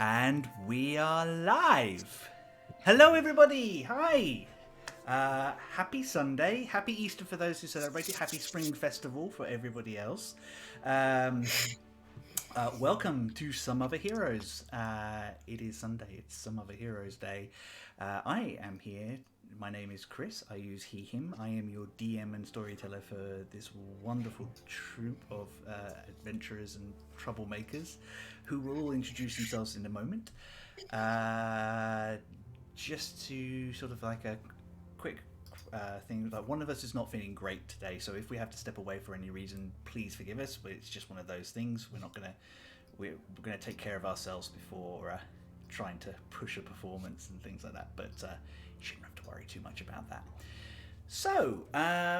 And we are live. Hello, everybody. Hi. Happy Sunday. Happy Easter for those who celebrate it. Happy Spring Festival for everybody else. Welcome to Some Other Heroes. It is Sunday. It's Some Other Heroes Day. I am here. My name is Chris. I use he, him. I am your DM and storyteller for this wonderful troupe of adventurers and troublemakers who will all introduce themselves in a moment. Just to sort of like a quick thing, like one of us is not feeling great today, so if we have to step away for any reason, please forgive us, but it's just one of those things. We're gonna take care of ourselves before trying to push a performance and things like that, but you shouldn't have to worry too much about that. So,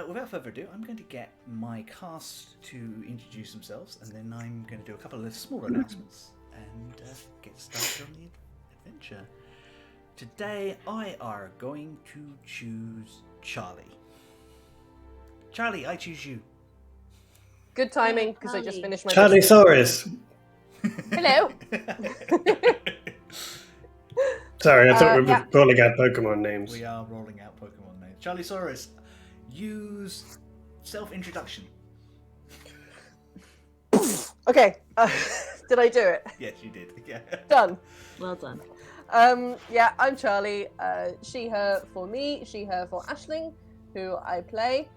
without further ado, I'm going to get my cast to introduce themselves, and then I'm going to do a couple of small announcements and get started on the adventure. Today, I are going to choose Charlie. Charlie, I choose you. Good timing, because I just finished my... Charlie-saurus. Hello. Sorry, I thought we were rolling out Pokemon names. We are rolling out Pokemon names. Charlie-saurus, use self-introduction. Okay, did I do it? Yes, you did. Yeah. Done. Well done. Yeah, I'm Charlie. She, her for me, she, her for Aisling, who I play.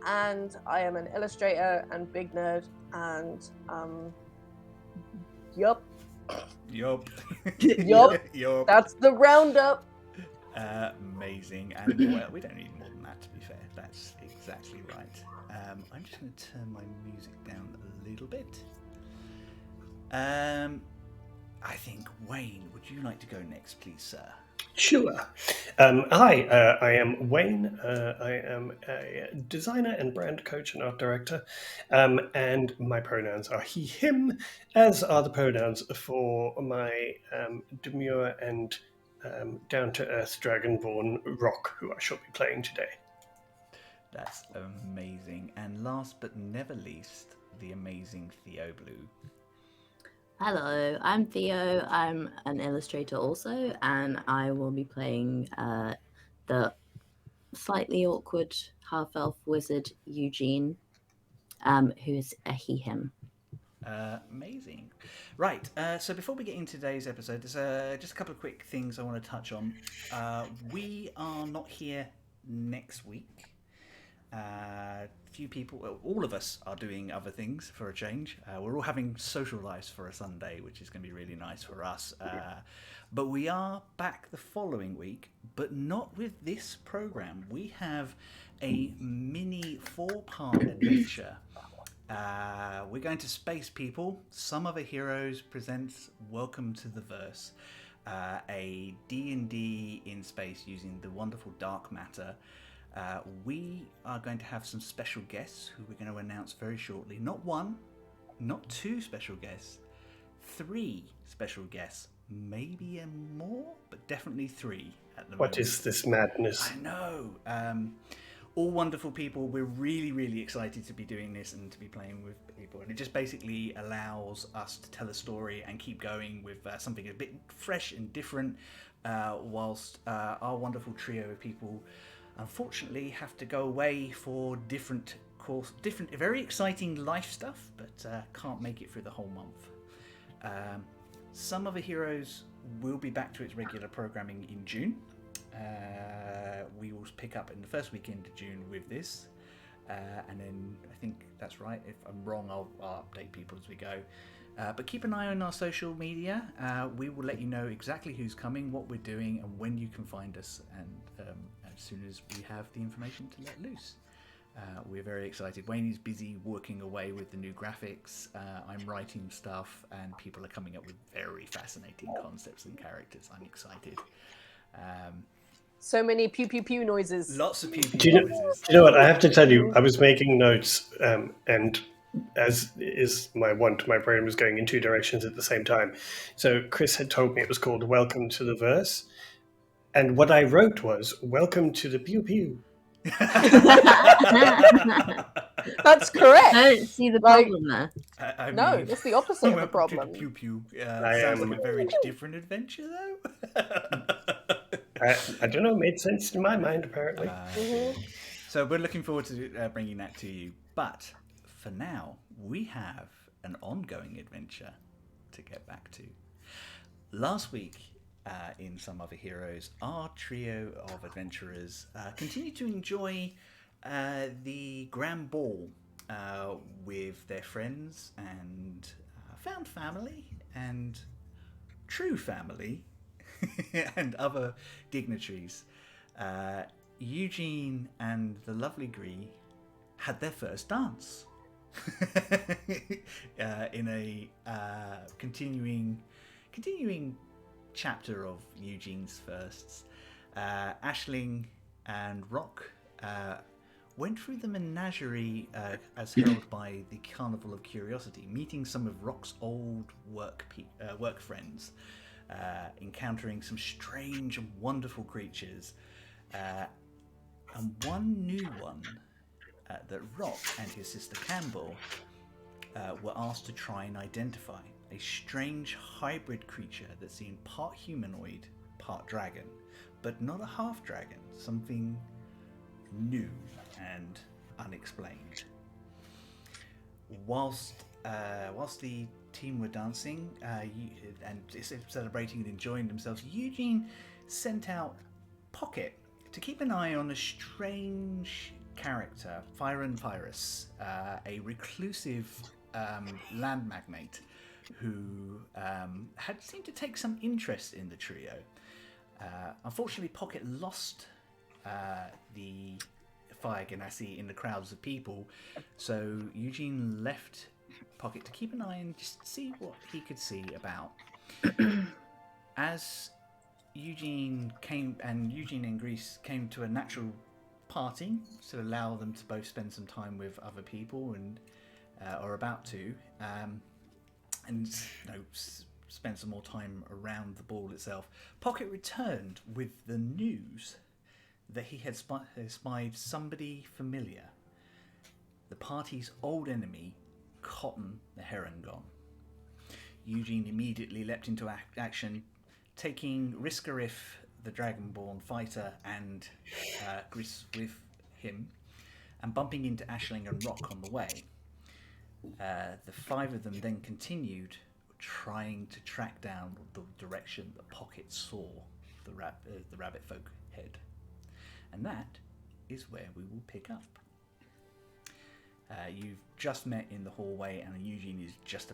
And I am an illustrator and big nerd. And, yup. Yup. Yup. That's the roundup. Amazing. And well, we don't need more than that, to be fair. That's exactly right. I'm just going to turn my music down a little bit. I think, Wayne, would you like to go next, please, sir? Sure. Hi, I am Wayne. I am a designer and brand coach and art director. And my pronouns are he, him, as are the pronouns for my demure and down-to-earth dragonborn Rock, who I shall be playing today. That's amazing. And last but never least, the amazing Theo Blue. Hello, I'm Theo. I'm an illustrator also, and I will be playing the slightly awkward half-elf wizard Eugene, who is a he, him. Amazing. Right, so before we get into today's episode, there's just a couple of quick things I want to touch on. We are not here next week. Few people, well, all of us are doing other things for a change. We're all having social lives for a Sunday, which is going to be really nice for us. But we are back the following week, but not with this program. We have a mini 4-part adventure. We're going to Space People. Some Other Heroes presents Welcome to the Verse, a D&D in space using the wonderful dark matter. We are going to have some special guests who we're going to announce very shortly. Not one, not two special guests, 3 special guests. Maybe more, but definitely 3 at the moment. What is this madness? I know. All wonderful people. We're really, really excited to be doing this and to be playing with people. And it just basically allows us to tell a story and keep going with something a bit fresh and different, whilst our wonderful trio of people unfortunately have to go away for different, very exciting life stuff, but can't make it through the whole month. Some Other Heroes will be back to its regular programming in June. We will pick up in the first weekend of June with this, and then I think that's right. If I'm wrong, I'll update people as we go. But keep an eye on our social media. We will let you know exactly who's coming, what we're doing, and when you can find us, and as soon as we have the information to let loose. We're very excited. Wayne is busy working away with the new graphics. I'm writing stuff, and people are coming up with very fascinating concepts and characters. I'm excited. So many pew pew pew noises. Lots of pew pew noises. Do you know what? I have to tell you, I was making notes, and as is my wont, my brain was going in 2 directions at the same time. So Chris had told me it was called Welcome to the Verse, and what I wrote was Welcome to the Pew Pew. That's correct. I don't see the Like- problem there. I No, mean, it's the opposite of the welcome to problem. Pew Pew. I Sounds am- like a very different adventure, though. I don't know, it made sense in my mind, apparently. So we're looking forward to bringing that to you. But for now, we have an ongoing adventure to get back to. Last week, in Some Other Heroes, our trio of adventurers continued to enjoy the Grand Ball with their friends and found family and true family and other dignitaries. Eugene and the lovely Gree had their first dance in a continuing chapter of Eugene's firsts. Aisling and Rock went through the menagerie as heralded by the Carnival of Curiosity, meeting some of Rock's old work friends, encountering some strange and wonderful creatures, and one new one that Rock and his sister Campbell were asked to try and identify. A strange hybrid creature that seemed part humanoid, part dragon, but not a half dragon, something new and unexplained. Whilst the team were dancing and celebrating and enjoying themselves, Eugene sent out Pocket to keep an eye on a strange character, Fyron Pyrus, a reclusive land magnate who had seemed to take some interest in the trio. Unfortunately, Pocket lost the Fire Ganassi in the crowds of people, so Eugene left Pocket to keep an eye and just see what he could see about. As Eugene and Greece came to a natural parting to allow them to both spend some time with other people and are about to, and spend some more time around the ball itself. Pocket returned with the news that he had spied somebody familiar, the party's old enemy, Cotton the Harengon. Eugene immediately leapt into action, taking Riskarif, the Dragonborn fighter, and Gris with him, and bumping into Aisling and Rock on the way. The five of them then continued, trying to track down the direction that Pocket saw the rabbit folk head. And that is where we will pick up. You've just met in the hallway, and Eugene is just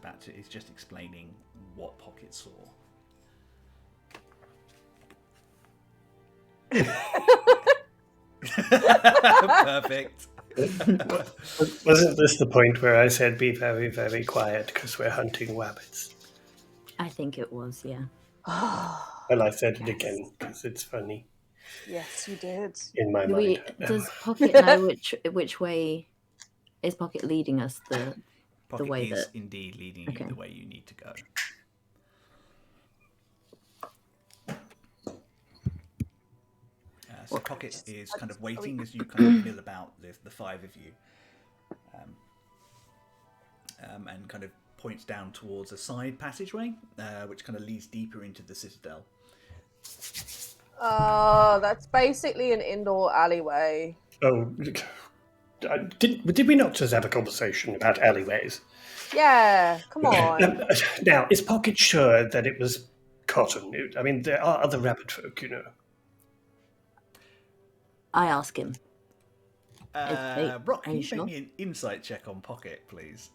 explaining what Pocket saw. Perfect. Wasn't this the point where I said be very, very quiet because we're hunting rabbits? I think it was, yeah. Well, I said it again because it's funny Yes, you did. in my mind. Does Pocket know which way is Pocket leading us? Pocket way is that- indeed leading you the way you need to go. So Pocket is kind of waiting as you kind of mill about the five of you, and kind of points down towards a side passageway, which kind of leads deeper into the citadel. That's basically an indoor alleyway. Oh, did we not just have a conversation about alleyways? Yeah, come on. Now, is Pocket sure that it was Cotton? I mean, there are other rabbit folk, you know. I ask him. Rock, can are you you sure? make me an insight check on Pocket, please?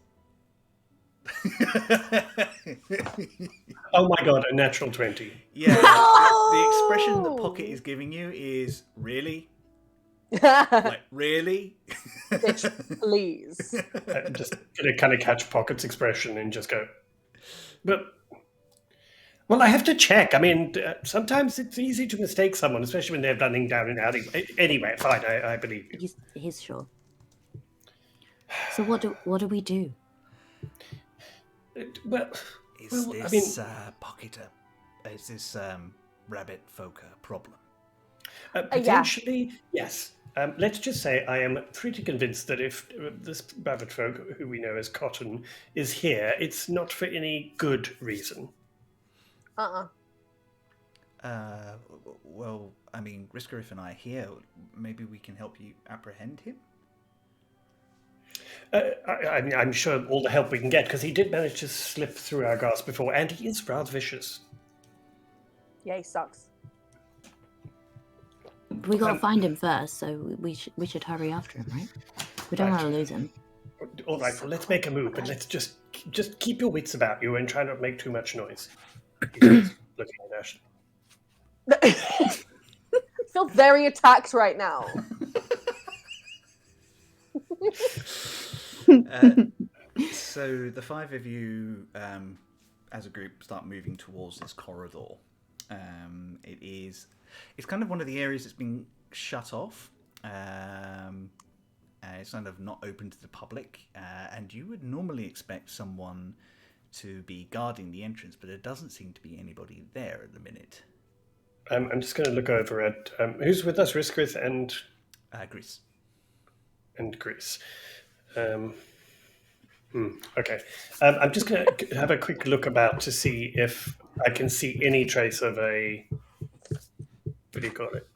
Oh my god, a natural 20. Yeah, the expression that Pocket is giving you is really, like really. Bitch, please. I'm just going to kind of catch Pocket's expression and just go, but, well, I have to check. I mean, sometimes it's easy to mistake someone, especially when they're running down an alleyway. Anyway, fine, I believe you. He's sure. So what do we do? Well, Is well, this I mean, Pocket is this rabbit folk a problem? potentially, yes. Let's just say I am pretty convinced that if this rabbit folk, who we know as Cotton, is here, it's not for any good reason. Well, I mean, Riskarif and I are here. Maybe we can help you apprehend him? I'm sure all the help we can get, because he did manage to slip through our guards before, and he is rather vicious. Yeah, he sucks. We gotta find him first, so we should hurry after him, right? We don't want to lose him. All right, well, let's make a move, but let's just keep your wits about you and try not to make too much noise. He's looking at Ashley. I feel very attacked right now. So the five of you, as a group, start moving towards this corridor. It's kind of one of the areas that's been shut off. It's kind of not open to the public, and you would normally expect someone to be guarding the entrance, but there doesn't seem to be anybody there at the minute. I'm just going to look over at who's with us, Riskrith and Gris. And Gris. Okay. I'm just going to have a quick look about to see if I can see any trace of a, what do you call it?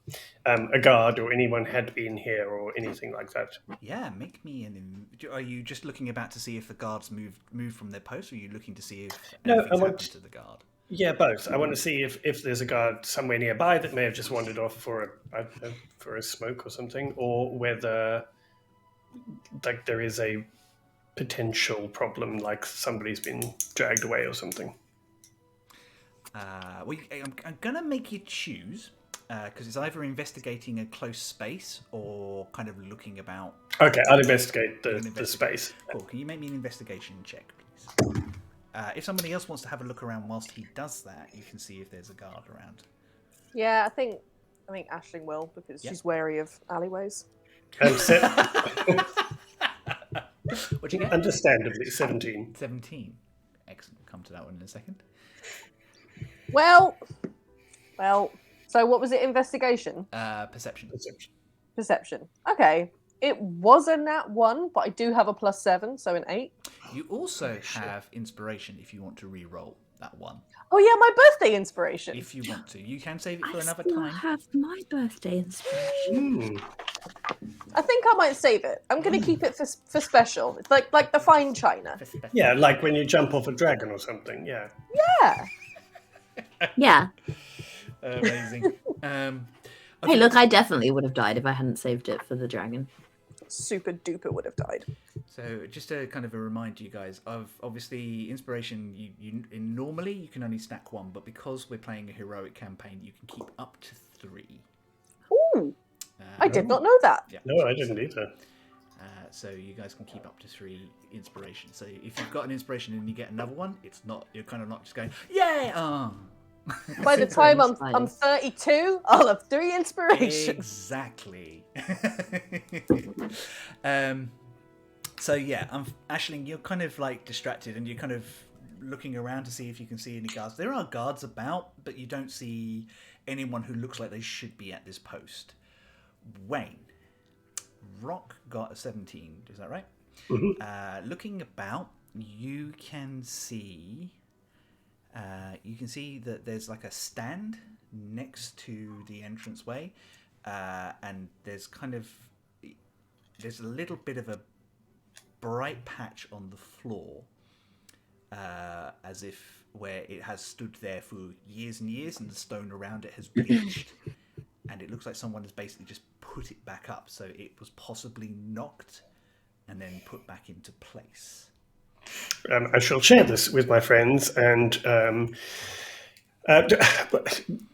A guard or anyone had been here or anything like that. Yeah, make me an. Are you just looking about to see if the guards moved from their post, or are you looking to see if anything's happened to the guard? Yeah, both. I want to see if there's a guard somewhere nearby that may have just wandered off for a smoke or something, or whether like there is a potential problem, like somebody's been dragged away or something. Well, I'm gonna make you choose because it's either investigating a close space or kind of looking about. Okay, I'll investigate the space. Cool. Can you make me an investigation check, please? If somebody else wants to have a look around whilst he does that, you can see if there's a guard around. Yeah, I think Aisling will, because she's wary of alleyways. What'd you get? Understandably, 17. 17. Excellent. Come to that one in a second. Well. So what was it? Investigation? Perception. Perception. Okay. It was a nat 1, but I do have a +7, so an 8. You also have inspiration if you want to re-roll that one. Oh yeah, my birthday inspiration. If you want to, you can save it for I another still time. have my birthday inspiration. I think I might save it. I'm going to keep it for special. It's like the fine china. Yeah, like when you jump off a dragon or something. Yeah. Yeah. Yeah. Amazing. Okay. Hey, look, I definitely would have died if I hadn't saved it for the dragon. Super duper would have died. So just to kind of remind you guys of, obviously, inspiration, normally you can only stack 1, but because we're playing a heroic campaign, you can keep up to 3. Ooh. I did not know that. Yeah. No, I didn't either. So you guys can keep up to 3 inspiration. So if you've got an inspiration and you get another one, you're kind of not just going, yay! By the time I'm 32, I'll have 3 inspirations. Exactly. So yeah, Aisling, you're kind of like distracted and you're kind of looking around to see if you can see any guards. There are guards about, but you don't see anyone who looks like they should be at this post. Wayne, Rock got a 17. Is that right? Mm-hmm. Looking about, you can see that there's like a stand next to the entranceway, and there's a little bit of a bright patch on the floor, as if where it has stood there for years and years, and the stone around it has bleached, and it looks like someone has basically just put it back up, so it was possibly knocked and then put back into place. I shall share this with my friends, and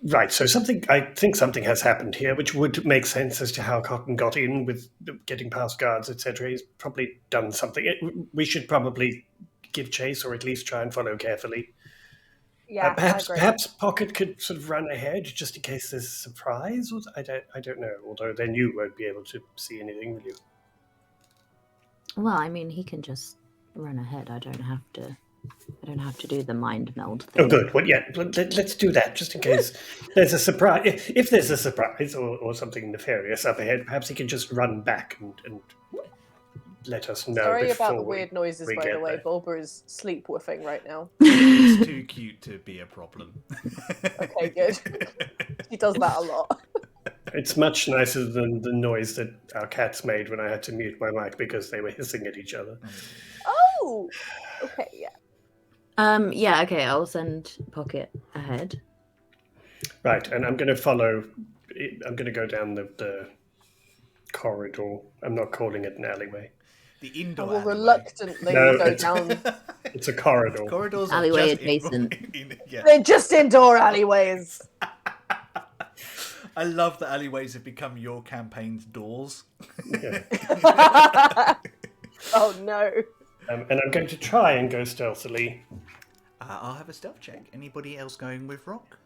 right. So I think something has happened here, which would make sense as to how Cotton got in with getting past guards, etc. He's probably done something. We should probably give chase, or at least try and follow carefully. Yeah, perhaps Pocket could sort of run ahead just in case there's a surprise. I don't know. Although then you won't be able to see anything, will you? Well, I mean, he can just run ahead. I don't have to I don't have to do the mind meld thing. Oh, good. Well, yeah, let's do that, just in case there's a surprise. If there's a surprise or something nefarious up ahead, perhaps he can just run back and let us know Sorry before about the weird noises, we by get the way. there. Bulba is sleep woofing right now. It's too cute to be a problem. Okay, good. He does that a lot. It's much nicer than the noise that our cats made when I had to mute my mic because they were hissing at each other. Oh! Okay, yeah. Yeah, okay, I'll send Pocket ahead. Right, and I'm going to follow. I'm going to go down the corridor. I'm not calling it an alleyway. The I indoor will alleyway. reluctantly No, go it's- down. It's a corridor. Corridors Alleyway are just adjacent. Yeah. They're just indoor alleyways. I love that alleyways have become your campaign's doors. Yeah. Oh no. And I'm going to try and go stealthily. I'll have a stealth check. Anybody else going with Rock?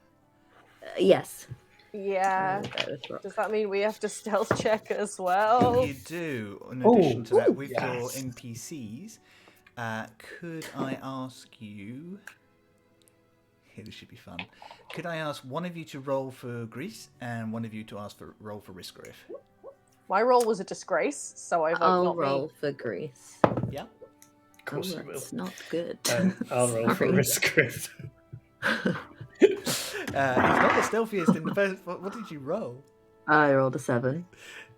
Yes. Yeah. I'll go with Rock. Does that mean we have to stealth check as well? You do. In Oh, addition to that, with your yes. NPCs, could I ask you... Here, this should be fun. Could I ask one of you to roll for Grease and one of you to roll for Riskeriff? My role was a disgrace, so I vote I'll not roll me. for Grease. Yeah. Of course you will. That's not good. I'll roll for Sorry. risk. He's not the stealthiest in the first... What did you roll? I rolled a 7.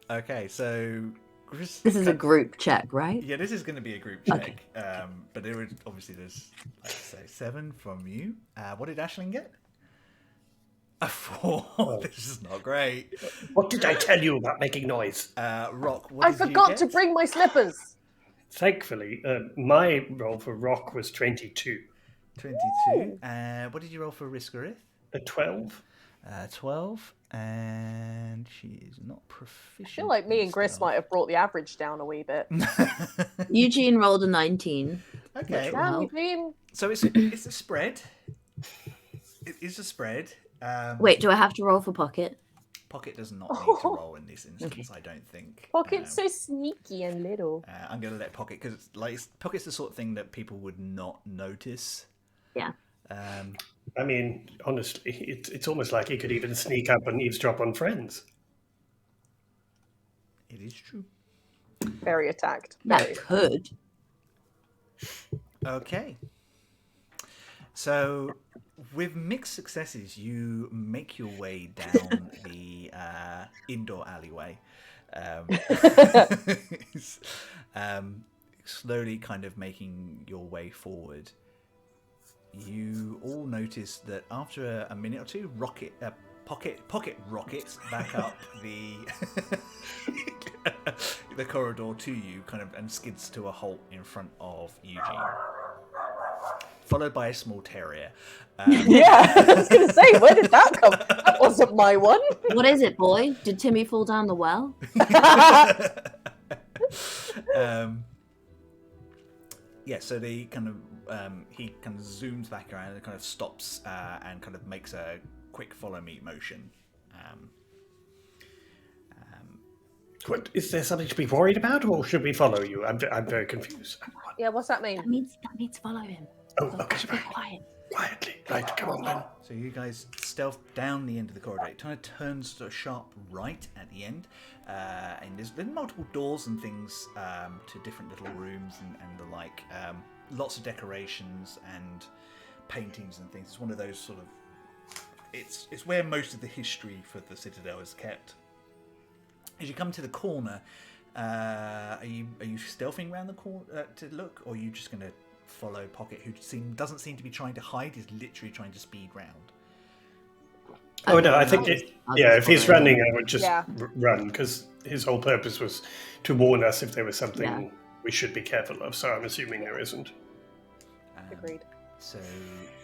Okay, so... Gris... This is a group check, right? Yeah, this is going to be a group check. Okay. But there was, obviously there's, like I say, 7 from you. What did Aisling get? A 4. Oh. This is not great. What did I tell you about making noise? Rock, what I did you forgot get? to bring my slippers. Thankfully, my roll for rock was 22. 22. What did you roll for Riskerith? A 12. 12. And she is not proficient. I feel like me and Gris stealth. might have brought the average down a wee bit. Eugene rolled a 19. Okay. Wow. Damn, Eugene. So it's a spread. It is a spread. Wait, do I have to roll for Pocket? Pocket does not need to roll in this instance, I don't think. Pocket's so sneaky and little. I'm going to let Pocket, because Pocket's the sort of thing that people would not notice. Yeah. I mean, honestly, it's almost like he could even sneak up and eavesdrop on friends. It is true. Very attacked. That Very. could. Okay. So, with mixed successes, you make your way down the indoor alleyway. Slowly kind of making your way forward. You all notice that after a minute or two, Pocket rockets back up the corridor to you, kind of, and skids to a halt in front of Eugene, followed by a small terrier. Yeah, I was going to say, where did that come? That wasn't my one. What is it, boy? Did Timmy fall down the well? Yeah, so they kind of he kind of zooms back around and kind of stops and kind of makes a quick follow me motion. What, is there something to be worried about, or should we follow you? I'm very confused. Yeah, what's that mean? That means follow him. Oh, So okay, be right. quiet. Quietly. Right, come on then. So you guys stealth down the end of the corridor. It kind of turns to a sharp right at the end, and there's multiple doors and things to different little rooms and the like. Lots of decorations and paintings and things. It's one of those sort of. It's where most of the history for the Citadel is kept. As you come to the corner, are you stealthing around the corner to look, or are you just going to follow Pocket, who doesn't seem to be trying to hide? He's literally trying to speed round. Oh no, I think I'll yeah. just If he's follow him. running, I would just Yeah. run, because his whole purpose was to warn us if there was something Yeah. we should be careful of. So I'm assuming there isn't. Agreed. So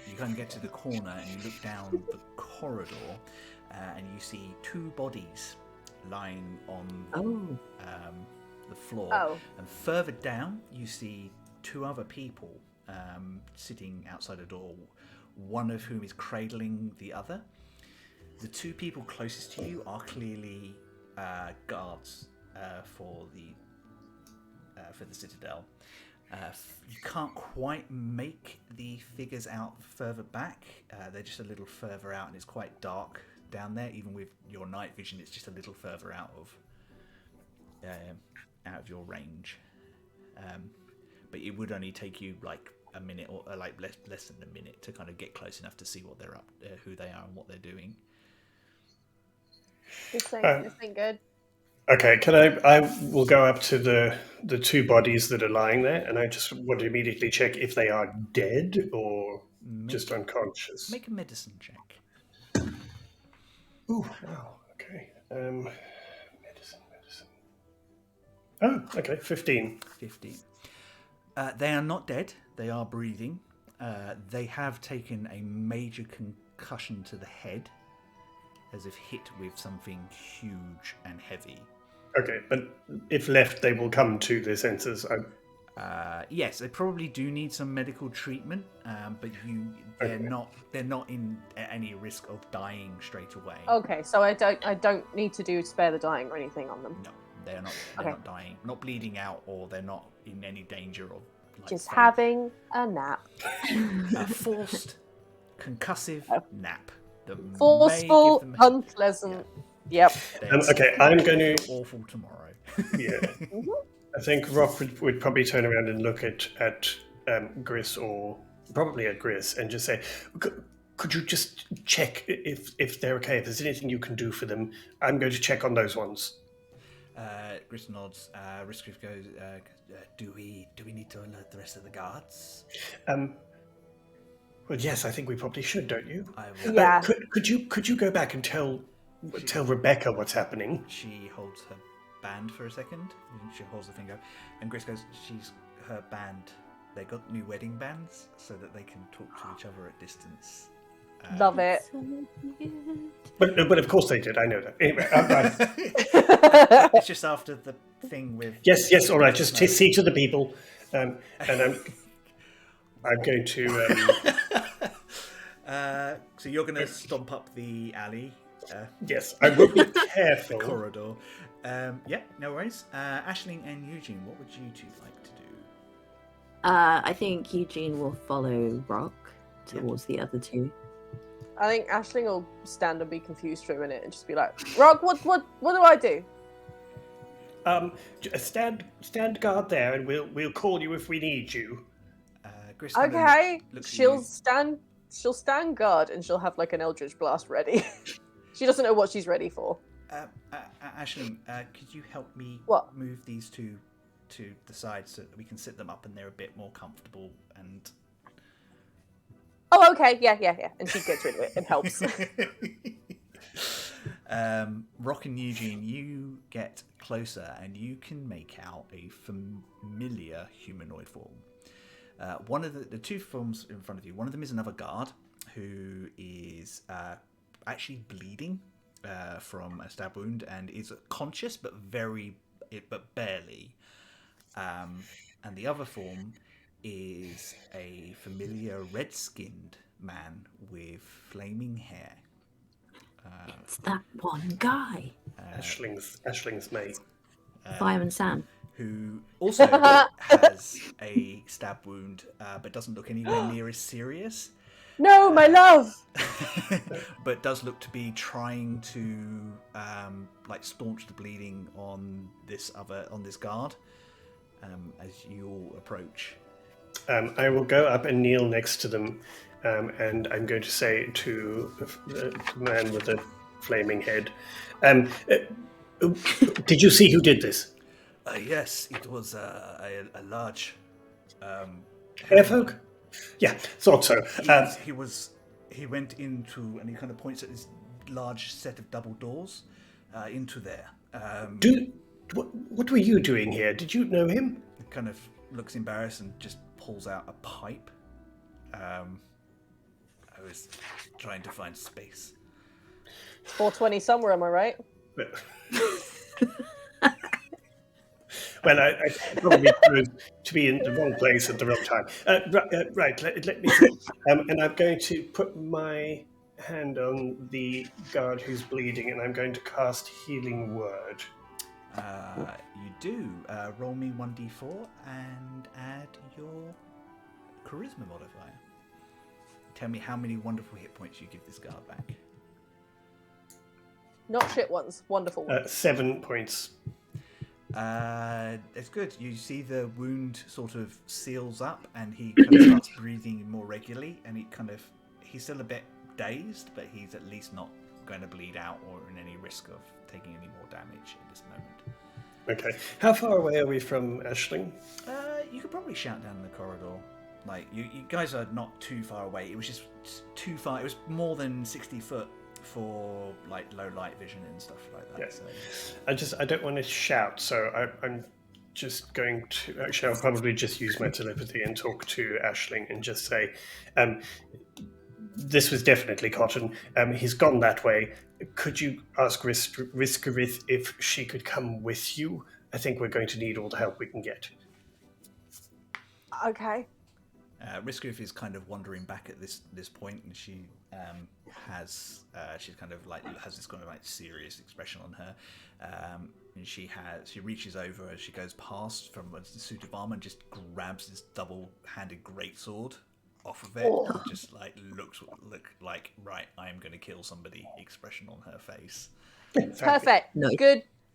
you kind of get to the corner and you look down the corridor, and you see 2 bodies lying on the floor. Oh. And further down, you see 2 other people sitting outside a door, one of whom is cradling the other. The 2 people closest to you are clearly guards for the Citadel. You can't quite make the figures out further back. They're just a little further out, and it's quite dark down there. Even with your night vision, it's just a little further out of your range. But it would only take you like a minute or like less than a minute to kind of get close enough to see what they're up, who they are, and what they're doing. This ain't good. Okay, I will go up to the two bodies that are lying there, and I just want to immediately check if they are dead or just unconscious. Make a medicine check. Oh, wow. Okay. Medicine. Oh, okay. 15. 15. They are not dead. They are breathing. They have taken a major concussion to the head, as if hit with something huge and heavy. Okay, but if left, they will come to their senses. Yes, they probably do need some medical treatment, but they're not in any risk of dying straight away. Okay, so I don't need to do spare the dying or anything on them. No, they're not. They're not dying, not bleeding out, or they're not in any danger of just having a nap. A forced, concussive nap. Forceful, unpleasant. Yep. Okay, I'm going to... Awful tomorrow. Yeah. I think Rock would probably turn around and look at Gris, or probably at Gris, and just say, could you just check if they're okay, if there's anything you can do for them? I'm going to check on those ones. Gris nods. Riscriff goes, do we need to alert the rest of the guards? Well, yes, I think we probably should, don't you? I will. Yeah. Could you go back and tell Rebecca what's happening? She holds her band for a second. She holds the finger, and Gris goes, her band. They got new wedding bands so that they can talk to each other at distance. Love it. But of course they did. I know that. Anyway, It's just after the thing with. Yes. All right. Just see to the people, and I'm going to. So you're going to stomp up the alley. Yes, I will be careful. The corridor. Yeah, no worries. Aisling and Eugene, what would you two like to do? I think Eugene will follow Rock towards the other two. I think Aisling will stand and be confused for a minute and just be like, Rock, what do I do? Stand guard there, and we'll call you if we need you. Gris Okay, she'll stand. stand guard and she'll have like an Eldritch Blast ready. She doesn't know what she's ready for. Aisling, could you help me move these two to the side so that we can sit them up and they're a bit more comfortable and... Oh, okay, yeah. And she gets rid of it and helps. Rock and Eugene, you get closer and you can make out a familiar humanoid form. One of the two forms in front of you, one of them is another guard who is actually bleeding from a stab wound and is conscious but barely. And the other form is a familiar red-skinned man with flaming hair. It's that one guy. Ashling's mate. Fireman Sam. Who also has a stab wound, but doesn't look anywhere near as serious. No, my love! But does look to be trying to staunch the bleeding on this guard as you all approach. I will go up and kneel next to them, and I'm going to say to the man with the flaming head, did you see who did this? Yes, it was a large... Airfolk? Yeah, thought so. He went into, and he kind of points at this large set of double doors into there. What were you doing here? Did you know him? He kind of looks embarrassed and just pulls out a pipe. I was trying to find space. 420 somewhere, am I right? Well, I probably chose to be in the wrong place at the wrong time. Right, let me see. And I'm going to put my hand on the guard who's bleeding, and I'm going to cast Healing Word. You do. Roll me 1d4 and add your charisma modifier. Tell me how many wonderful hit points you give this guard back. Not shit ones, wonderful ones. 7 points. It's good. You see the wound sort of seals up, and he kind of starts breathing more regularly. And he's still a bit dazed, but he's at least not going to bleed out or in any risk of taking any more damage at this moment. Okay. How far away are we from Aisling? You could probably shout down the corridor. Like you guys are not too far away. It was just too far. It was more than 60 foot for like low light vision and stuff like that. Yes. So. I don't want to shout, so I'm just going to. Actually, I'll probably just use my telepathy and talk to Aisling and just say, "This was definitely Cotton. He's gone that way. Could you ask Riskarith if she could come with you? I think we're going to need all the help we can get." Okay. Riskarith is kind of wandering back at this point, and she she's kind of like has this kind of like serious expression on her, and she reaches over as she goes past from the suit of armor and just grabs this double-handed greatsword off of it, and just like look like, right, I am going to kill somebody. Expression on her face. Perfect. Nice.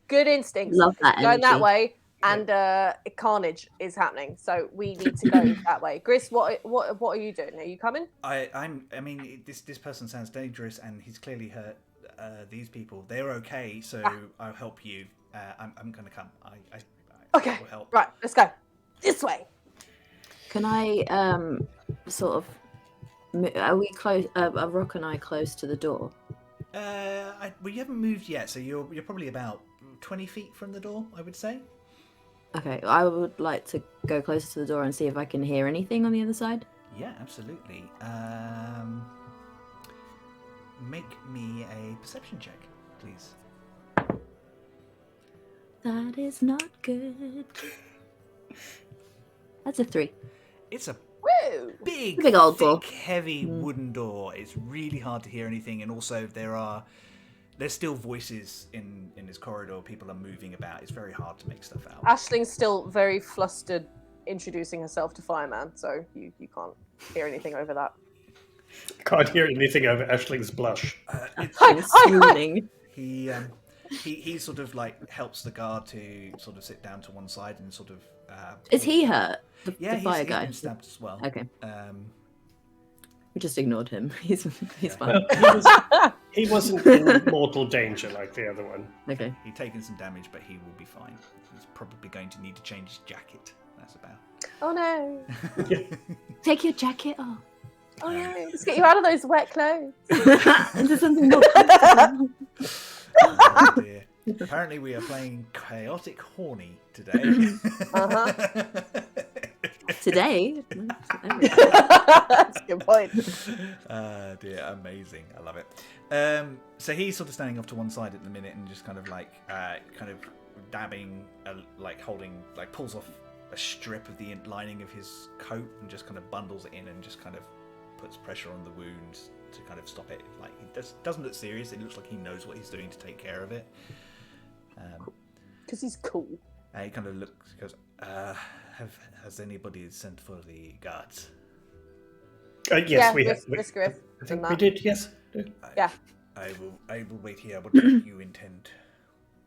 Good instincts. Love that Going that energy. way, and carnage is happening. So we need to go that way. Gris, what are you doing? Are you coming? I mean, this person sounds dangerous, and he's clearly hurt these people. They're okay, so I'll help you. I'm going to come. I Okay. will help. Right. Let's go. This way. Can I sort of? Are we close? Are Rock and I close to the door? Well, you haven't moved yet, so you're probably about 20 feet from the door, I would say. Okay, I would like to go closer to the door and see if I can hear anything on the other side. Yeah, absolutely. Make me a perception check, please. That is not good. That's a 3. It's a Woo! big old door. thick, heavy wooden door. It's really hard to hear anything, and also there's still voices in this corridor. People are moving about. It's very hard to make stuff out. Ashling's still very flustered introducing herself to Fireman, so you can't hear anything over that. Can't hear anything over Aisling's blush. Swooning. He sort of like helps the guard to sort of sit down to one side and sort of. Is he hurt? The Yeah, fire he's guy. been stabbed as well. Okay. We just ignored him. He's fine. Well, he wasn't in mortal danger like the other one. Okay. He's taken some damage, but he will be fine. He's probably going to need to change his jacket. That's about. Oh no! Take your jacket off. Oh no! Let's get you out of those wet clothes. Into something more comfortable. Oh dear. Apparently, we are playing Chaotic Horny today. Today. That's a good point. Dear, amazing. I love it. So he's sort of standing off to one side at the minute and just kind of like, dabbing, like holding, like pulls off a strip of the lining of his coat and just kind of bundles it in and just kind of puts pressure on the wound to kind of stop it. Like, he doesn't look serious. It looks like he knows what he's doing to take care of it. Because he's cool. He kind of looks, goes, has anybody sent for the guards? Yes, we have. Miss Griff. I think we did, yes. Yeah. I will wait here. What do you intend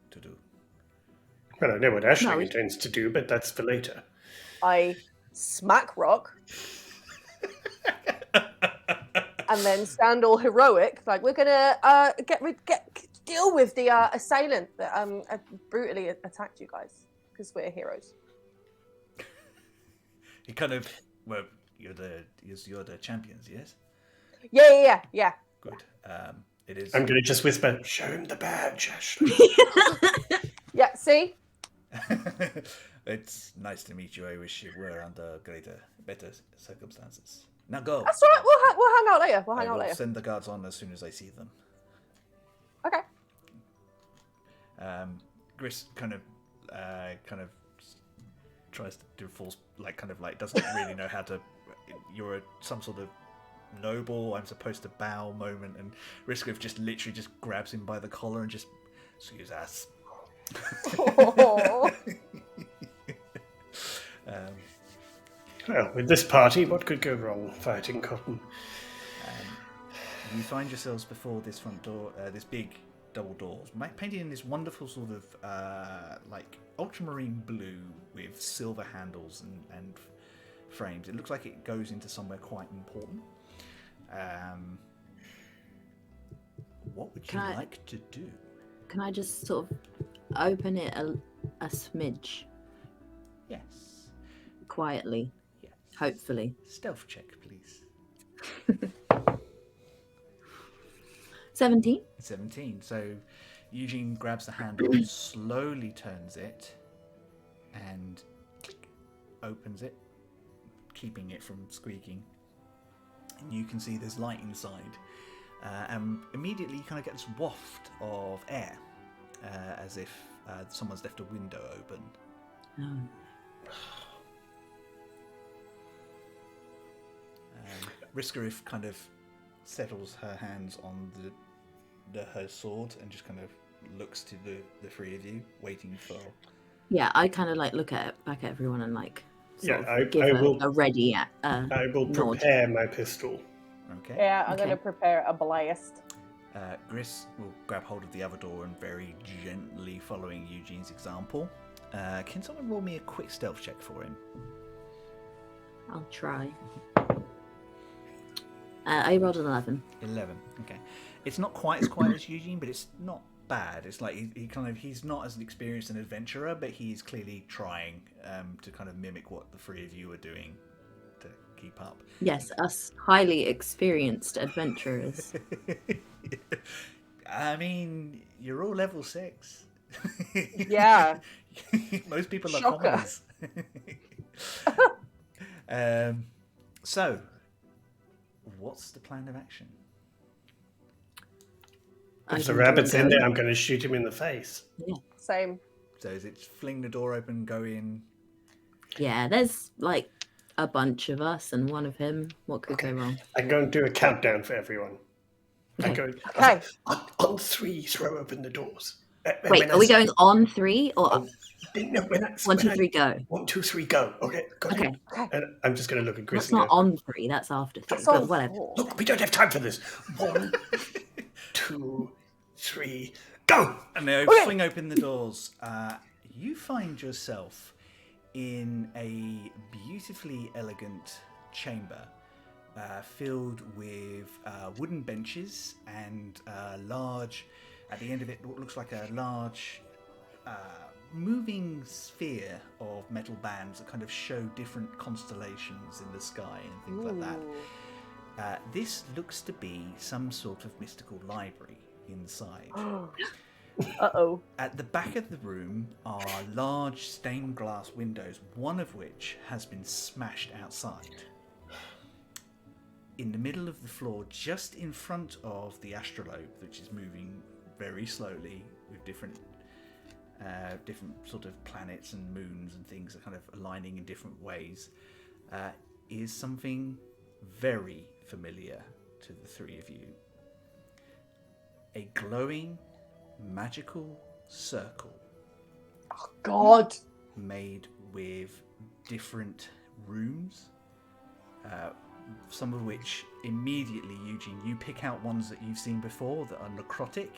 to do? Well, I know what Aisling No. intends to do, but that's for later. I smack Rock. And then stand all heroic, like we're gonna deal with the assailant that brutally attacked you guys because we're heroes. He kind of, well, you're the champions, yes? Yeah. Good. It is. I'm going to just whisper, show him the badge, Aisling. Yeah. See. It's nice to meet you. I wish you were under better circumstances. Now go. That's all right. We'll hang out later. I will send the guards on as soon as I see them. Okay. Gris kind of tries to do false, doesn't really know how to. You're some sort of noble. I'm supposed to bow moment, and Riskov just literally just grabs him by the collar and just, excuse us. Oh. Well, with this party, what could go wrong fighting Cotton? You find yourselves before this front door, this big double doors, painted in this wonderful sort of like ultramarine blue with silver handles and frames. It looks like it goes into somewhere quite important. What would you like to do? Can I just sort of open it a smidge? Yes. Quietly. Yes. Hopefully. Stealth check, please. 17. 17. So Eugene grabs the handle, slowly turns it, and opens it, keeping it from squeaking. And you can see there's light inside. And immediately you kind of get this waft of air, as if someone's left a window open. Riskarif kind of settles her hands on her sword and just kind of looks to the three of you, waiting for... Yeah, I kind of like look at back at everyone and like give I will a ready I will nod. prepare my pistol. Okay. Yeah, I'm going to prepare a blast. Gris will grab hold of the other door and very gently following Eugene's example. Can someone roll me a quick stealth check for him? I'll try. I rolled an 11. 11. Okay. It's not quite as quiet as Eugene, but it's not bad. It's like he's not as experienced an adventurer, but he's clearly trying to kind of mimic what the three of you are doing to keep up. Yes, us highly experienced adventurers. I mean, you're all level 6. Yeah. Most people are Shocker. commoners. So, what's the plan of action? If the rabbit's in there, I'm going to shoot him in the face. Yeah. Same. So is it fling the door open, go in? Yeah, there's like a bunch of us and one of him. What could go wrong? I'm going to do a countdown for everyone. I'm going, Okay. on 3, throw open the doors. Wait, are we going on 3 or up? No, 1, 2, 3, go. 1, 2, 3, go. Okay, got it. Okay. And I'm just going to look at Gris That's and not go, on 3, that's after 3. That's But on whatever. 4. look, we don't have time for this. 1, 2, 3, go! And they fling open the doors. You find yourself in a beautifully elegant chamber filled with wooden benches and large, at the end of it, what looks like a large moving sphere of metal bands that kind of show different constellations in the sky and things like that. This looks to be some sort of mystical library inside. Uh-oh. At the back of the room are large stained glass windows, one of which has been smashed outside. In the middle of the floor, just in front of the astrolabe, which is moving very slowly with different sort of planets and moons and things are kind of aligning in different ways, is something very familiar to the three of you. A glowing, magical circle. Oh, God. Made with different runes, some of which immediately, Eugene, you pick out ones that you've seen before that are necrotic,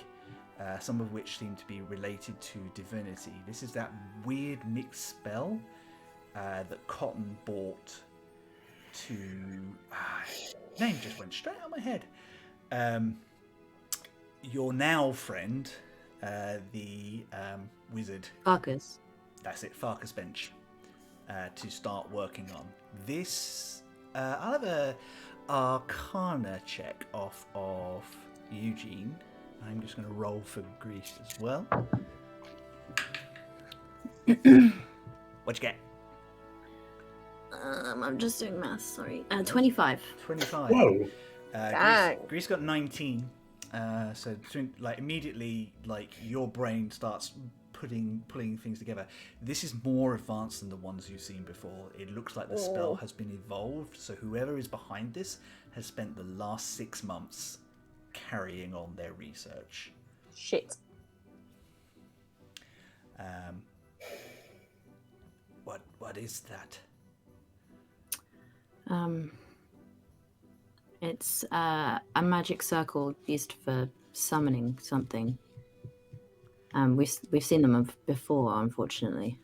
some of which seem to be related to divinity. This is that weird mixed spell that Cotton bought to... name just went straight out of my head. Your now friend, the wizard. Farkas. That's it, Farkas Bench, to start working on. This, I'll have a Arcana check off of Eugene. I'm just going to roll for Greece as well. What'd you get? I'm just doing maths, sorry. 25. 25. Whoa. Dang. Greece got 19. So like immediately, like your brain starts pulling things together. This is more advanced than the ones you've seen before. It looks like the spell has been evolved. So whoever is behind this has spent the last 6 months carrying on their research. Shit. What is that? It's a magic circle used for summoning something. We've seen them before, unfortunately.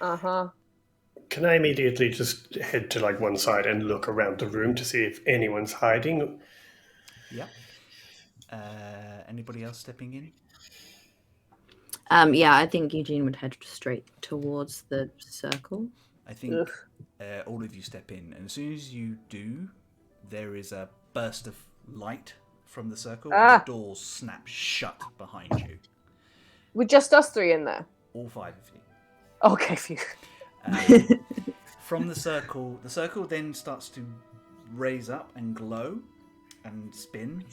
Uh-huh. Can I immediately just head to like one side and look around the room to see if anyone's hiding? Yep. Anybody else stepping in? Yeah, I think Eugene would head straight towards the circle. I think all of you step in, and as soon as you do, there is a burst of light from the circle, and the doors snap shut behind you. With just us three in there? All 5 of you. Okay, phew. From the circle then starts to raise up and glow and spin,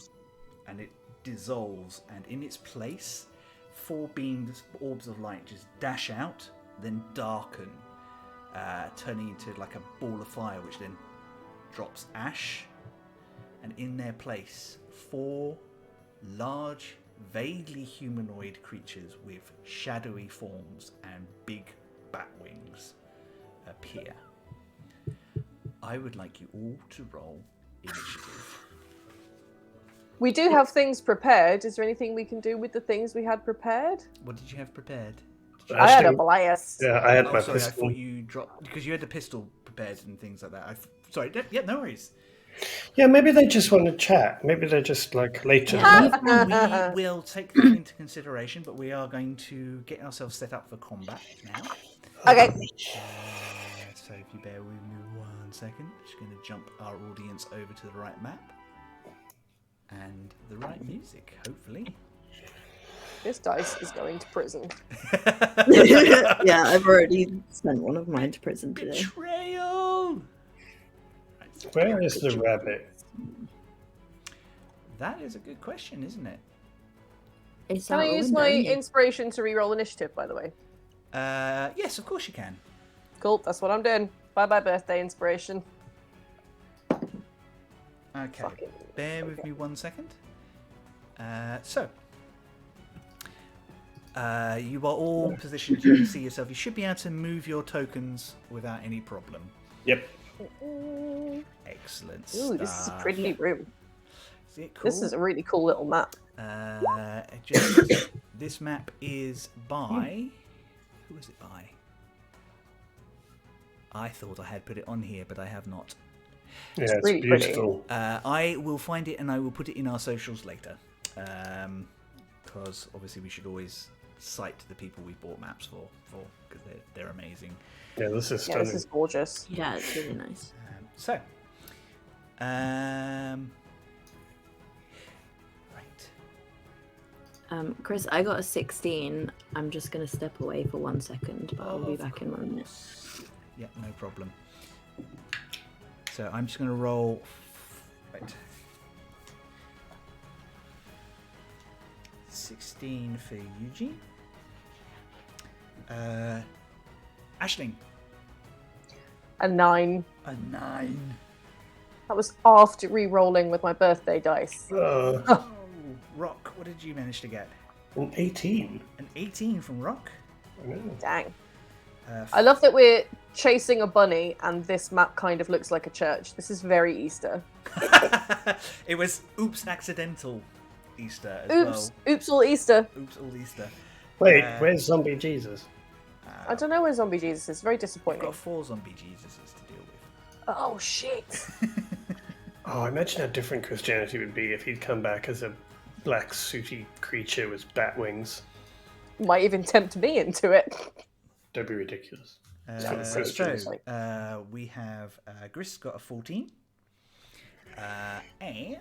and it dissolves, and in its place, 4 beams, orbs of light just dash out, then darken, turning into like a ball of fire, which then drops ash, and in their place, 4 large, vaguely humanoid creatures with shadowy forms and big bat wings appear. I would like you all to roll initiative. We do have things prepared. Is there anything we can do with the things we had prepared? What did you have prepared? I had a blast. Yeah, I had my sorry, pistol. I thought you dropped because you had the pistol prepared and things like that. Sorry, yeah, no worries. Yeah, maybe they just want to chat. Maybe they're just like later. We will take that into consideration, but we are going to get ourselves set up for combat now. Okay. So if you bear with me 1 second, just going to jump our audience over to the right map and the right music, hopefully. This dice is going to prison. Yeah, I've already sent one of mine to prison today. Betrayal! Where is the rabbit? That is a good question, isn't it? Can I use my inspiration to reroll initiative, by the way? Yes, of course you can. Cool, that's what I'm doing. Bye-bye birthday inspiration. Okay, Fucking bear with me 1 second. You are all positioned to see yourself. You should be able to move your tokens without any problem. Yep. Excellent Ooh, this is a pretty neat room. Is it cool? This is a really cool little map. This map is by... Who is it by? I thought I had put it on here, but I have not. Yeah, it's really beautiful. I will find it and I will put it in our socials later. Because obviously we should always cite the people we bought maps for because they're amazing. Yeah, this is stunning. This is gorgeous. Yeah, it's really nice. Right. Chris, I got a 16. I'm just going to step away for 1 second, but I'll be back in 1 minute. Yeah, no problem. So I'm just going to roll... Right. 16 for Eugene. Aisling. A 9. A 9. That was after re-rolling with my birthday dice. Rock, what did you manage to get? An 18. An 18 from Rock? Dang. I love that we're chasing a bunny and this map kind of looks like a church. This is very Easter. It was oops accidental Easter as well. Oops all Easter. Oops all Easter. Wait, where's Zombie Jesus? I don't know where Zombie Jesus is. Very We've disappointing. got 4 zombie Jesuses to deal with. Oh, shit. Oh, imagine how different Christianity would be if he'd come back as a black sooty creature with bat wings. Might even tempt me into it. That'd be ridiculous. We have Gris got a 14. And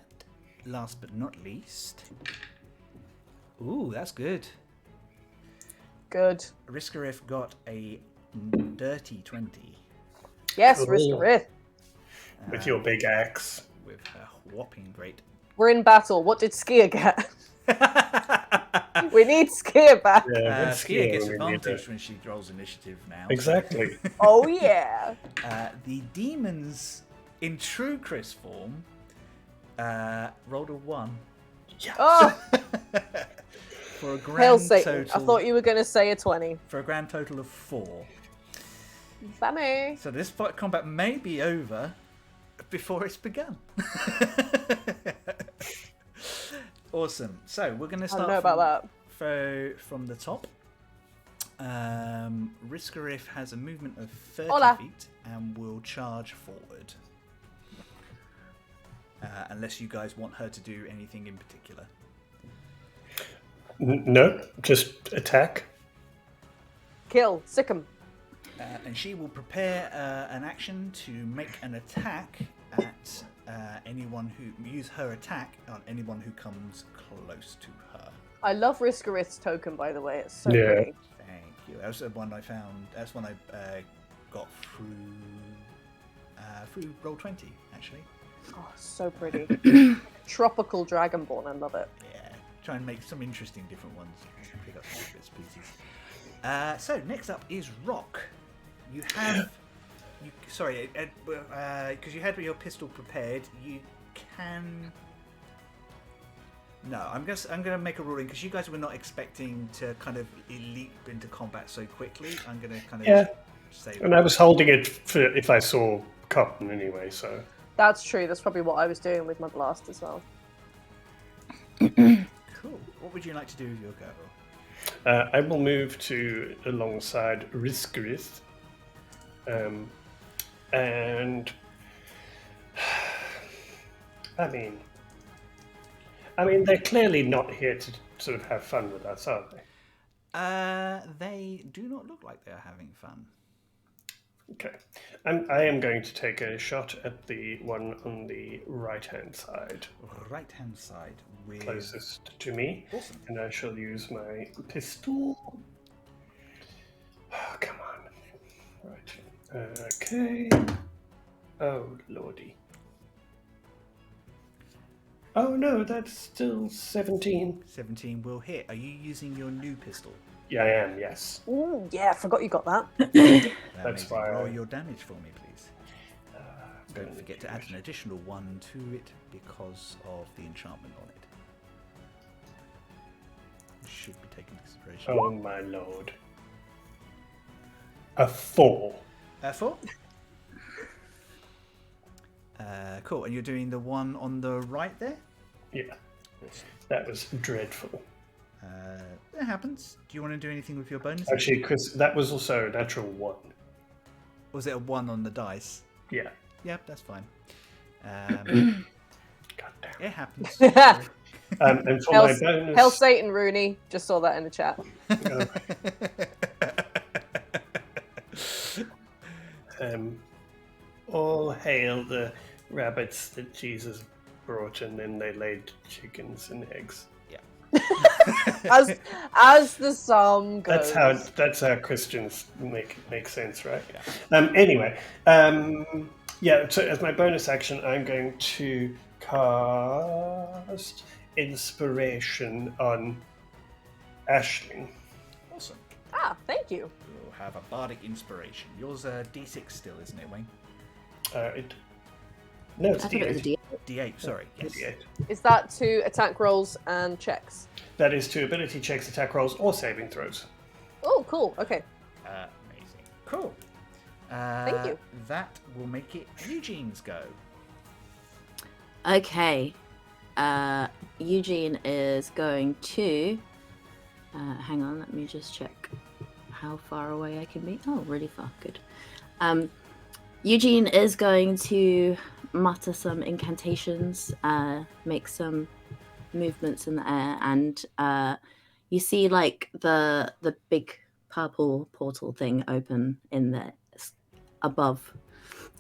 last but not least... Ooh, that's good. Good. Riskarif got a dirty 20. Yes, Cool. Riskarith. With your big axe. With a whopping great... We're in battle. What did Skier get? We need Skier back. Yeah, Skier gets when we need advantage it. when she rolls initiative now. Exactly. Oh, yeah. The demons, in true Chris form, rolled a 1. Yes. Oh, for a Hail grand Satan. total. I thought you were going to say a 20. For a grand total of 4. Bammy. So this fight combat may be over before it's begun. Awesome. So we're going to I start don't know about that. from the top. Riskarif has a movement of 30 Hola. feet and will charge forward. Unless you guys want her to do anything in particular. No, just attack. Kill. Sick 'em. And she will prepare an action to make an attack at anyone who... Use her attack on anyone who comes close to her. I love Riskarith's token, by the way. It's so Yeah. pretty. Thank you. That was the one I found. That's one I got through Roll20, actually. Oh, so pretty. Tropical Dragonborn. I love it. Yeah. Try and make some interesting different ones. Pick up some bits and pieces. So next up is Rock. You have... Sorry, because you had your pistol prepared, you can... No, I'm gonna make a ruling because you guys were not expecting to kind of leap into combat so quickly. I'm gonna kind of say. And I was holding it for if I saw Cotton anyway, so. That's true. That's probably what I was doing with my blast as well. Cool. What would you like to do with your go? I will move to alongside Riskarith. And I mean, they're clearly not here to sort of have fun with us, are they? They do not look like they are having fun. Okay. I am going to take a shot at the one on the right-hand side, Right-hand side with... closest to me. Awesome. And I shall use my pistol. Oh, come on. Right. Okay. Oh, lordy. Oh, no, that's still 17. 17 will hit. Are you using your new pistol? Yeah, I am, yes. Ooh, yeah, I forgot you got that. That's Amazing. why Roll I- your damage for me, please. Don't forget to add an additional 1 to it because of the enchantment on it. Should be taken into consideration. Oh, my lord. A 4. 4. Cool. And you're doing the one on the right there? Yeah, that was dreadful. That happens. Do you want to do anything with your bonus? Actually, Chris, that was also a natural 1. Was it a 1 on the dice? Yeah. Yep, that's fine. God damn. It happens. And for my bonus... Hail Satan, Rooney. Just saw that in the chat. All hail the rabbits that Jesus brought, and then they laid chickens and eggs. as the psalm goes. That's how Christians make sense, right? Yeah. Anyway, yeah. So as my bonus action, I'm going to cast inspiration on Aisling. Awesome. Ah, thank you. You'll have a bardic inspiration. Yours D6 still, isn't it, Wayne? No, it's I thought it was a D8. D8, sorry. Yes. D8. Is that to attack rolls and checks? That is to ability checks, attack rolls, or saving throws. Oh, cool. Okay. Amazing. Cool. Thank you. That will make it Eugene's go. Okay. Eugene is going to... hang on, let me just check how far away I can be. Oh, really far. Good. Eugene is going to mutter some incantations, make some movements in the air, and you see like the big purple portal thing open in the above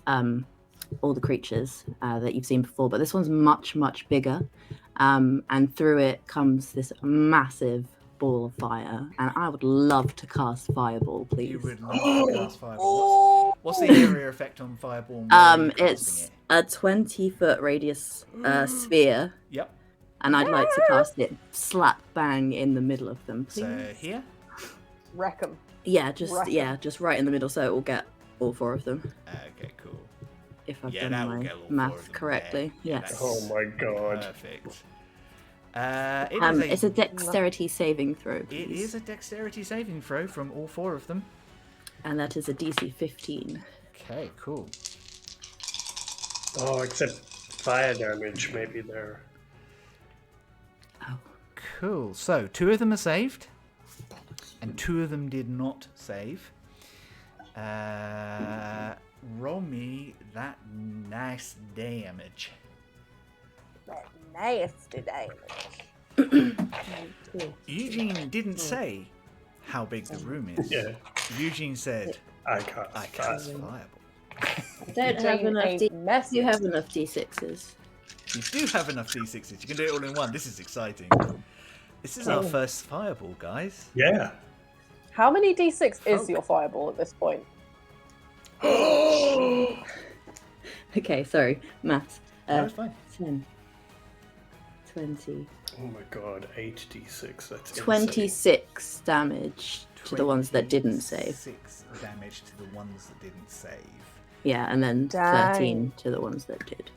all the creatures that you've seen before, but this one's much bigger, and through it comes this massive ball of fire, and I would love to cast fireball, please. You would love to cast fireball. What's the area effect on fireball? and where are you casting It's it? a 20-foot radius sphere, Yep. and I'd like to cast it slap bang in the middle of them, please. So here. Wreck 'em. Just right in the middle, so it will get all 4 of them. Okay, cool. If I've Yeah, that will done get my all 4 math of them correctly, there. Yeah, yes. that's Oh my god. Perfect. It's a dexterity saving throw, please. It is a dexterity saving throw from all 4 of them. And that is a DC 15. Okay, cool. Oh, except fire damage, maybe there. Oh. Cool. So 2 of them are saved, and 2 of them did not save. Roll me that nice damage. That nasty damage. Eugene didn't say how big the room is. Yeah. Eugene said, I cast. I cast fireball. I don't have enough messy. You have enough D6s. You do have enough D6s. You can do it all in one. This is exciting. This is our first fireball, guys. Yeah. How many d6 is your fireball at this point? Okay, sorry. Maths. That was fine. 10, 20, Oh my god, 8d6. That's 26 damage to the ones that didn't save. 6 damage to the ones that didn't save. Yeah, and then Dang. 13 to the ones that did.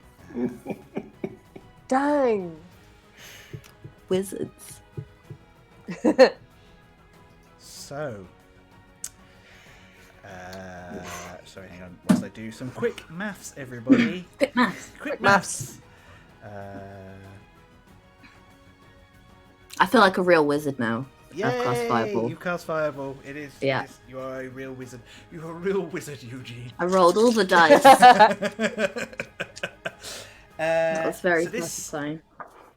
Dang. Wizards. So, sorry, hang on. Whilst I do some quick maths, everybody. Quick maths. Quick maths. I feel like a real wizard now. Yay! I've cast Fireball. You cast fireball. It is. Yeah. It is, you are a real wizard. You're a real wizard, Eugene. I rolled all the dice. That was very so this satisfying.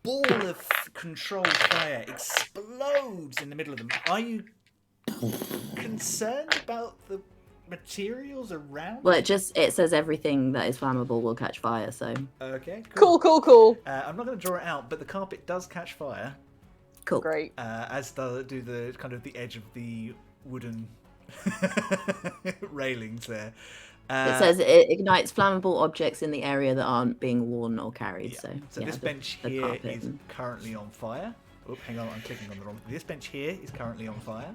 ball of controlled fire explodes in the middle of them. Are you concerned about the materials around? Well, it says everything that is flammable will catch fire, so Okay, Cool. I'm not going to draw it out, but the carpet does catch fire, cool. Great. as do the kind of the edge of the wooden railings there. It says it ignites flammable objects in the area that aren't being worn or carried. Yeah. So So yeah, this bench the here carpet is currently on fire. Oh, hang on, I'm clicking on the wrong. This bench here is currently on fire,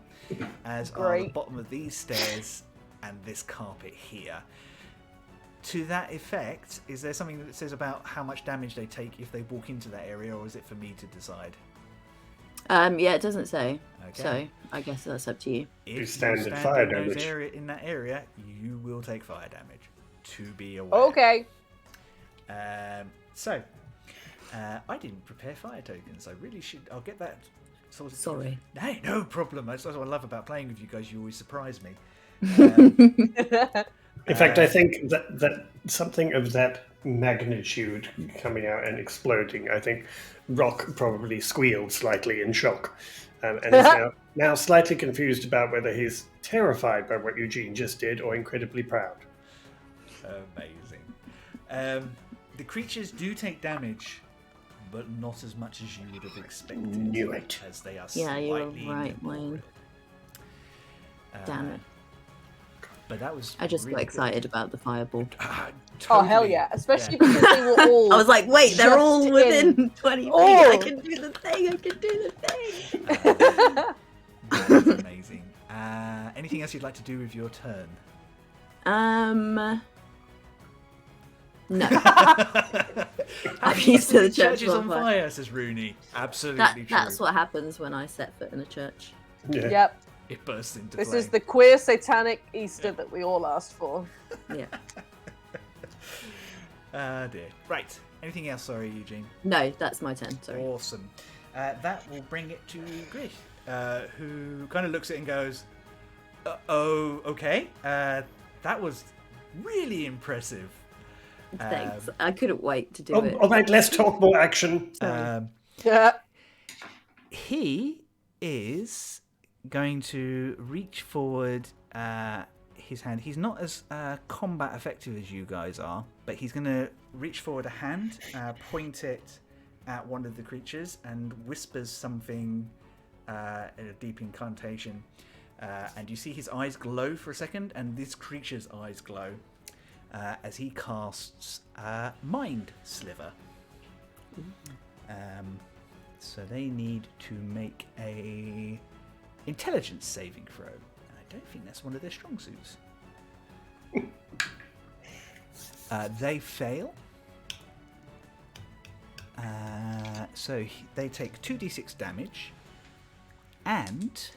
as are the Great. bottom of these stairs and this carpet here. To that effect, is there something that says about how much damage they take if they walk into that area, or is it for me to decide? Yeah, it doesn't say. Okay. So I guess that's up to you. If you standard stand fire in those damage. in that area, you will take fire damage. To be aware. Okay. So, I didn't prepare fire tokens. I really should. I'll get that sorted. Sorry. Hey, no problem. That's what I love about playing with you guys. You always surprise me. In fact, I think that something of that magnitude coming out and exploding, I think Rock probably squealed slightly in shock, and is now slightly confused about whether he's terrified by what Eugene just did or incredibly proud. Amazing. The creatures do take damage, but not as much as you would have expected. Knew it. As they are Yeah, you were slightly right, nimble. Wayne. Damn it. But that was. I just really got excited good. about the fireball. Ah, Oh, hell totally. yeah. Especially because they were all... I was like, wait, they're just all within 20 feet. Oh. I can do the thing. I can do the thing. That's amazing. Anything else you'd like to do with your turn? No. I'm used to the church is on on fire, says Rooney. Absolutely true. That's what happens when I set foot in a church. Yeah. Yep. It bursts into This flame. is the queer satanic Easter that we all asked for. Yeah. Dear. Right. Anything else? Sorry, Eugene. No, that's my turn. Sorry. Awesome. That will bring it to Grish, who kind of looks at it and goes, "Oh, okay. That was really impressive." Thanks. I couldn't wait to do it. All right, let's talk more action. Yeah. He is going to reach forward his hand. He's not as combat effective as you guys are, but he's going to reach forward a hand, point it at one of the creatures, and whispers something in a deep incantation. And you see his eyes glow for a second, and this creature's eyes glow as he casts Mind Sliver. So they need to make a intelligence saving throw. And I don't think that's one of their strong suits. They fail. So they take 2d6 damage, and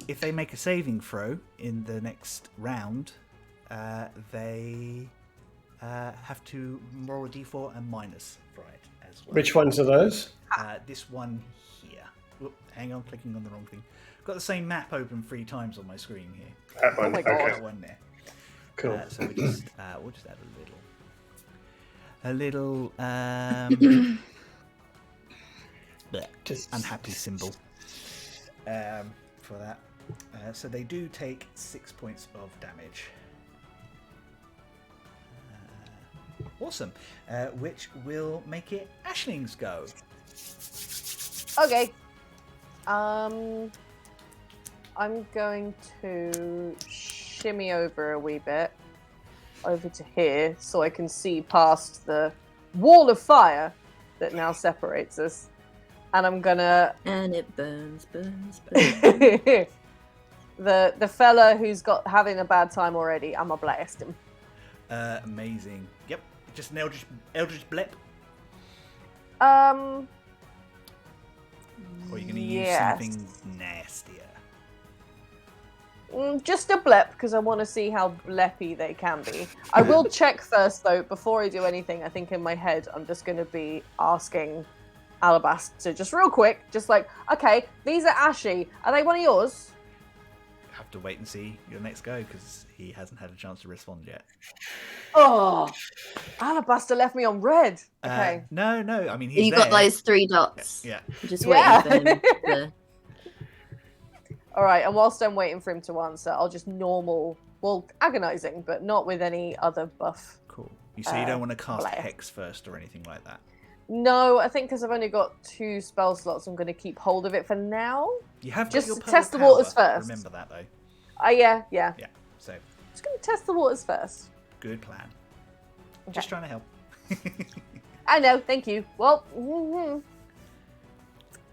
if they make a saving throw in the next round, they have to roll a d4 and minus for it as well. Which ones are those? This one here. Whoop, hang on, clicking on the wrong thing. Got the same map open 3 times on my screen here. That one. my God. Okay. That one there. Cool. So we'll just add a little Just unhappy symbol for that. So they do take 6 points of damage. Awesome. Which will make it Ashling's go. Okay. I'm going to shimmy over a wee bit over to here so I can see past the wall of fire that now separates us. And I'm gonna And it burns. the fella who's having a bad time already, I'm gonna blast him. Amazing. Yep. Just an Eldritch Blep. Um. Or are you going to use Yes. something nastier? Just a blep, because I want to see how bleppy they can be. I will check first, though, before I do anything. I think in my head, I'm just going to be asking Alabaster, just real quick, just like, okay, these are ashy. Are they one of yours? Have to wait and see your next go, because he hasn't had a chance to respond yet. Oh, Alabaster left me on red. Okay. No, I mean, he's You there. got those 3 dots. Yeah. Just Yeah. waiting for him to... All right, and whilst I'm waiting for him to answer, I'll just agonizing, but not with any other buff. Cool. So you don't want to cast blast. Hex first or anything like that? No, I think because I've only got 2 spell slots, I'm going to keep hold of it for now. You have got Just your to pearl test the power. waters first. Remember that, though. Yeah. Yeah, so Just going to test the waters first. good plan. Okay. Just trying to help. I know, thank you. Well,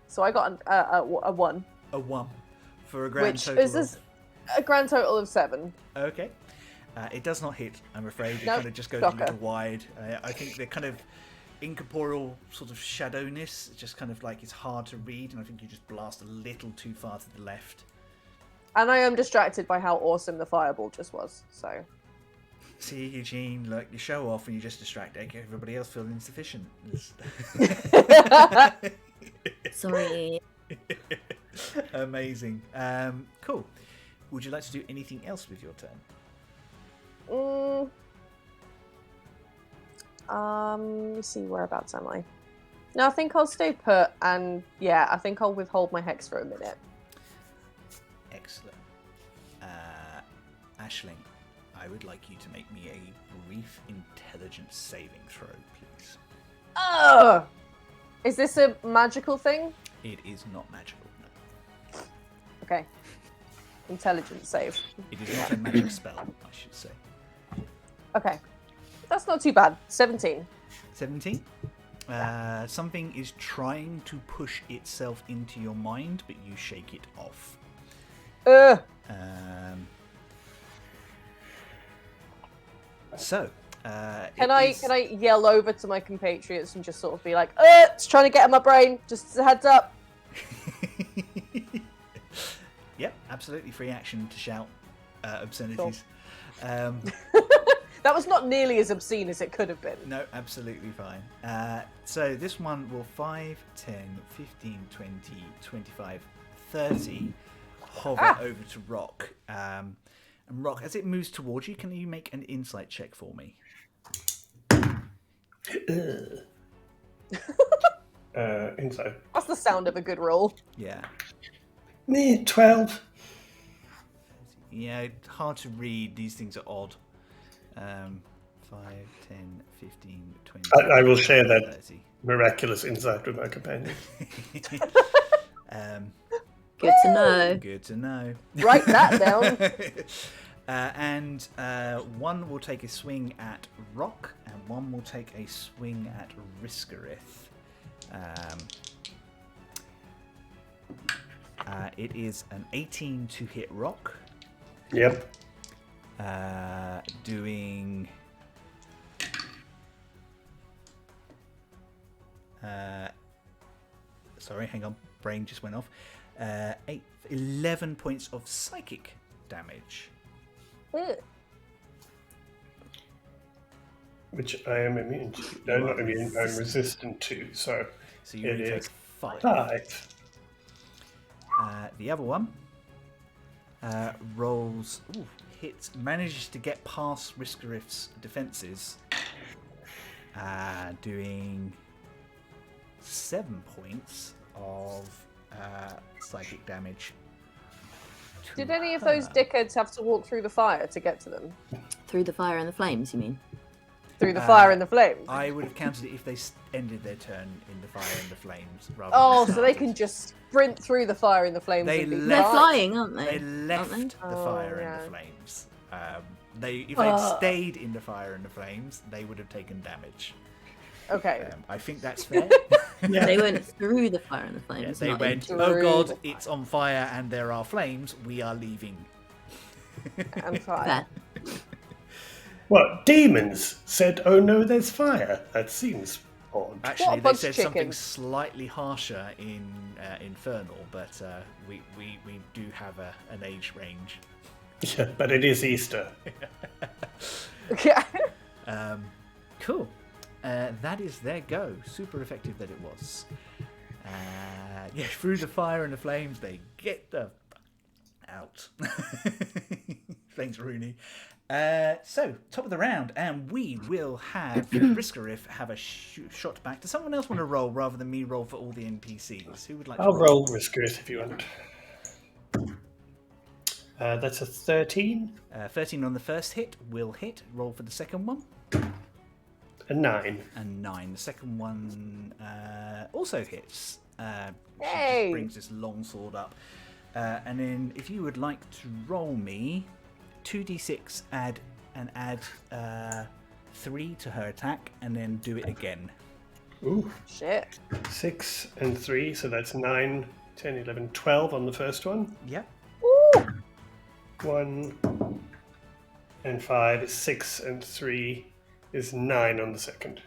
so I got a 1, A 1 for a grand which total is a grand total of 7. Okay. It does not hit, I'm afraid. It Nope, kind of just goes shocker. a little wide. I think the kind of incorporeal sort of shadowness, it's just kind of like it's hard to read, and I think you just blast a little too far to the left. And I am distracted by how awesome the fireball just was, so... See, Eugene, look, you show off and you just distract everybody else feeling insufficient. Sorry. Amazing. Cool. Would you like to do anything else with your turn? Let me see, whereabouts am I? No, I think I'll stay put, and yeah, I think I'll withhold my hex for a minute. Excellent. Aisling, I would like you to make me a brief intelligence saving throw, please. Ugh! Is this a magical thing? It is not magical, no. Okay. Intelligence save. It is not a magic spell, I should say. Okay. That's not too bad. 17. 17. Something is trying to push itself into your mind, but you shake it off. Ugh! Can I yell over to my compatriots and just sort of be like, it's trying to get in my brain, just as a heads up. Yep, absolutely free action to shout obscenities. That was not nearly as obscene as it could have been. No, absolutely fine. So this one will 5, 10, 15, 20, 25, 30 hover over to Rock. And Rock, as it moves towards you, can you make an insight check for me? Inside. That's the sound of a good roll. Yeah. Me, 12. Yeah, hard to read. These things are odd. 5, 10, 15, 20. I will share that 30. miraculous insight with my companion. Good to know. Good to know. Write that down. And one will take a swing at Rock, and one will take a swing at Riskarith. It is an 18 to hit Rock. Yep. Doing Sorry, hang on. Brain just went off. 11 points of psychic damage. Ugh. Which I am immune to. No, not immune. I'm resistant to. So you it only take is 5. 5. The other one rolls, hits, manages to get past Riskarif's defenses, doing 7 points of psychic damage. Did any of those dickheads have to walk through the fire to get to them? Through the fire and the flames, you mean? Through the fire and the flames? I would have counted it if they ended their turn in the fire and the flames. Rather Oh, than so they started. can just sprint through the fire and the flames. They and be They're left- flying, aren't they? They left Aren't they? the fire yeah. and the flames. If they'd stayed in the fire and the flames, they would have taken damage. Okay. I think that's fair. They went through the fire and the Yeah, flames. they not went, into- oh Through god, the it's on fire and there are flames, we are leaving. And fire. Fair. What? Demons said, oh no, there's fire. That seems odd. Actually, What a they bunch said of something chickens. slightly harsher in Infernal, but we do have an age range. Yeah, but it is Easter. Yeah. Cool. That is their go. Super effective that it was. Yeah, through the fire and the flames, they get the out. Thanks, Rooney. So, top of the round, and we will have Riskarif have a shot back. Does someone else want to roll rather than me roll for all the NPCs? Who would like to I'll roll Riskers if you want. That's a 13. 13 on the first hit will hit. Roll for the second one. A 9. And 9. The second one also hits. She Hey! just brings this long sword up. And then if you would like to roll me 2d6, add 3 to her attack, and then do it again. Ooh. Shit. 6 and 3, so that's 9, 10, 11, 12 on the first one. Yep. Ooh. 1 and 5 is 6 and 3 is 9 on the second.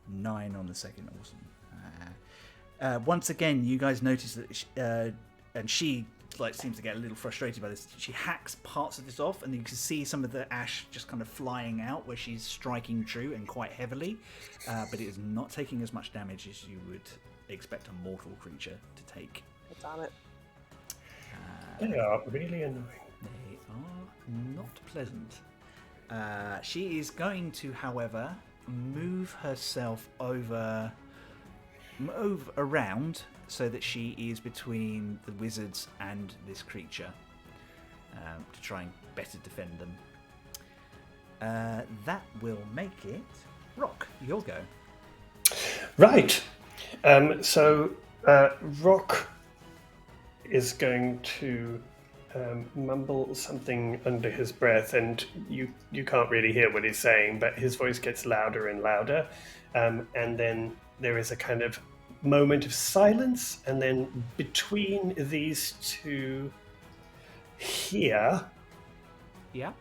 9 on the second. Awesome. Once again, you guys notice that and she seems to get a little frustrated by this. She hacks parts of this off, and you can see some of the ash just kind of flying out where she's striking true and quite heavily, but it is not taking as much damage as you would expect a mortal creature to take. Damn it. They are really annoying. They are not pleasant. She is going to, however, move herself around so that she is between the wizards and this creature to try and better defend them. That will make it Rock, your go. Right. So Rock is going to mumble something under his breath, and you can't really hear what he's saying, but his voice gets louder and louder, and then there is a kind of moment of silence, and then between these two here, Yeah.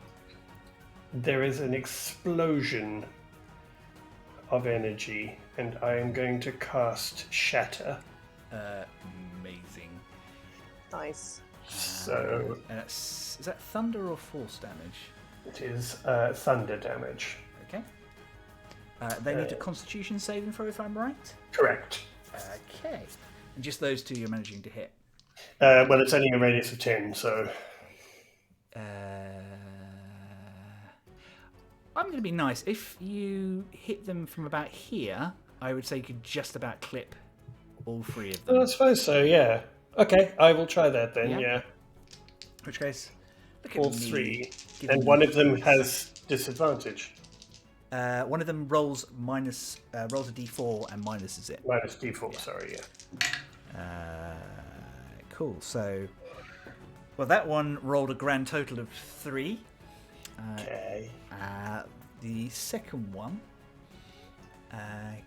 there is an explosion of energy, and I am going to cast Shatter. Amazing. Nice. So Is that thunder or force damage? it is thunder damage. Okay. They need a Constitution saving throw, if I'm right. Correct. Okay. And just those two you're managing to hit. Well, it's only a radius of 10, so... I'm going to be nice. If you hit them from about here, I would say you could just about clip all 3 of them. I suppose so, yeah. Okay, I will try that then, Yeah. yeah. In which case, look at All me 3. giving And one you of them points. has disadvantage. One of them rolls a d4 and minuses it. Minus d4, sorry, yeah. Cool. So, well, that one rolled a grand total of 3. Okay. The second one,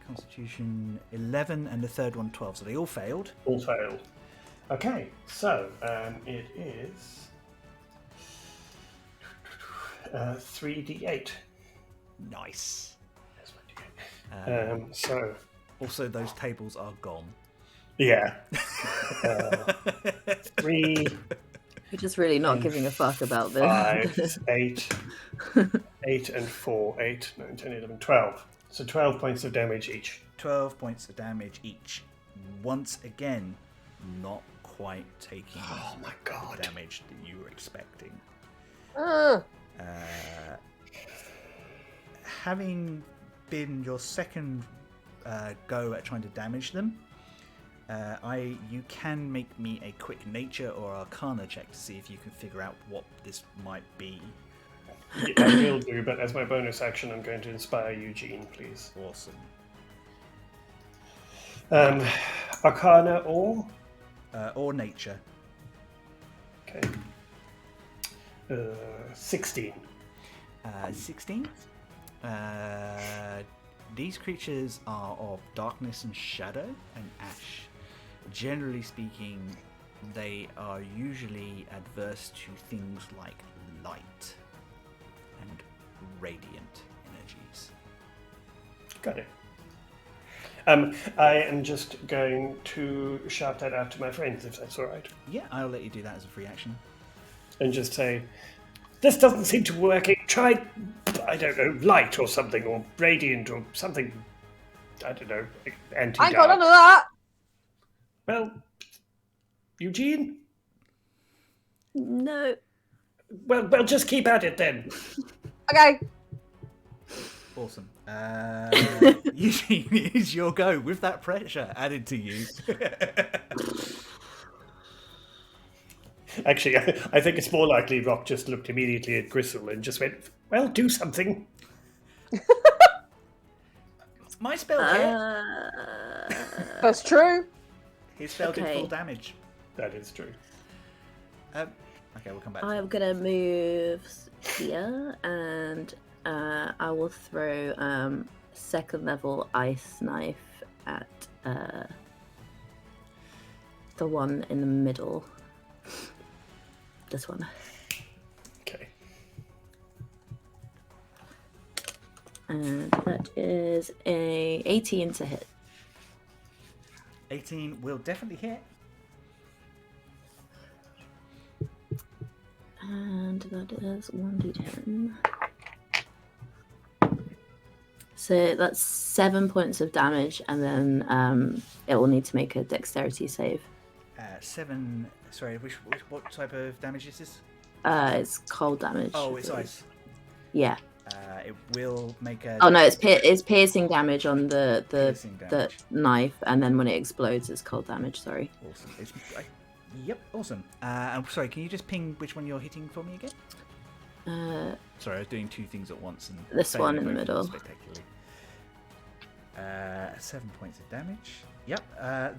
Constitution 11, and the third one 12. So they all failed. All failed. Okay, so it is 3d8. Nice. That's my d8. So Also, those tables are gone. Yeah. 3, We're just really not and giving a fuck about this. 5, 8, 8 and 4, 8, 9, 10, 11, 12. So 12 points of damage each. 12 points of damage each. Once again, not quite taking Oh my god. the damage that you were expecting. Having been your second go at trying to damage them, you can make me a quick nature or arcana check to see if you can figure out what this might be. I will do, but as my bonus action, I'm going to inspire Eugene, please. Awesome. Arcana or? Or nature. Okay. 16. 16. These creatures are of darkness and shadow and ash. Generally speaking, they are usually adverse to things like light and radiant energies. Got it. I am just going to shout that out to my friends, if that's all right. Yeah, I'll let you do that as a free action. And just say, this doesn't seem to work. Try, I don't know, light or something, or radiant or something. I don't know, anti-dark. I got none of that. Well, Eugene? No. Well, just keep at it then. Okay. Awesome. Eugene, it is your go with that pressure added to you. Actually, I think it's more likely Rock just looked immediately at Gristle and just went, well, do something. My spell hit. That's true. His spell did Okay. full damage. That is true. Okay, we'll come back to I'm gonna move here, and I will throw second level ice knife at the one in the middle. This one. Okay. And that is a 18 to hit. 18 will definitely hit. And that is 1d10. So that's 7 points of damage, and then it will need to make a dexterity save. 7. Sorry, what type of damage is this? It's cold damage. Oh, it's ice. Yeah. It will make a. Oh no, it's piercing damage on the Piercing the damage. knife, and then when it explodes, it's cold damage. Sorry. Awesome. Yep, awesome. I'm sorry, can you just ping which one you're hitting for me again? Sorry, I was doing two things at once. And This failing one in the both middle. Spectacularly. 7 points of damage. Yep,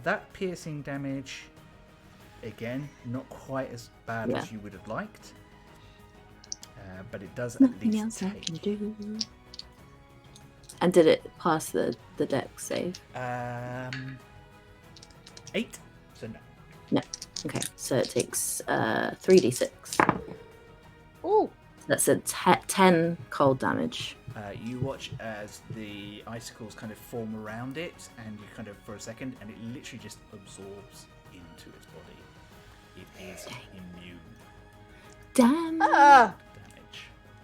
that piercing damage. Again, not quite as bad as you would have liked, but it does at Nothing least else I take. can do. And did it pass the dex save? 8. So no. No. Okay, so it takes 3d6. Ooh. That's a 10 cold damage. You watch as the icicles kind of form around it, and you kind of for a second, and it literally just absorbs into its body. It is immune Damn. Ah.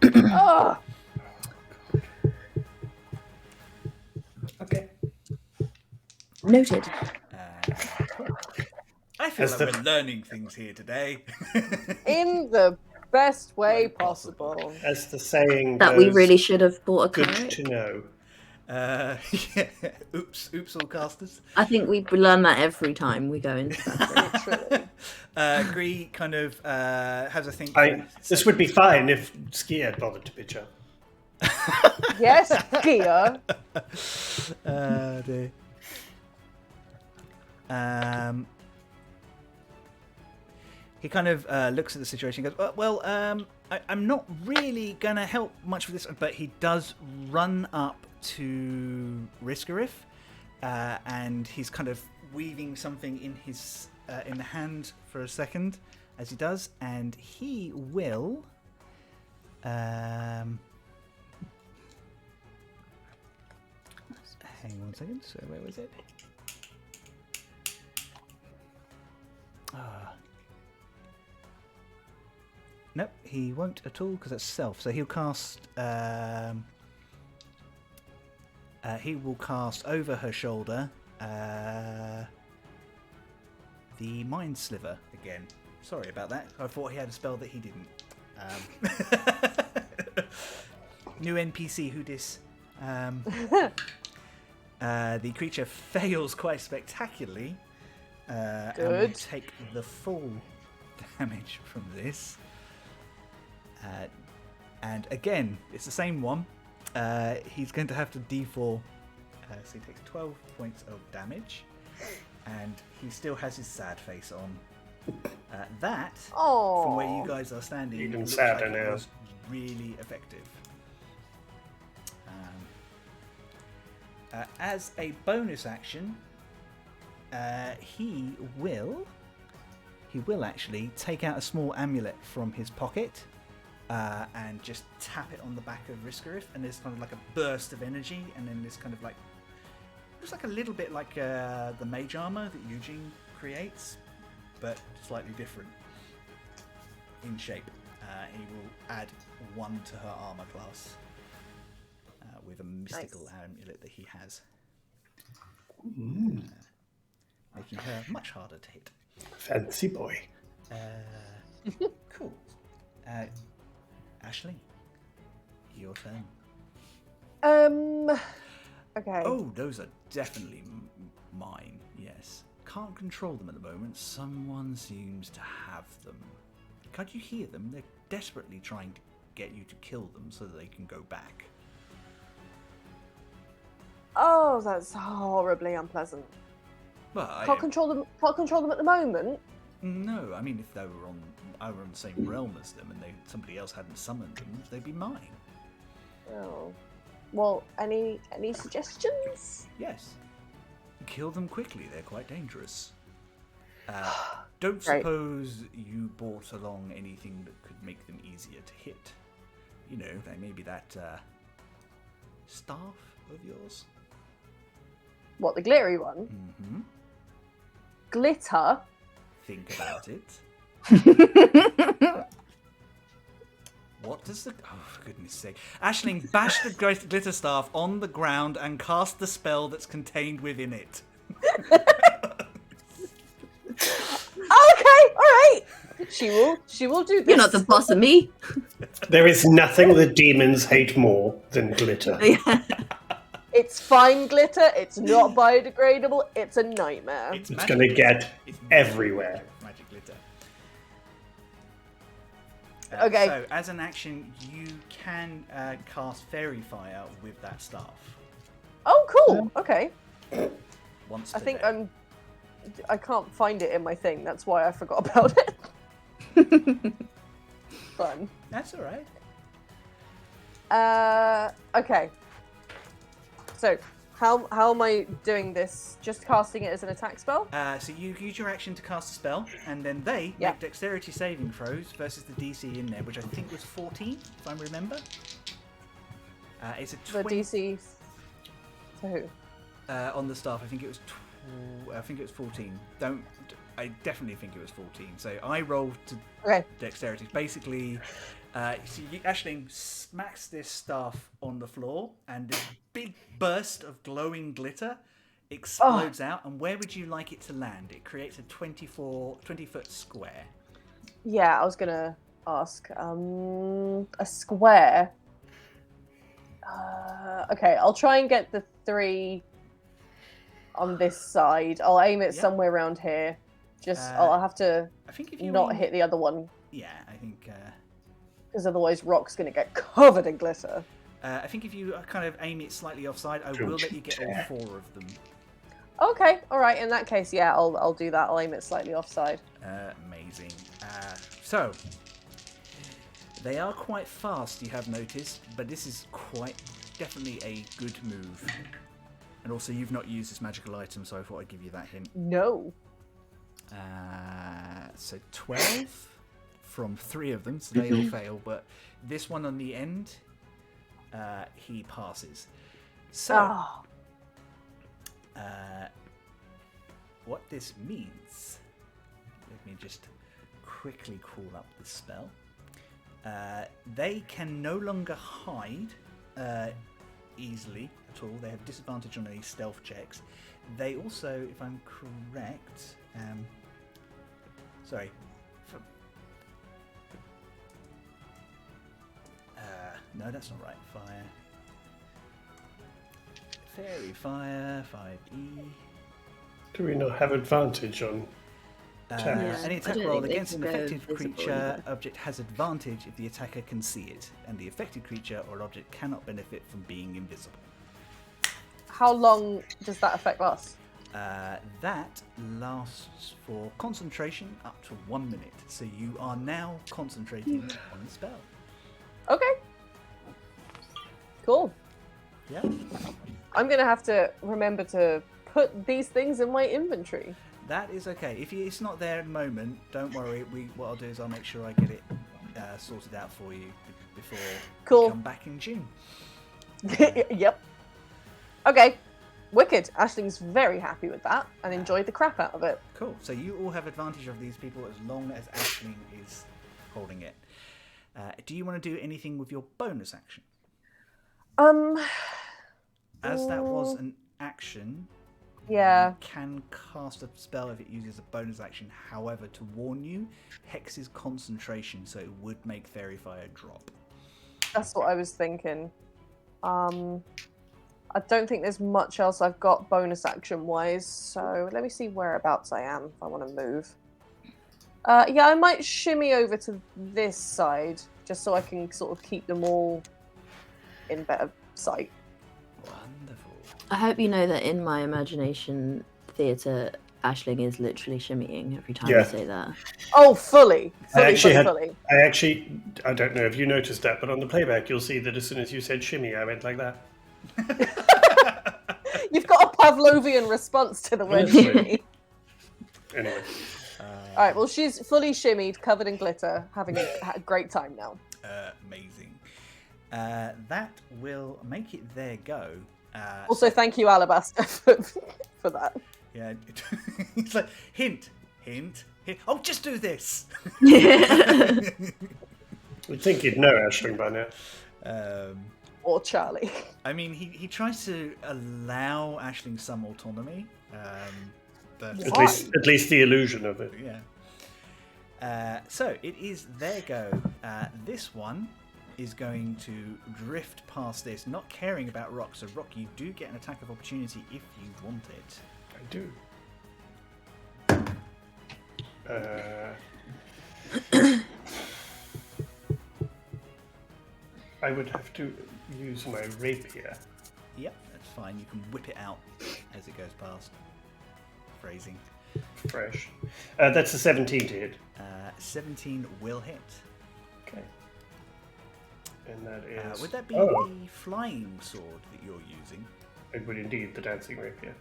to damage. Oh. Okay. Noted. I feel As like we're learning things here today. In the best way possible. As the saying That goes, we really should have bought a good cleric. to know. Yeah. Oops, all casters. I think we learn that every time we go into that. Literally. Gree kind of has a think. This would be fine if Ski had bothered to pitch up. Yes, Gia. Dear. He kind of looks at the situation and goes, well, I'm not really going to help much with this, but he does run up to Riskarif, and he's kind of weaving something in his in the hand for a second as he does, and he will hang hang on 1 second. So where was it? Nope, he won't at all because that's self. So he'll cast. He will cast over her shoulder the Mind Sliver again. Sorry about that. I thought he had a spell that he didn't. New NPC who dis. The creature fails quite spectacularly. And will take the full damage from this. And again, it's the same one. He's going to have to d4. So he takes 12 points of damage. And he still has his sad face on. That, from where you guys are standing, Even looks sadder like it now. was really effective. As a bonus action, he will actually take out a small amulet from his pocket and just tap it on the back of Riskarith, and there's kind of like a burst of energy, and then this kind of like looks like a little bit like the mage armor that Eugene creates, but slightly different in shape. He will add 1 to her armor class with a mystical amulet that he has, making her much harder to hit. Fancy boy. Cool. Ashley, your turn. Okay. Oh, those are definitely mine, yes. Can't control them at the moment. Someone seems to have them. Can't you hear them? They're desperately trying to get you to kill them so that they can go back. Oh, that's horribly unpleasant. Well, Can't control them. Can't control them at the moment. No, I mean, if I were on the same realm as them and somebody else hadn't summoned them, they'd be mine. Oh. Well, any suggestions? Yes. Kill them quickly. They're quite dangerous. Don't Right. suppose you brought along anything that could make them easier to hit. You know, like maybe that staff of yours. What, the glittery one? Mm-hmm. Glitter? Think about it. What does the... Oh, for goodness sake. Ashling, bash the glitter staff on the ground and cast the spell that's contained within it. Okay, alright. She will do this. You're not the boss of me. There is nothing the demons hate more than glitter. It's fine glitter, it's not biodegradable, it's a nightmare. It's going to get everywhere. Magic glitter. Okay. So, as an action, you can cast Fairy Fire with that staff. Oh, cool. Okay. Once I think today. I can't find it in my thing. That's why I forgot about it. Fun. That's all right. Okay. So, how am I doing this? Just casting it as an attack spell? So you use your action to cast a spell, and then they Yeah. make dexterity saving throws versus the DC in there, which I think was 14, if I remember. It's a The 20 DC to who? on the staff. I think it was 14. I definitely think it was 14. So I rolled to Okay. dexterity. Basically, Aisling smacks this staff on the floor, and this big burst of glowing glitter explodes out. And where would you like it to land? It creates a 20-foot square. Yeah, I was gonna ask. A square. Okay, I'll try and get the 3 on this side. I'll aim it Yep. somewhere around here. I'll have to I think if you not aim- hit the other one, Yeah, I think. because otherwise Rock's gonna get covered in glitter. I think if you kind of aim it slightly offside, I will let you get all 4 of them. Okay, all right. In that case, yeah, I'll do that. I'll aim it slightly offside. Amazing. So, they are quite fast, you have noticed, but this is quite definitely a good move. And also, you've not used this magical item, so I thought I'd give you that hint. No. So 12 from 3 of them, so they all fail, but this one on the end, he passes. So, Oh. What this means, let me just quickly call up the spell. They can no longer hide easily at all. They have disadvantage on any stealth checks. They also, if I'm correct, sorry. No, that's not right. Fire. Fairy fire, 5e. Do we not have advantage on attacks? Any I attack don't roll think they against an can go affected invisible creature either. object has advantage if the attacker can see it, and the affected creature or object cannot benefit from being invisible. How long does that affect us? That lasts for concentration up to 1 minute. So you are now concentrating on the spell. Okay. Cool. Yeah. I'm gonna have to remember to put these things in my inventory. That is okay. If it's not there at the moment, don't worry. What I'll do is I'll make sure I get it sorted out for you before Cool. we come back in June. Yep. Okay. Wicked. Ashling's very happy with that and enjoyed the crap out of it. Cool. So you all have advantage of these people as long as Aisling is holding it. Do you want to do anything with your bonus action? As that was an action, Yeah. you can cast a spell if it uses a bonus action. However, to warn you, Hex is concentration, so it would make Fairy Fire drop. That's what I was thinking. I don't think there's much else I've got bonus action wise, so let me see whereabouts I am if I want to move. Yeah, I might shimmy over to this side just so I can sort of keep them all in better sight. Wonderful. I hope you know that in my imagination theatre, Aisling is literally shimmying every time Yeah. you say that. Oh, fully. I Fully. I don't know if you noticed that, but on the playback you'll see that as soon as you said shimmy, I went like that. You've got a Pavlovian response to the word Honestly. shimmy. Anyway. Alright, well, she's fully shimmied, covered in glitter, having a great time now. Amazing. That will make it their go. Also, thank you, Alabaster, for that. Yeah, it's like hint. Oh, just do this. You'd think you'd know Aisling by now. Or Charlie. I mean, he tries to allow Aisling some autonomy, but At least the illusion of it. yeah. So it is their go. This one is going to drift past this, not caring about Rock. So Rock, you do get an attack of opportunity if you want it. I do. I would have to use my rapier. Yep, that's fine. You can whip it out as it goes past. Phrasing. Fresh. That's a 17 to hit. 17 will hit. Okay. And that is... Would that be Oh, the flying sword that you're using? it would indeed, the dancing rapier.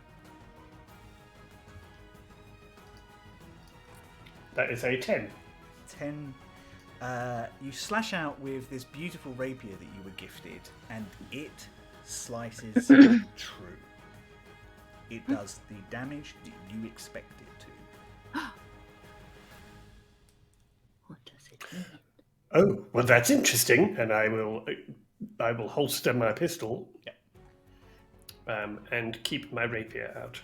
That is a 10. 10. You slash out with this beautiful rapier that you were gifted, and it slices true. It does the damage that you expect it to. What does it mean? Oh, well, that's interesting, and I will holster my pistol, and keep my rapier out.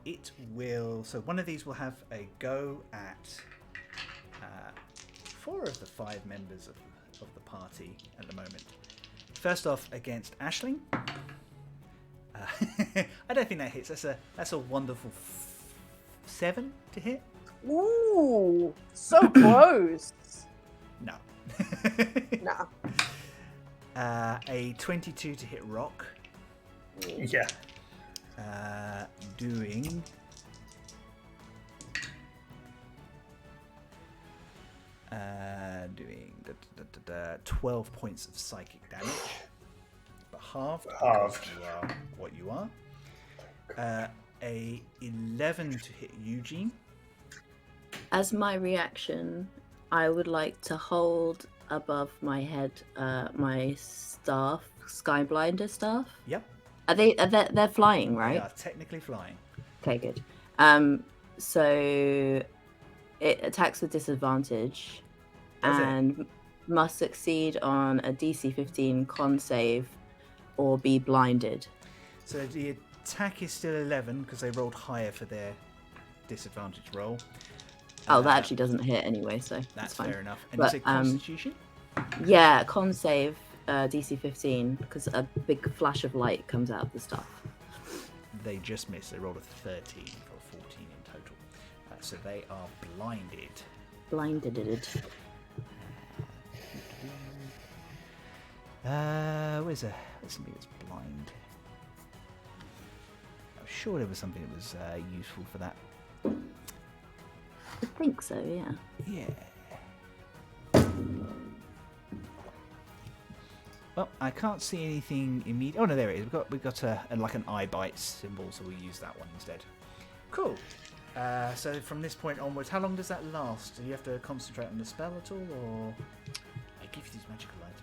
It will. So one of these will have a go at 4 of the 5 members of the party at the moment. First off, against Aisling. I don't think that hits. That's a wonderful 7 to hit. Ooh, so close. No. Nah. A 22 to hit Rock. Yeah. Doing 12 points of psychic damage, but halved. Halved. Because you are what you are. A 11 to hit Eugene. As my reaction, I would like to hold above my head my staff, Skyblinder staff. Yep. They're flying, They right? are technically flying. Okay, good. So it attacks with disadvantage Does it? and must succeed on a DC 15 con save or be blinded. So the attack is still 11 because they rolled higher for their disadvantage roll. Oh, that actually doesn't hit anyway, so That's fine. fair enough. And But, you say Constitution? Yeah, con save DC 15 because a big flash of light comes out of the staff. They just missed. They rolled a 13 for 14 in total. So they are blinded. Blinded it. Where's something that's blind? I'm sure there was something that was useful for that. I think so, yeah. Yeah. Well, I can't see anything immediate. Oh no, there it is. We've got like an eye bite symbol, so we'll use that one instead. Cool. So from this point onwards, how long does that last? Do you have to concentrate on the spell at all, or I give you these magical items?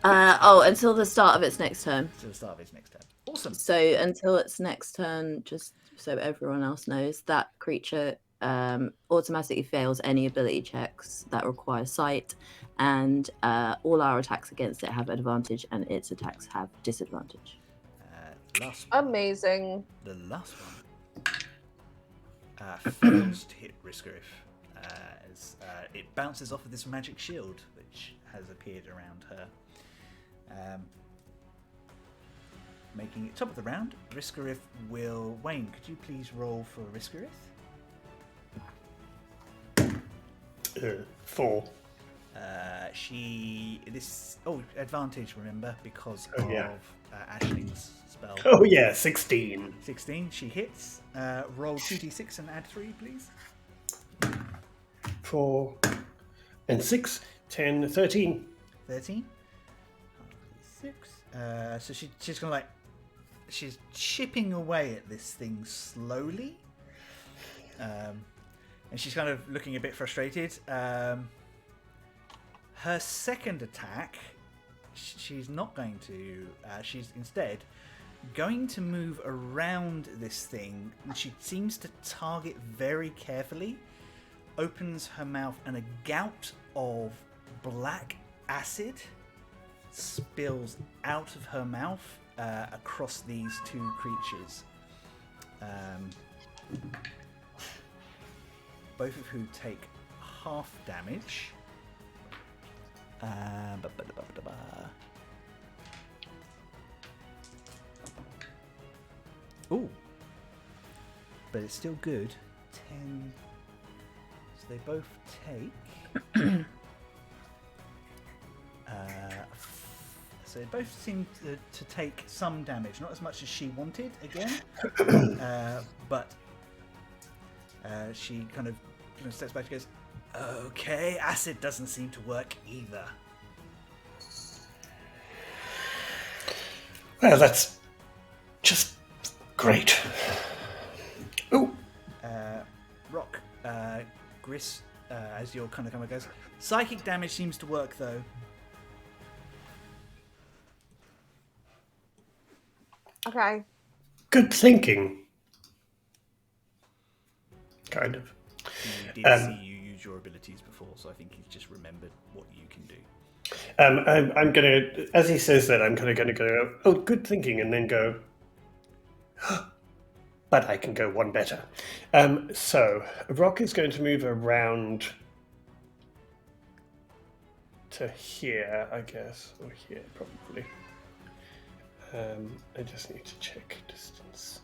Until the start of its next turn. To the start of its next turn. Awesome. So until its next turn, just so everyone else knows, that creature automatically fails any ability checks that require sight, and all our attacks against it have advantage, and its attacks have disadvantage. Last one. Amazing. The last one fails to hit Riskarif as it bounces off of this magic shield which has appeared around her. Making it top of the round, Riskarif will... Wayne, could you please roll for Riskarif? 4. Advantage, remember, because Oh, yeah. of Ashling's spell. Oh yeah, 16. 16, she hits. Roll 2d6 and add 3, please. 4 and 6, 10, 13. 13. 6. So she's kind of like... She's chipping away at this thing slowly. And she's kind of looking a bit frustrated. Her second attack, she's not going to... she's instead going to move around this thing. And she seems to target very carefully. Opens her mouth and a gout of black acid spills out of her mouth across these two creatures. Both of who take half damage. Ooh. But it's still good. 10. So they both take... So they both seem to take some damage. Not as much as she wanted, again. But she kind of steps back and goes, okay, acid doesn't seem to work either. Well, that's just great. Oh, Rock, Gris, as you're kind of coming, goes, psychic damage seems to work though. Okay. good thinking. Kind of. He did see you use your abilities before, so I think he's just remembered what you can do. I'm gonna, as he says that, I'm kind of gonna go, oh, good thinking, and then go, but I can go one better. So Rock is going to move around to here, I guess, or here probably. I just need to check distance.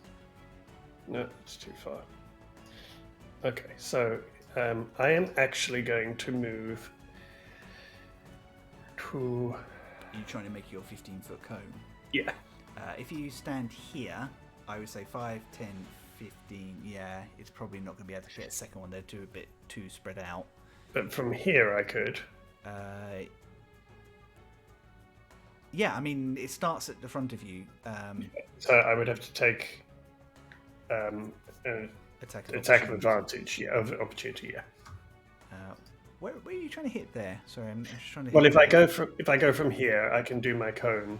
No, it's too far. Okay, so I am actually going to move to... Are you trying to make your 15-foot cone? Yeah. If you stand here, I would say 5, 10, 15. Yeah, it's probably not going to be able to get a second one. They're a bit too spread out. But from here I could. Yeah, I mean, it starts at the front of you. So I would have to take Attack of attack of advantage, yeah, of opportunity, yeah. Where are you trying to hit there? Sorry, I'm just trying to. Well, hit if I go from here, I can do my cone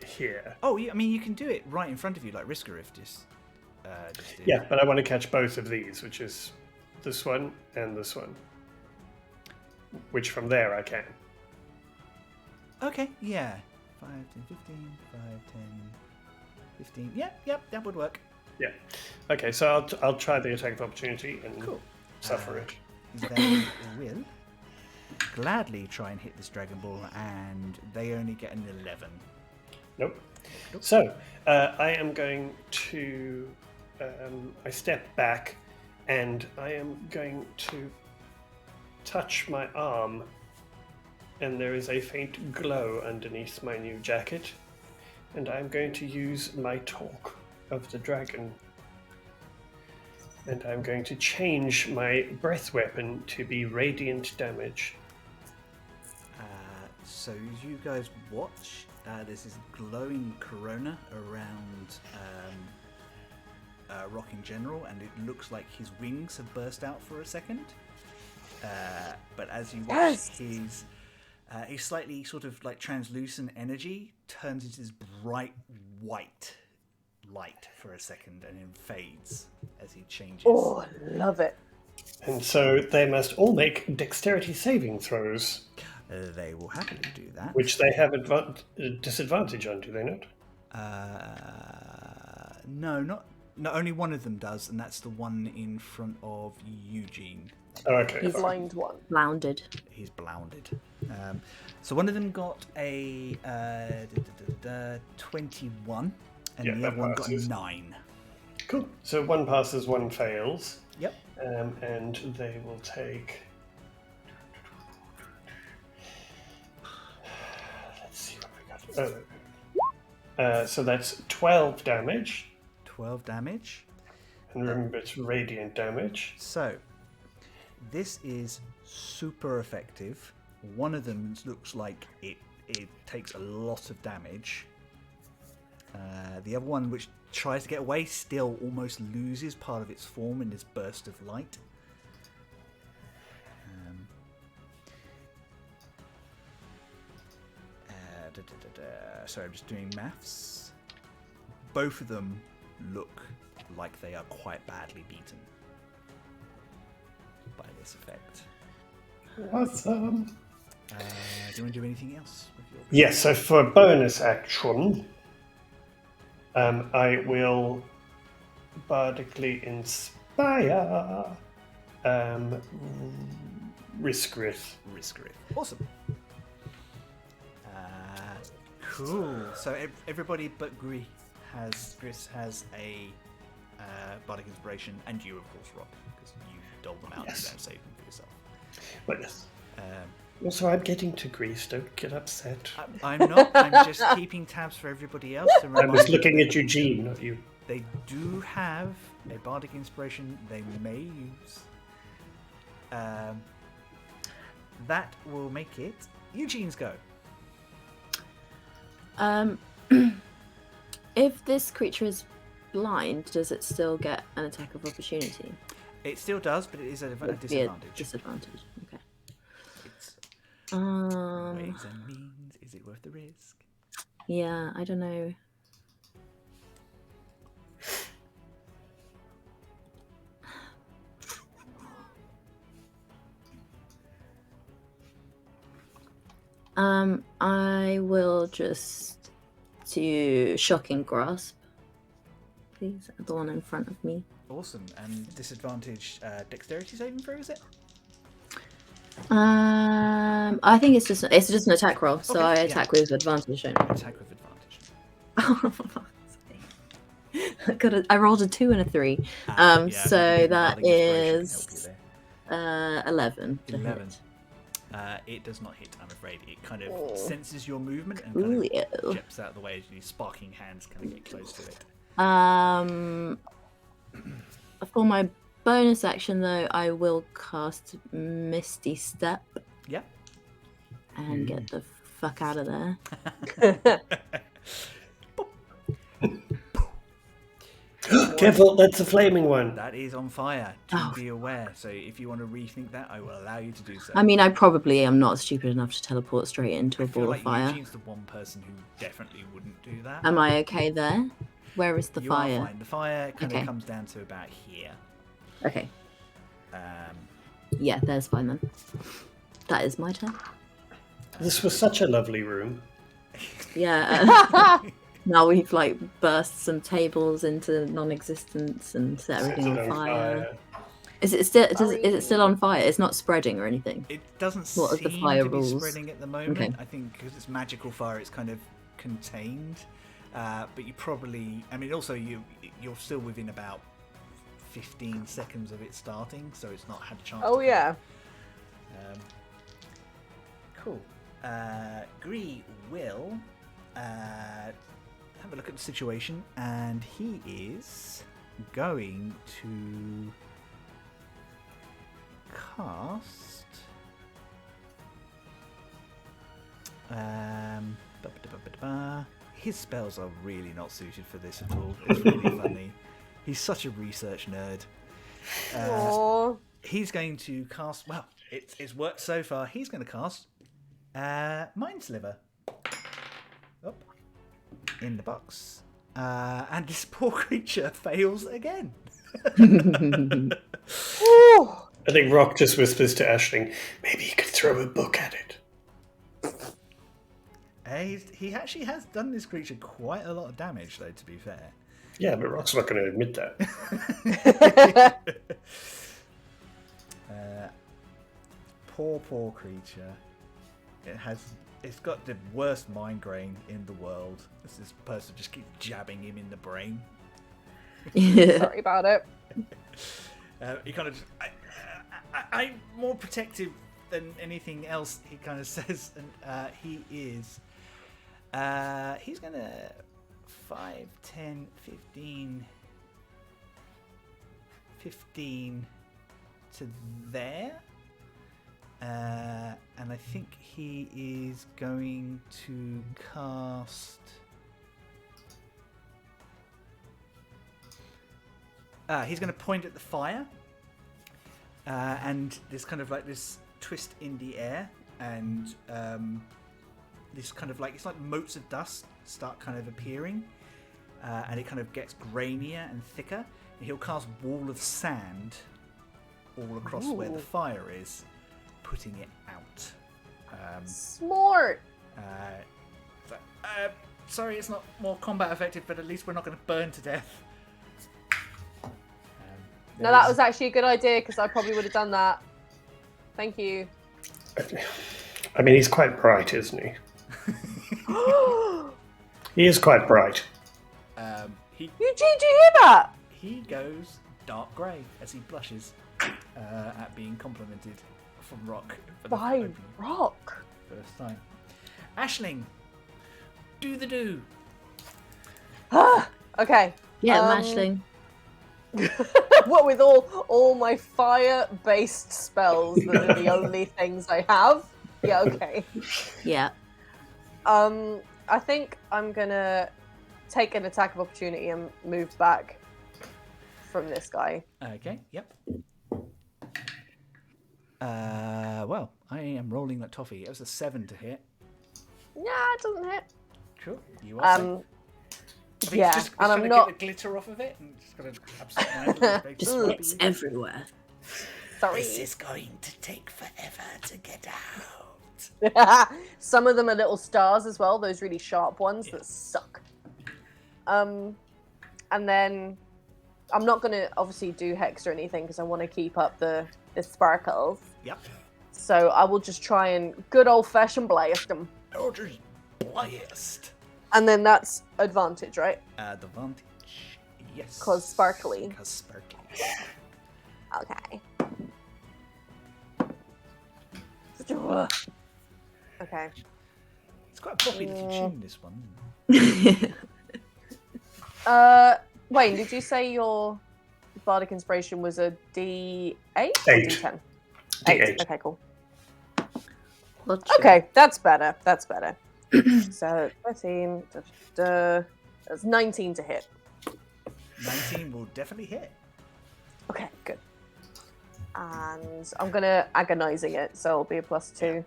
here. Oh, yeah, I mean, you can do it right in front of you, like Riskarif just did. Yeah, but I want to catch both of these, which is this one and this one. Which from there I can. Okay, yeah. 5, 10, 15, 5, 10, 15. Yep, that would work. Yeah. Okay, so I'll try the attack of opportunity and Cool. suffer it. They will gladly try and hit this Dragon Ball, and they only get an 11. Nope. So I am going to. I step back, and I am going to touch my arm, and there is a faint glow underneath my new jacket, and I'm going to use my talk of the dragon, and I'm going to change my breath weapon to be radiant damage. So as you guys watch, there's this glowing corona around Rock in general, and it looks like his wings have burst out for a second. But as you watch, his slightly sort of like translucent energy turns into this bright white light for a second and then fades as he changes. Oh, I love it. And so they must all make dexterity saving throws, They will happily do that. which they have disadvantage on, do they not? No, not only one of them does, and that's the one in front of Eugene. Oh, okay. He's fine. blind one. Blounded. He's blounded. So one of them got a 21, and Yeah, the that other one got a passes. 9. Cool. So one passes, one fails. Yep. And they will take. Let's see what we got. Oh. So that's 12 damage. 12 damage. And remember, it's radiant damage. So this is super effective. One of them looks like it takes a lot of damage. The other one, which tries to get away, still almost loses part of its form in this burst of light. Sorry, I'm just doing maths. Both of them look like they are quite badly beaten by this effect. Awesome. Do you want to do anything else with your... Yes, so for bonus action, I will bardically inspire Riskrith. Awesome. Cool. So everybody but Gris has a bardic inspiration, and you, of course, Rob, because you doled them out. Yes. You don't save them for yourself. But yes. Also, I'm getting to Greece. Don't get upset. I'm not. I'm just keeping tabs for everybody else. To I was remind looking you at Eugene, not you. They do have a bardic inspiration they may use. That will make it Eugene's go. If this creature is blind, does it still get an attack of opportunity? It still does, but it is at a Would be disadvantage. Disadvantage. Okay. It's Um. ways and means. Is it worth the risk? Yeah, I don't know. I will just do shocking grasp. Please, the one in front of me. Awesome. And disadvantage dexterity saving throw, is it? I think it's just an attack roll, so Okay, I yeah. attack with advantage. Don't I? Attack with advantage. Oh, for fuck's sake. I rolled a 2 and a 3. Yeah, So maybe that bardic inspiration can help you there. 11. to 11. hit. It does not hit, I'm afraid. It kind Oh. of senses your movement and kind Coolio. of jets out of the way as these sparking hands kind of get close to it. For my bonus action, though, I will cast Misty Step Yep. and get the fuck out of there. Can Careful, that's a flaming one. That is on fire. Be aware. So if you want to rethink that, I will allow you to do so. I mean, I probably am not stupid enough to teleport straight into a ball like of fire. Eugene's the one person who definitely wouldn't do that. Am I okay there? Where is the you fire? Are fine. The fire kind of comes down to about here. Okay. Um, Yeah, there's fine then. That is my turn. This was such a lovely room. Yeah. Now we've like burst some tables into non-existence and set everything on fire. Is it still? Is it still on fire? It's not spreading or anything. It doesn't What are seem the fire to be rules? spreading at the moment. Okay. I think because it's magical fire, it's kind of contained. But you probably, I mean, also you're still within about 15 seconds of it starting, so it's not had a chance. Oh, yeah. Cool. Gree will have a look at the situation, and he is going to cast his spells are really not suited for this at all. It's really funny. He's such a research nerd. He's going to cast, well, it's worked so far. He's going to cast Mind Sliver. Up in the box. And this poor creature fails again. I think Rock just whispers to Aisling, maybe he could throw a book at it. He actually has done this creature quite a lot of damage, though, to be fair. Yeah, but Rock's not going to admit that. Poor creature. It's got the worst migraine in the world. This person just keeps jabbing him in the brain. Sorry about it. He kind of just, I'm more protective than anything else, he kind of says, and he is he's gonna 5, 10, 15 to there, and I think he is going to cast he's going to point at the fire, and there's kind of like this twist in the air, and this kind of like, it's like motes of dust start kind of appearing, and it kind of gets grainier and thicker, and he'll cast Wall of Sand all across where the fire is, putting it out. Smart. Sorry, it's not more combat effective, but at least we're not going to burn to death. No, that was actually a good idea, because I probably would have done that. Thank you. I mean, he's quite bright, isn't he? He is quite bright. Eugene, do you hear that? He goes dark grey as he blushes at being complimented from Rock for the By Rock. first time. Aisling, do the do. Okay. Yeah, Mashling. What with all my fire-based spells that are the only things I have? Yeah, okay. Yeah. I think I'm gonna take an attack of opportunity and move back from this guy. Okay, yep. Well, I am rolling that toffee. It was a 7 to hit. Yeah, it doesn't hit. Sure, you are safe. Yeah, just and I'm get not. the glitter off of it, and just gonna absent-mindedly It's everywhere. Sorry. This is going to take forever to get out. Some of them are little stars as well. Those really sharp ones that suck. And then I'm not gonna obviously do hex or anything because I want to keep up the sparkles. Yep. So I will just try and good old-fashioned blast them. Oh, just blast. And then that's advantage, right? Advantage. Yes. Cause sparkly. Because sparkly. Okay. Okay. It's quite a poppy little tune, this one. Wayne, did you say your bardic inspiration was a D8 or 8. D10? D8. Okay, cool. Gotcha. Okay, that's better. That's better. So 13. That's 19 to hit. 19 will definitely hit. Okay, good. And I'm gonna agonizing it, so it'll be a +2.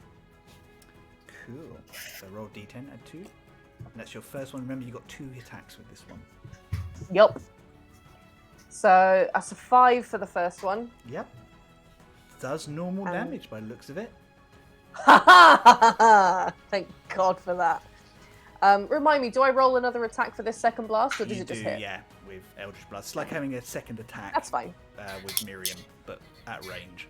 Cool. So roll d10, add 2. And that's your first one. Remember, you got 2 attacks with this one. Yup. So that's a 5 for the first one. Yep. Does normal And- damage by the looks of it. Ha ha ha! Thank God for that. Remind me, do I roll another attack for this second blast, or does You it just do, hit? yeah, with Eldritch Blast. It's like having a second attack. That's fine. With Miriam, but at range.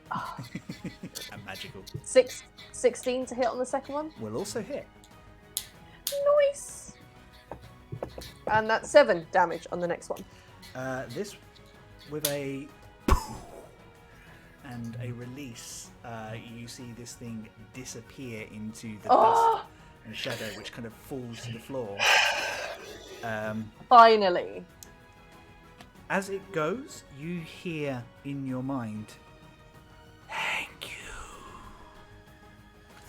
And magical. 16 to hit on the second one. Will also hit. Nice. And that's 7 damage on the next one. This with a and a release, you see this thing disappear into the dust and shadow, which kind of falls to the floor. Finally. As it goes, you hear in your mind, "Thank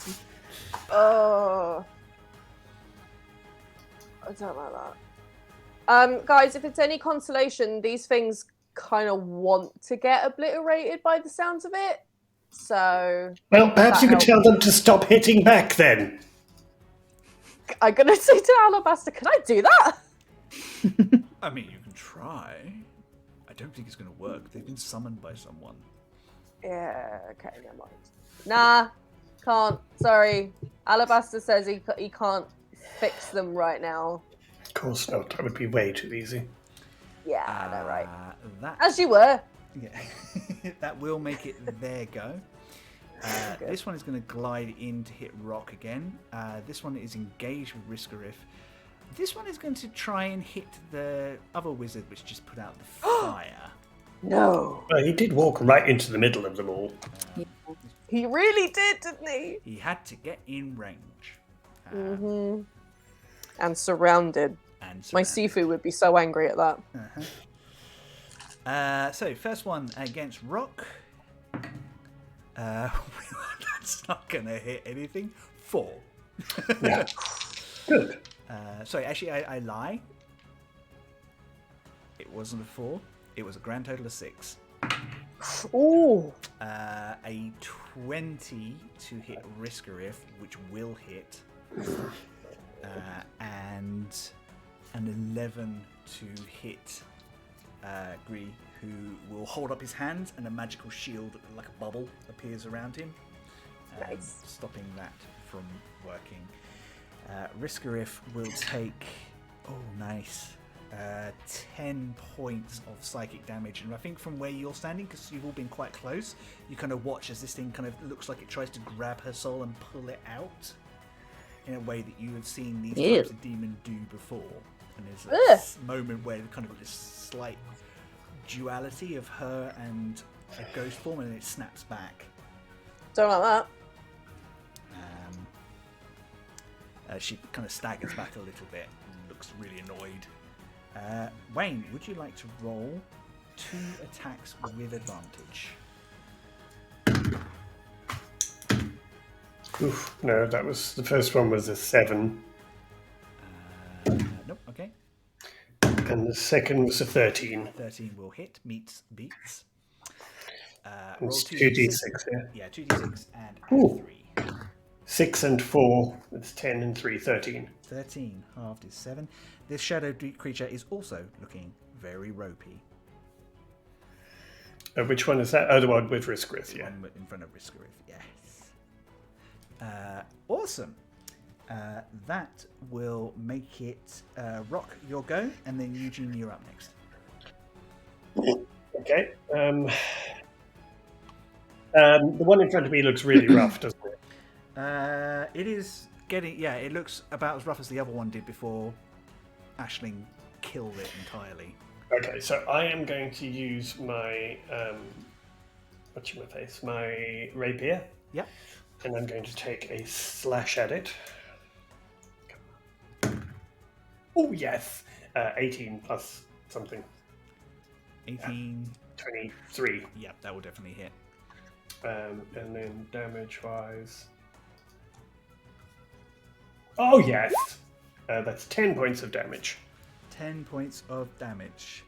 you." Oh. I don't like that. Guys, if it's any consolation, these things kind of want to get obliterated by the sounds of it. So Well, perhaps that you could helps. tell them to stop hitting back then. I'm gonna say to Alabaster, can I do that? I mean, you can try. I don't think it's going to work. They've been summoned by someone. Yeah, okay, never mind. Nah, can't. Sorry. Alabaster says he can't fix them right now. Of course not. That would be way too easy. Yeah, I know, right. That As you were. Yeah, that will make it their go. Good. This one is going to glide in to hit Rock again. This one is engaged with Riskarif. This one is going to try and hit the other wizard, which just put out the fire. No. Well, he did walk right into the middle of them all. He really did, didn't he? He had to get in range. Mm-hmm. And surrounded. And My surrounded. Sifu would be so angry at that. So, first one against Rock. That's not going to hit anything. 4. Yeah. Good. Sorry, actually, I lie. It wasn't a 4. It was a grand total of 6. Ooh. A 20 to hit Riskarif, which will hit. And an 11 to hit Gree, who will hold up his hands and a magical shield, like a bubble, appears around him. Nice. Stopping that from working. Riskarif will take, 10 points of psychic damage. And I think from where you're standing, because you've all been quite close, you kind of watch as this thing kind of looks like it tries to grab her soul and pull it out in a way that you have seen these Ew. types of demon do before. And there's a moment where kind of this slight duality of her and a ghost form, and it snaps back. Don't like that. She kind of staggers back a little bit and looks really annoyed. Wayne, would you like to roll 2 attacks with advantage? Oof, no, that was the first one was a 7, Nope, okay. and the second was a 13. 13 will hit, beats. It's 2d6. 2d6, yeah. Yeah, 2d6 and Ooh. 3. 6 and 4, that's 10 and 3, 13. 13 halved is 7. This shadow creature is also looking very ropey. Which one is that? Oh, the one with Riskrith, The yeah. one in front of Riskarif, yes. Awesome. That will make it Rock, your go, and then Eugene, you're up next. Okay. The one in front of me looks really rough, doesn't it? It is getting, it looks about as rough as the other one did before Aisling killed it entirely. Okay, so I am going to use my my rapier, Yep. and I'm going to take a slash at it. Oh yes, 18 plus something, 18. 23, Yep, that will definitely hit. and then damage-wise. Oh yes, that's 10 points of damage. 10 points of damage.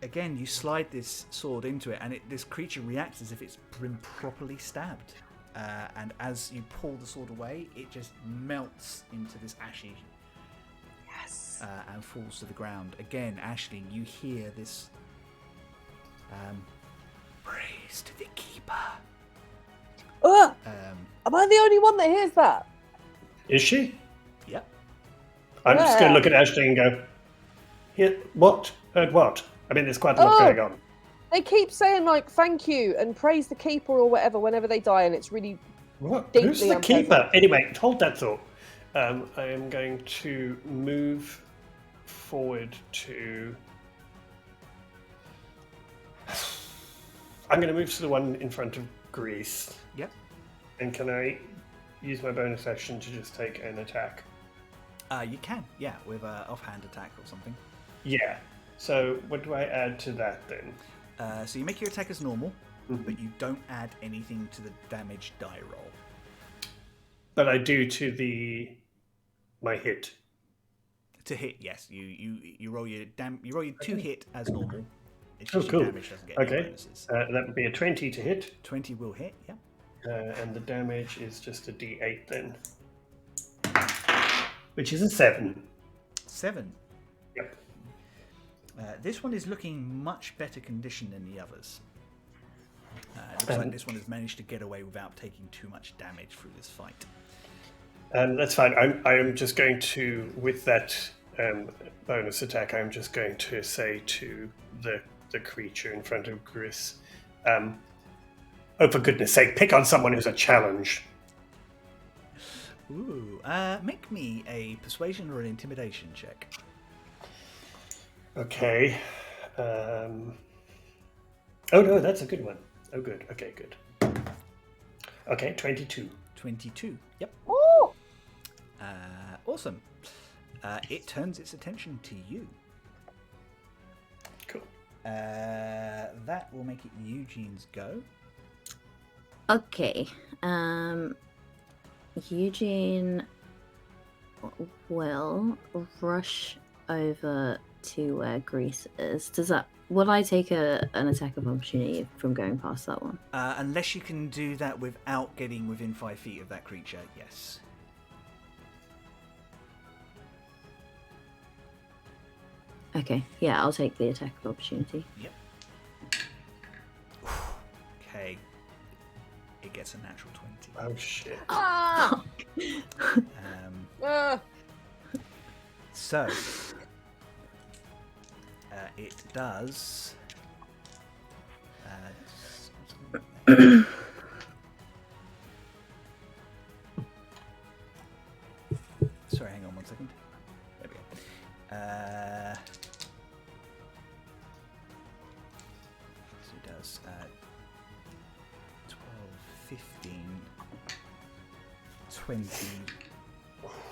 Again, you slide this sword into it, and this creature reacts as if it's been properly stabbed. And as you pull the sword away, it just melts into this ashy. Yes. And falls to the ground. Again, Ashley, you hear this. Praise to the keeper. Am I the only one that hears that? Is she? Yep. I'm just going to look at Ashley and go, "Here, what? Heard what? I mean, there's quite a lot going on." They keep saying, like, thank you and praise the keeper or whatever whenever they die, and it's really What? deeply Who's the unpleasant. keeper? Anyway, hold that thought. I am going to move forward to... I'm going to move to the one in front of Grease. Yep. And can I use my bonus action to just take an attack? You can, yeah, with an offhand attack or something. Yeah. So what do I add to that then? So you make your attack as normal, but you don't add anything to the damage die roll. But I do to my hit. To hit, yes. You roll your two hit as normal. It's Oh, just cool. your damage doesn't get any Okay. bonuses. That would be a 20 to hit. 20 will hit, yeah. And the damage is just a d8 then. Which is a 7. 7. Yep. This one is looking much better condition than the others. It looks like this one has managed to get away without taking too much damage through this fight. That's fine. I am just going to, with that bonus attack, I'm just going to say to the creature in front of Gris, oh, for goodness sake, pick on someone who's a challenge. Ooh, make me a persuasion or an intimidation check. Okay. Oh no, that's a good one. Oh good. Okay, good. Okay, 22. 22, yep. Oh! Awesome. It turns its attention to you. Cool. That will make it Eugene's go. Okay. Eugene will rush over to where Grease is. Would I take an attack of opportunity from going past that one? Unless you can do that without getting within 5 feet of that creature, yes. Okay, yeah, I'll take the attack of opportunity. Yep. Okay. It gets a natural 20. Oh shit. Ah! So, it does. Sorry, hang on 1 second. There we go. So it does 12, 15, 20,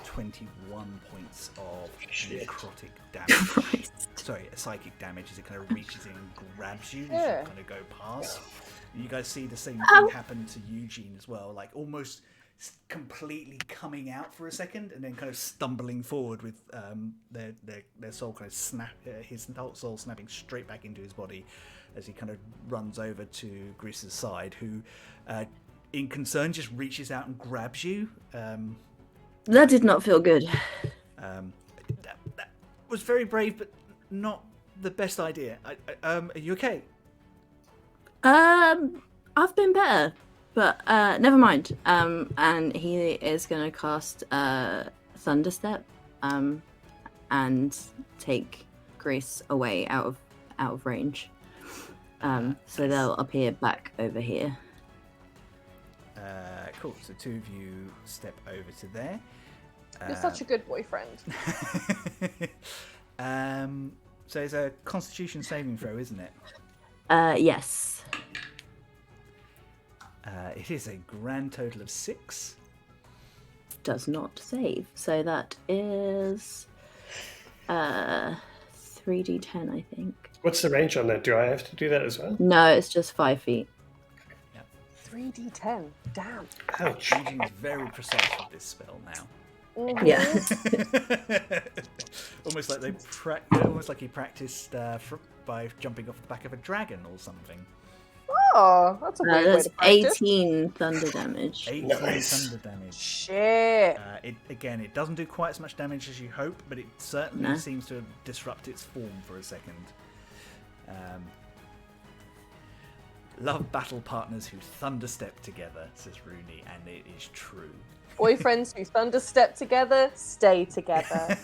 21 points of necrotic damage. Sorry, psychic damage as it kind of reaches in and grabs you as you kind of go past. And you guys see the same thing happen to Eugene as well, like almost completely coming out for a second and then kind of stumbling forward with their soul kind of his soul snapping straight back into his body as he kind of runs over to Gris's side, who in concern just reaches out and grabs you. That did not feel good. That was very brave, but not the best idea. Are you okay? I've been better, but never mind. And he is going to cast Thunderstep, and take Grace away out of range. So they'll appear back over here. Cool. So 2 of you step over to there. You're such a good boyfriend. So it's a Constitution saving throw, isn't it? Yes. It is a grand total of 6. Does not save. So that is 3d10, I think. What's the range on that? Do I have to do that as well? No, it's just 5 feet. 3d10. Damn. Ouch. Eugene's very precise with this spell now. Yeah. Almost like almost like he practiced by jumping off the back of a dragon or something. Oh, that's a weird way That's to practice. 18 thunder damage. 18 Nice. thunder damage. Shit. It doesn't do quite as much damage as you hope, but it certainly No. seems to disrupt its form for a second. Love battle partners who thunderstep together, says Rooney, and it is true. Boyfriends who thunderstep together, stay together.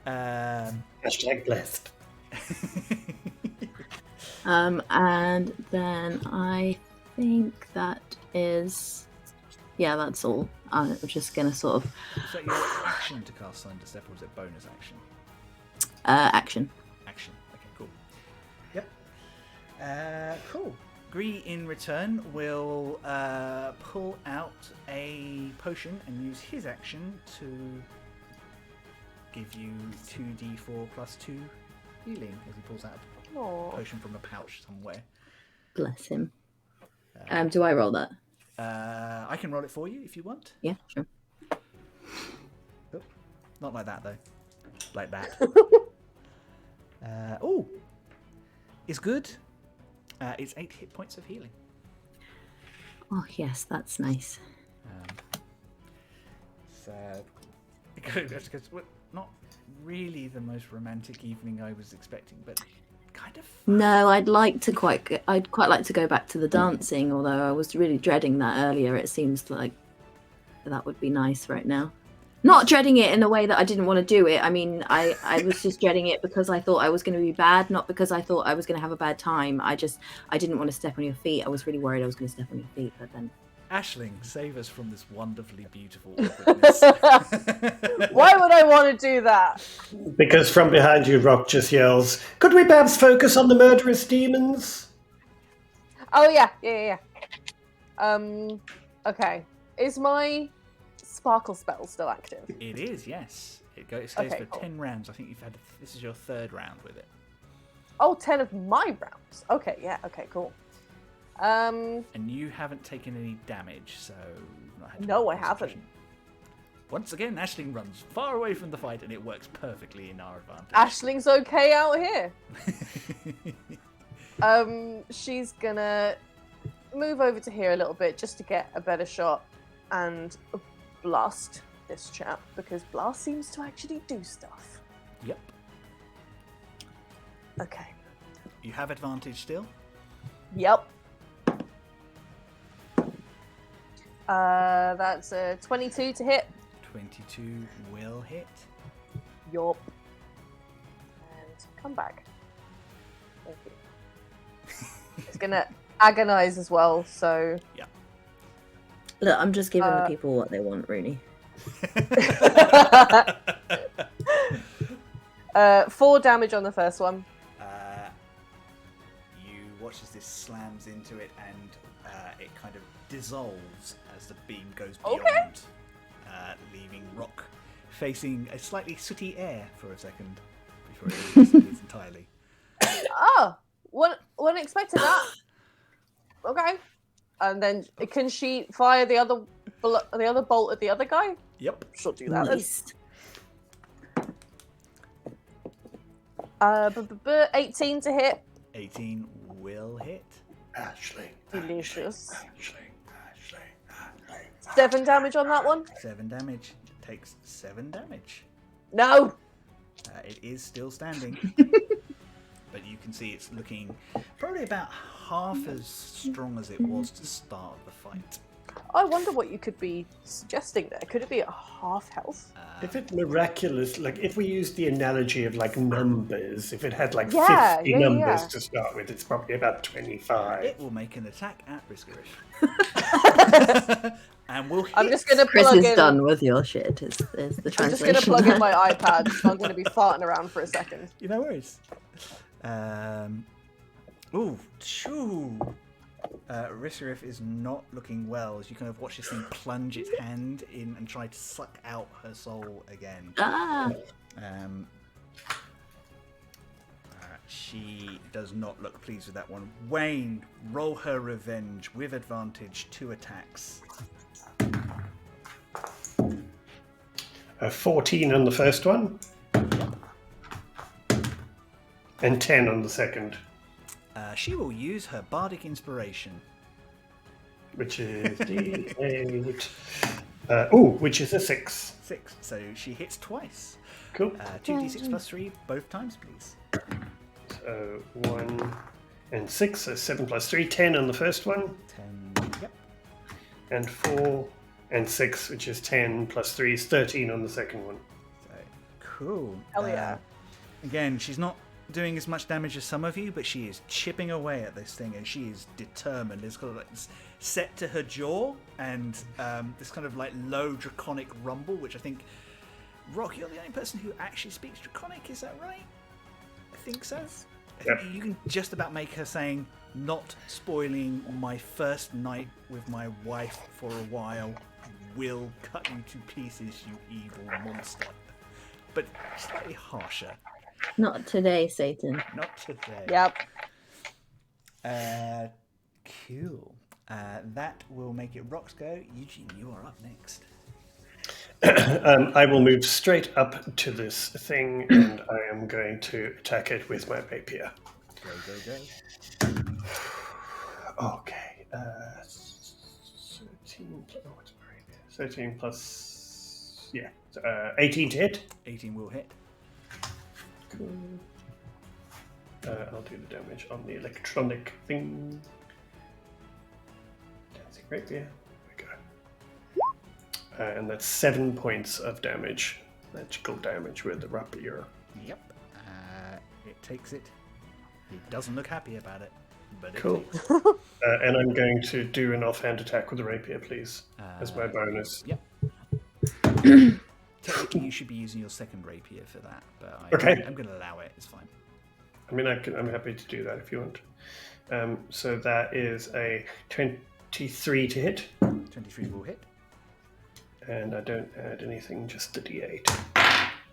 Hashtag blessed. And then I think that is, yeah, that's all. I'm just gonna sort of Is that your action to cast thunderstep, or is it bonus action? action. Action. Okay, cool. Yep. Cool. Gree, in return, will pull out a potion and use his action to give you 2d4 plus 2 healing as he pulls out a Aw. potion from a pouch somewhere. Bless him. Do I roll that? I can roll it for you if you want. Yeah, sure. Oh, not like that, though. Like that. It's good. It's 8 hit points of healing. Oh yes, that's nice. So, well, not really the most romantic evening I was expecting, but kind of fun. No, I'd quite like to go back to the dancing, although I was really dreading that earlier. It seems like that would be nice right now. Not dreading it in a way that I didn't want to do it. I mean, I was just dreading it because I thought I was going to be bad, not because I thought I was going to have a bad time. I didn't want to step on your feet. I was really worried I was going to step on your feet, but then... Aisling, save us from this wonderfully beautiful awkwardness. Why would I want to do that? Because from behind you, Rock just yells, "Could we perhaps focus on the murderous demons?" Oh yeah. Okay. Is my sparkle spell still active? It is, yes. It stays Okay, for cool. 10 rounds. I think this is your 3rd round with it. Oh, 10 of my rounds. Okay, yeah. Okay, cool. And you haven't taken any damage, so you've not had to No, roll I haven't. concentration. Once again, Aisling runs far away from the fight, and it works perfectly in our advantage. Aisling's okay out here. She's gonna move over to here a little bit just to get a better shot and blast this chap, because blast seems to actually do stuff. Yep. Okay. You have advantage still. Yep. That's a 22 to hit. 22 will hit. Yup. And come back. Thank you. It's gonna agonize as well, so... Look, I'm just giving the people what they want, Rooney. 4 damage on the first one. You watch as this slams into it, and it kind of dissolves as the beam goes beyond, Okay. leaving Rock facing a slightly sooty air for a second before it disappears entirely. Oh! Wasn't expecting that. Okay. And then, can she fire the other bolt at the other guy? Yep. She'll do that. Nice. 18 to hit. 18 will hit. Aisling. Delicious. Aisling. 7 damage on that one. 7 damage. Takes 7 damage. No! It is still standing. But you can see it's looking probably about half as strong as it was to start the fight. I wonder what you could be suggesting there. Could it be at half health? If it miraculous, like if we use the analogy of like numbers, if it had like Yeah, 50 yeah, numbers yeah. to start with, it's probably about 25. It will make an attack at Riskerish. And we'll hit. I'm just going to Chris plug is in... done with your shit, is the I'm just translation. going to plug in my iPad, so I'm going to be farting around for a second. You know worries. Risserif is not looking well as you kind of watch this thing plunge its hand in and try to suck out her soul again. Ah, She does not look pleased with that one. Wayne, roll her revenge with advantage, 2 attacks. A 14 on the first one. And 10 on the second. She will use her bardic inspiration. Which is D8. Which is a 6. 6. So she hits twice. Cool. 2d6 plus 3 both times, please. So 1 and 6, so 7 plus 3, 10 on the first one. 10, yep. And 4 and 6, which is 10 plus 3 is 13 on the second one. So, cool. Hell yeah. Again, she's not doing as much damage as some of you, but she is chipping away at this thing, and she is determined. It's kind of like set to her jaw, and this kind of like low draconic rumble, which I think, Rock, you're the only person who actually speaks draconic, is that right? I think so. I think you can just about make her saying, "Not spoiling my first night with my wife for a while will cut you to pieces, you evil monster." But slightly harsher. Not today, Satan. Not today. Yep. Cool. That will make it Rock's go. Eugene, you are up next. I will move straight up to this thing, and I am going to attack it with my rapier. Go, go, go. Okay. 13 plus, what's my rapier? 13 plus, 18 to hit. 18 will hit. Cool. I'll do the damage on the electronic thing. Dancing rapier. There we go. And that's 7 points of damage. Magical damage with the rapier. Yep. It takes it. It doesn't look happy about it, but it Cool. takes it. And I'm going to do an offhand attack with the rapier, please, as my bonus. Yep. Technically, you should be using your second rapier for that, but I'm going to allow it. It's fine. I mean, I'm happy to do that if you want. So that is a 23 to hit. 23 will hit. And I don't add anything, just the d8,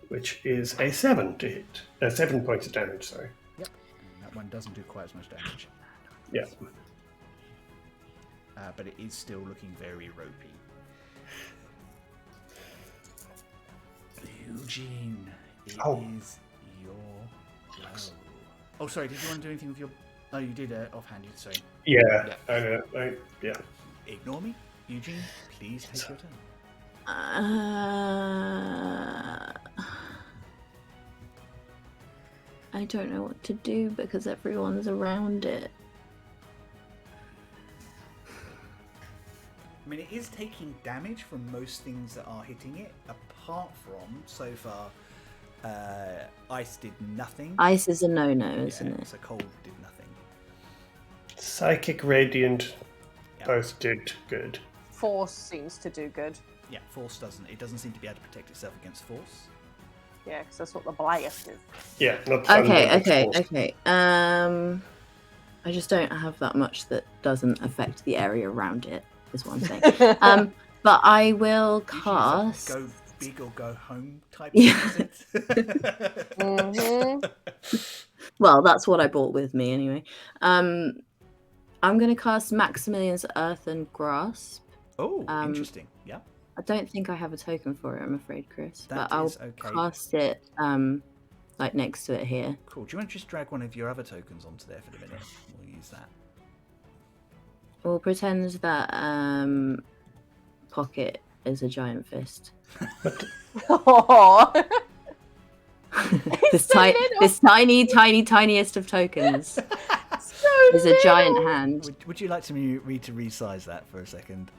which is a 7 to hit. 7 points of damage, sorry. Yep. And that one doesn't do quite as much damage. Yeah. But it is still looking very ropey. Eugene, it is your go. Oh, sorry, did you want to do anything with your... Oh, you did offhand, sorry. Yeah. Ignore me. Eugene, please take your turn. I don't know what to do because everyone's around it. I mean, it is taking damage from most things that are hitting it, apart from, so far, ice did nothing. Ice is a no-no, isn't it? So cold did nothing. Psychic, Radiant, both did good. Force seems to do good. Yeah, force doesn't. It doesn't seem to be able to protect itself against force. Yeah, because that's what the blast is. Yeah, not thunder, Okay. force. I just don't have that much that doesn't affect the area around it, is what I'm saying. But I will cast... Go big or go home type Yeah. thing, is it? Well, that's what I brought with me anyway. I'm going to cast Maximilian's Earthen Grasp. Oh, interesting. Yeah. I don't think I have a token for it, I'm afraid, Chris. That but I'll is okay. cast it like next to it here. Cool. Do you want to just drag one of your other tokens onto there for the minute? We'll use that. We'll pretend that Pocket is a giant fist. Oh, this so little. this tiniest of tokens so is a giant hand. Would you like to me to resize that for a second?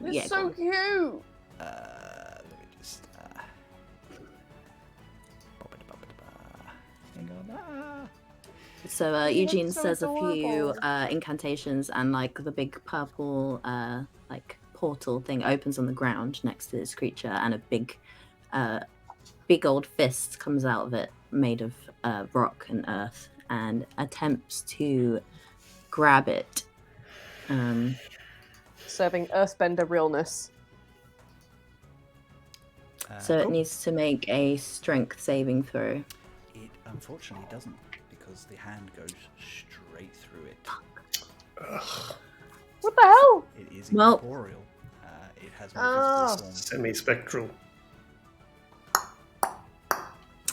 It's Yeah, so cute. Let me just. Hang on. So Eugene so says a few adorable. incantations, and like the big purple like portal thing opens on the ground next to this creature, and a big old fist comes out of it, made of rock and earth, and attempts to grab it. Serving Earthbender realness. So it Cool. needs to make a strength saving throw. It unfortunately doesn't, because the hand goes straight through it. What the hell? It is Well- incorporeal. It has no physical form. Semi-spectral.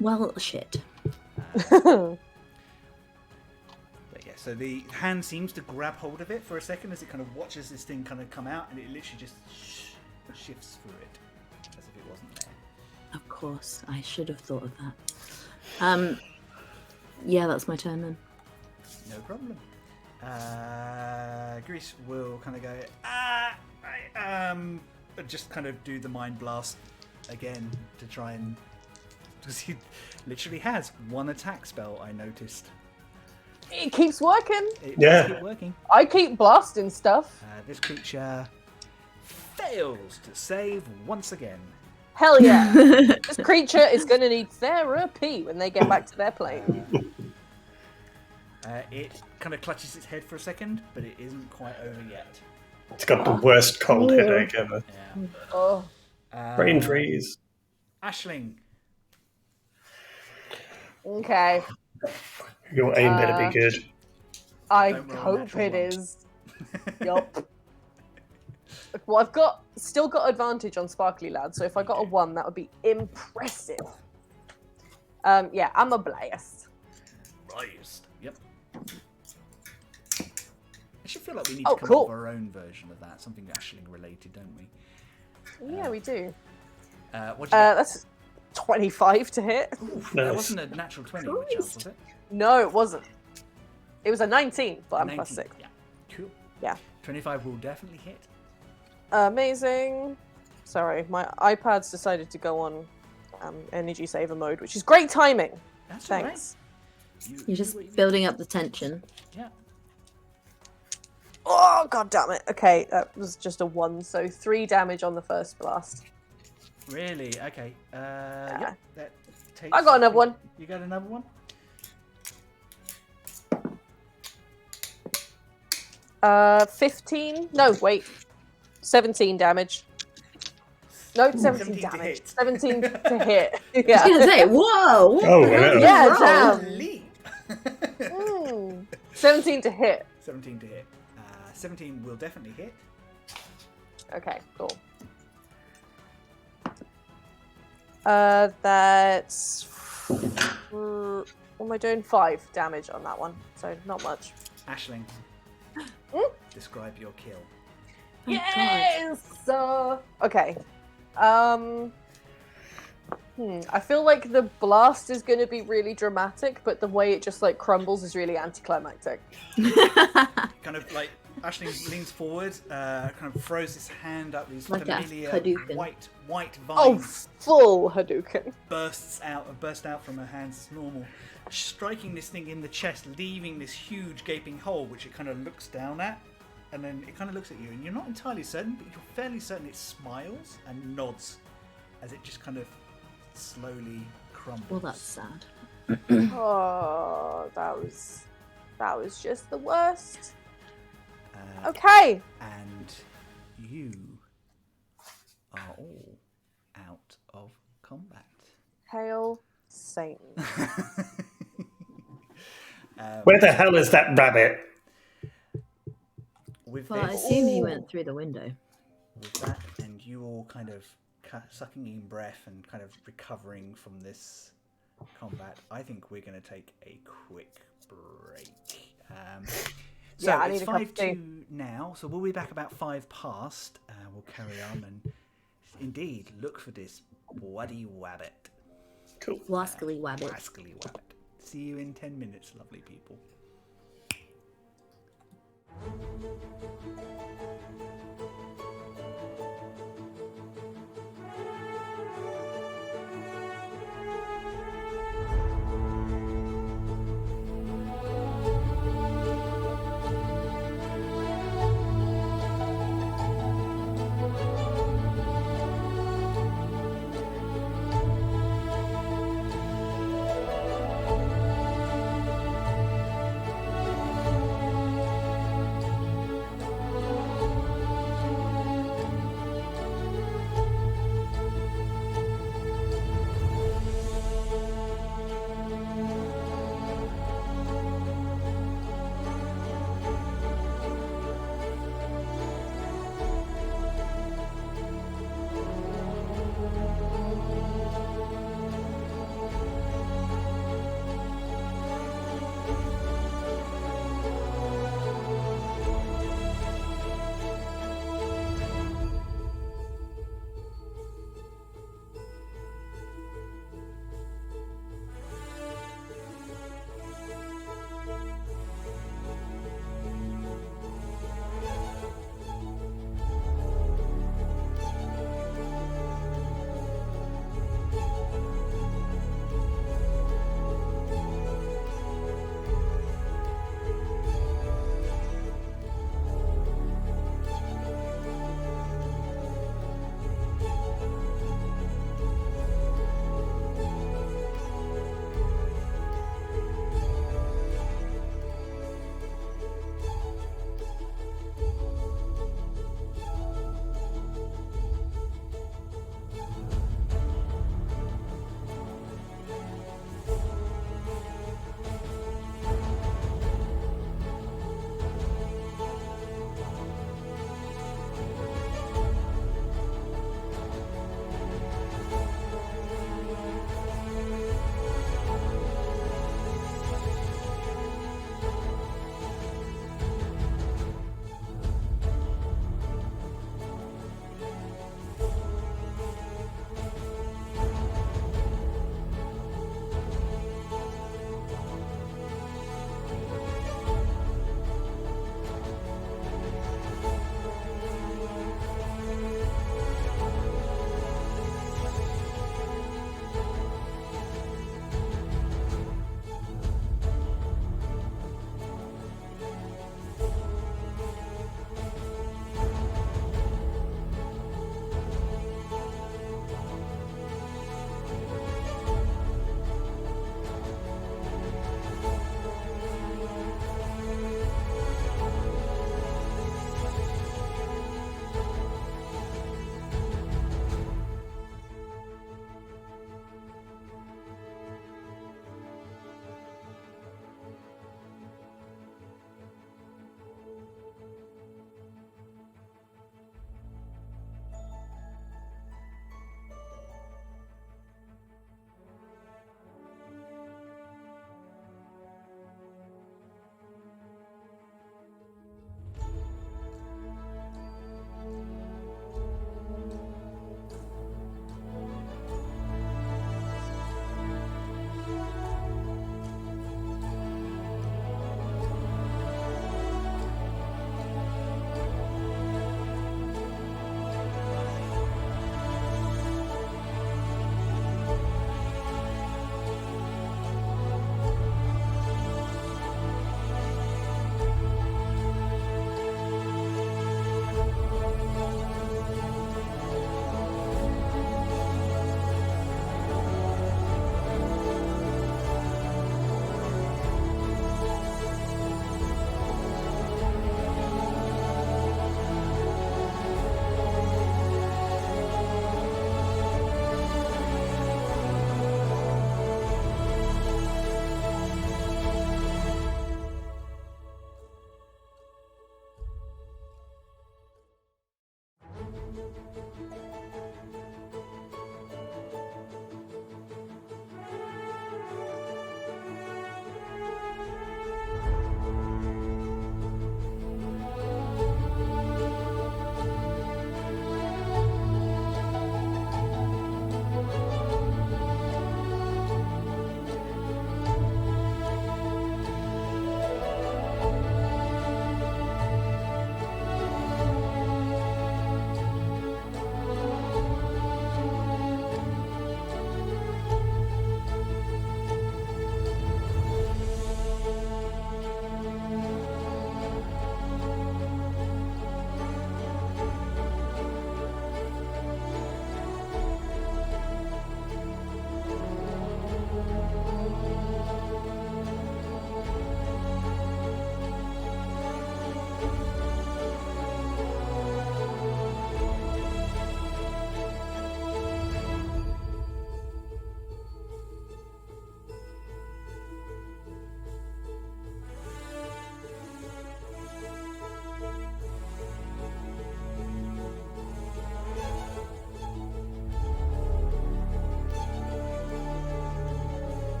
Well, shit. But yeah, so the hand seems to grab hold of it for a second as it kind of watches this thing kind of come out, and it literally just shifts through it as if it wasn't there. Of course, I should have thought of that. Yeah, that's my turn then. No problem. Grease will kind of go, just kind of do the mind blast again to try and, because he literally has one attack spell. I noticed. It keeps working. It Yeah. does keep working. I keep blasting stuff. This creature fails to save once again. Hell yeah. This creature is going to need therapy when they get back to their plane. It kind of clutches its head for a second, but it isn't quite over yet. It's got the worst cold headache ever. Yeah. Oh. Brain freeze. Ashling. Okay. Your aim better be good. I Don't roll a hope natural it one. is. Yup. Well, I've still got advantage on Sparkly Lad, so if I got a 1, that would be impressive. Yeah, I'm a blast. Raised. Yep. I should feel like we need Oh, to come cool. up with our own version of that, something Ashling related, don't we? Yeah, we do. What did you get? That's 25 to hit. Oof, Nice. that wasn't a natural 20 with chance, was it? No, it wasn't. It was a 19, but I'm 19. plus 6. Yeah. Cool. Yeah. 25 will definitely hit. Amazing. Sorry, my iPad's decided to go on energy saver mode, which is great timing. That's Thanks. all right. You're just building up the tension. Yeah. Oh, god damn it. Okay, that was just a 1, so 3 damage on the first blast. Really? Okay. Yeah. That takes. I got another one. You got another one? 15? No, wait. 17 damage. No, 17 to damage. hit. 17 to hit. I was Yeah. gonna say, whoa! What Oh, the hell wow. did Yeah, you roll? damn. Leap. 17 to hit. 17 to hit. 17 will definitely hit. Okay, cool. That's... what am I doing? 5 damage on that one, so not much. Ashling. Describe your kill. Thank God. Yes! Okay. I feel like the blast is going to be really dramatic, but the way it just like crumbles is really anticlimactic. Kind of like Ashling leans forward, kind of throws his hand up. These Like a familiar Hadouken. white Oh, vines full Hadouken. burst out from her hands as normal, striking this thing in the chest, leaving this huge gaping hole, which it kind of looks down at, and then it kind of looks at you, and you're not entirely certain, but you're fairly certain it smiles and nods as it just kind of slowly crumbles. Well, that's sad. Oh, that was just the worst. Okay. And you are all out of combat. Hail Satan. Where the hell is that rabbit? With Well, I this, assume he went through the window. with that, and you all kind of sucking in breath and kind of recovering from this combat, I think we're going to take a quick break. So Yeah, I it's need a cup of 5-2 now, so we'll be back about 5 past. We'll carry on and indeed look for this bloody wabbit. Cool. Wascally wabbit. Rascally wabbit. See you in 10 minutes, lovely people.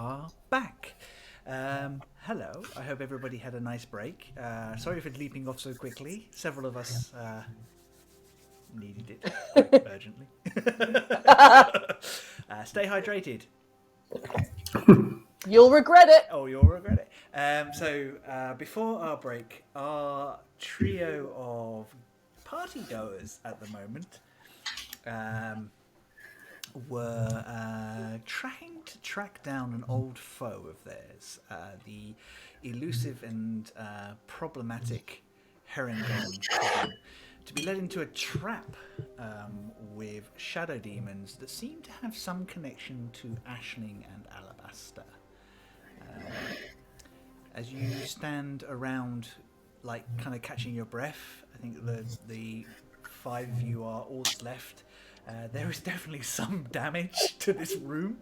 are back. Hello, I hope everybody had a nice break. Sorry for leaping off so quickly. Several of us needed it quite urgently. Stay hydrated. You'll regret it. Oh, you'll regret it. So before our break, our trio of party goers at the moment were trying to track down an old foe of theirs, the elusive and problematic Harengon, to be led into a trap with shadow demons that seem to have some connection to Aisling and Alabaster. As you stand around, like, kind of catching your breath, I think the five of you are all that's left. There is definitely some damage to this room.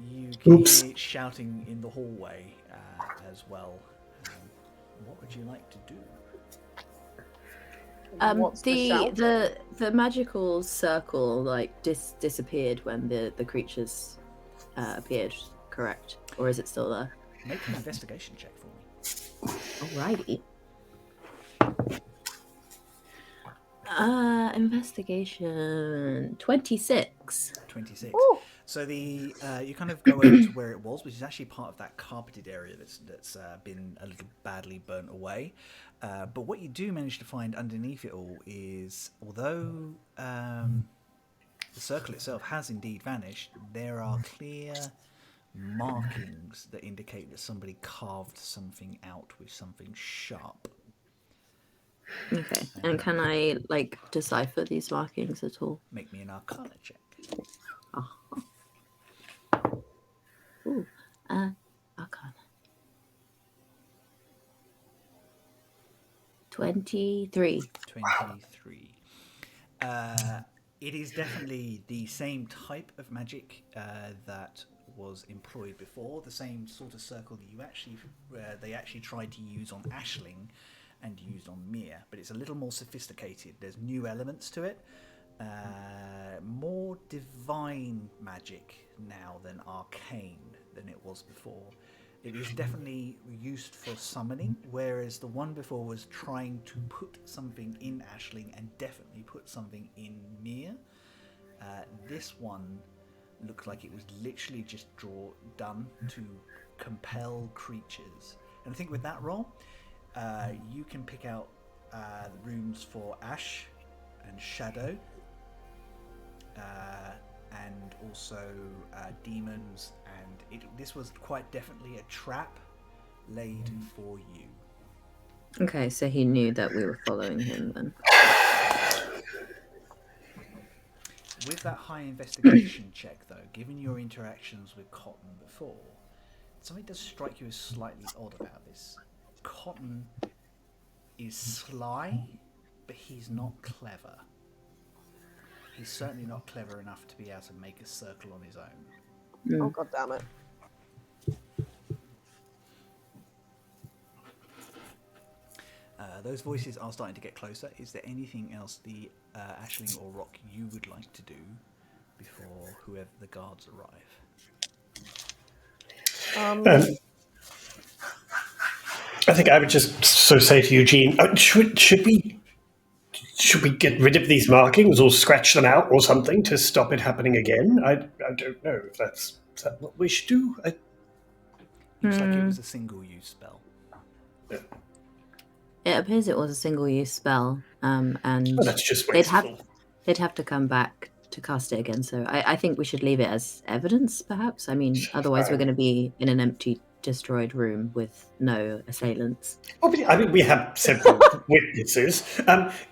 You can hear shouting in the hallway as well. What would you like to do? What's the magical circle like disappeared when the creatures appeared, correct? Or is it still there? Make an investigation check for me. Alrighty. Investigation 26. 26. Ooh. So you kind of go over to where it was, which is actually part of that carpeted area that's been a little badly burnt away. But what you do manage to find underneath it all is, although the circle itself has indeed vanished, there are clear markings that indicate that somebody carved something out with something sharp. Okay. And can I decipher these markings at all? Make me an Arcana check. Ooh, Arcana. 23. 23. It is definitely the same type of magic that was employed before, the same sort of circle that they actually tried to use on Aisling and used on Mia, but it's a little more sophisticated. There's new elements to it, more divine magic now than arcane than it was before. It is definitely used for summoning, whereas the one before was trying to put something in Aisling and definitely put something in Mia. This one looks like it was literally just done to compel creatures. And I think with that roll, you can pick out the runes for Ash and Shadow, and also demons, and this was quite definitely a trap laid for you. Okay, so he knew that we were following him then. With that high investigation check, though, given your interactions with Cotton before, something does strike you as slightly odd about this. Cotton is sly, but he's not clever. He's certainly not clever enough to be able to make a circle on his own. Oh, god damn it. Those voices are starting to get closer. Is there anything else the Aisling or Rock you would like to do before whoever the guards arrive? I think I would just say to Eugene, should we get rid of these markings or scratch them out or something to stop it happening again? I don't know if is that what we should do. Looks like it was a single-use spell. Yeah. It appears it was a single-use spell, and that's just wasteful. They'd have to come back to cast it again. So I think we should leave it as evidence, perhaps. I mean, otherwise we're going to be in an empty, destroyed room with no assailants. I mean, we have several witnesses.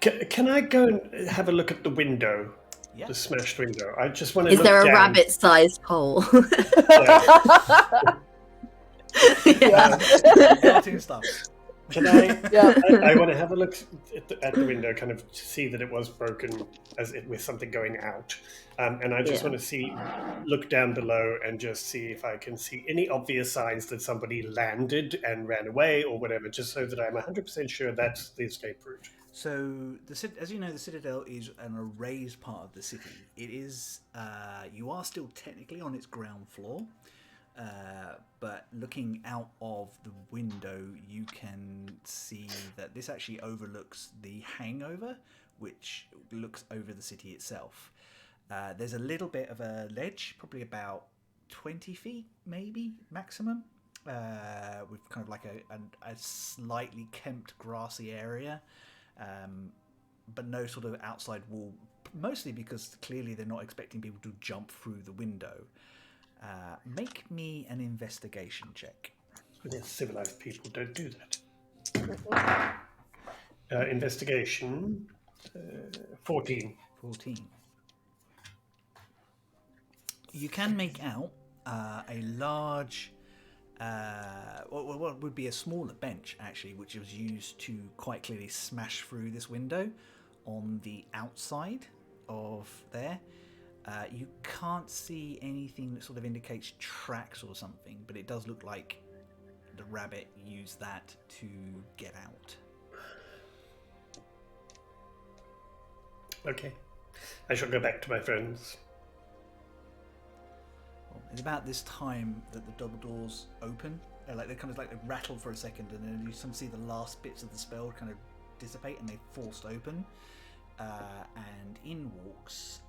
Can I go and have a look at the window? Yeah. The smashed window. I just want to. Is there a rabbit-sized hole? Yeah. Cartoon stuff. Can I? Yeah. I want to have a look at the window, kind of to see that it was broken, with something going out, and I just want to look down below and just see if I can see any obvious signs that somebody landed and ran away or whatever, just so that I'm 100% sure that's the escape route. So, as you know, the Citadel is an erased part of the city. It is, you are still technically on its ground floor, but looking out of the window, you can see that this actually overlooks the hangover, which looks over the city itself. There's a little bit of a ledge, probably about 20 feet, maybe, maximum, with kind of like a slightly kempt grassy area. But no sort of outside wall, mostly because clearly they're not expecting people to jump through the window. Make me an investigation check. Yes, civilized people don't do that. Investigation, 14. 14. You can make out a large, what would be a smaller bench, actually, which was used to quite clearly smash through this window on the outside of there. You can't see anything that sort of indicates tracks or something, but it does look like the rabbit used that to get out. Okay. I shall go back to my friends. It's about this time that the double doors open. Like they kind of like they rattle for a second, and then you see the last bits of the spell kind of dissipate, and they forced open. And in walks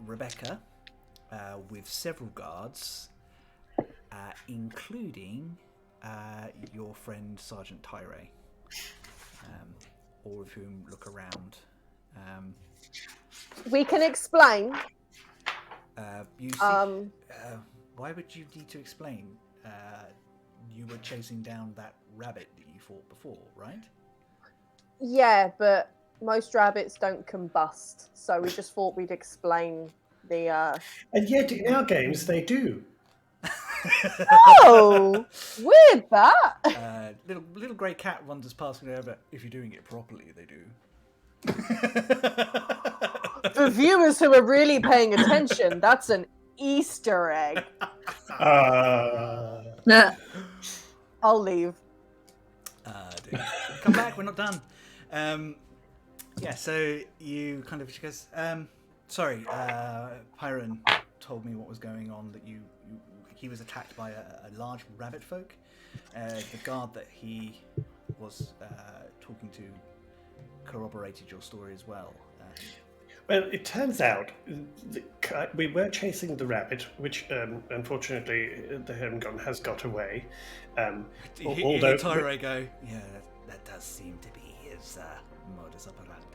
Rebecca with several guards, including your friend Sergeant Tyre, all of whom look around. We can explain. You see, why would you need to explain? You were chasing down that rabbit that you fought before, right? Yeah, but most rabbits don't combust, so we just thought we'd explain the. And yet, in our games, they do. Oh, weird that. Little grey cat wanders past me over. If you're doing it properly, they do. For viewers who are really paying attention, that's an Easter egg. I'll leave. Dude. Come back, we're not done. Yeah, so you kind of, she goes, sorry, Pyron told me what was going on, that he was attacked by a large rabbit folk. The guard that he was talking to corroborated your story as well. Well, it turns out we were chasing the rabbit, which unfortunately the Harengon has got away. Although Tyre go, yeah, that does seem to be his modus operandi.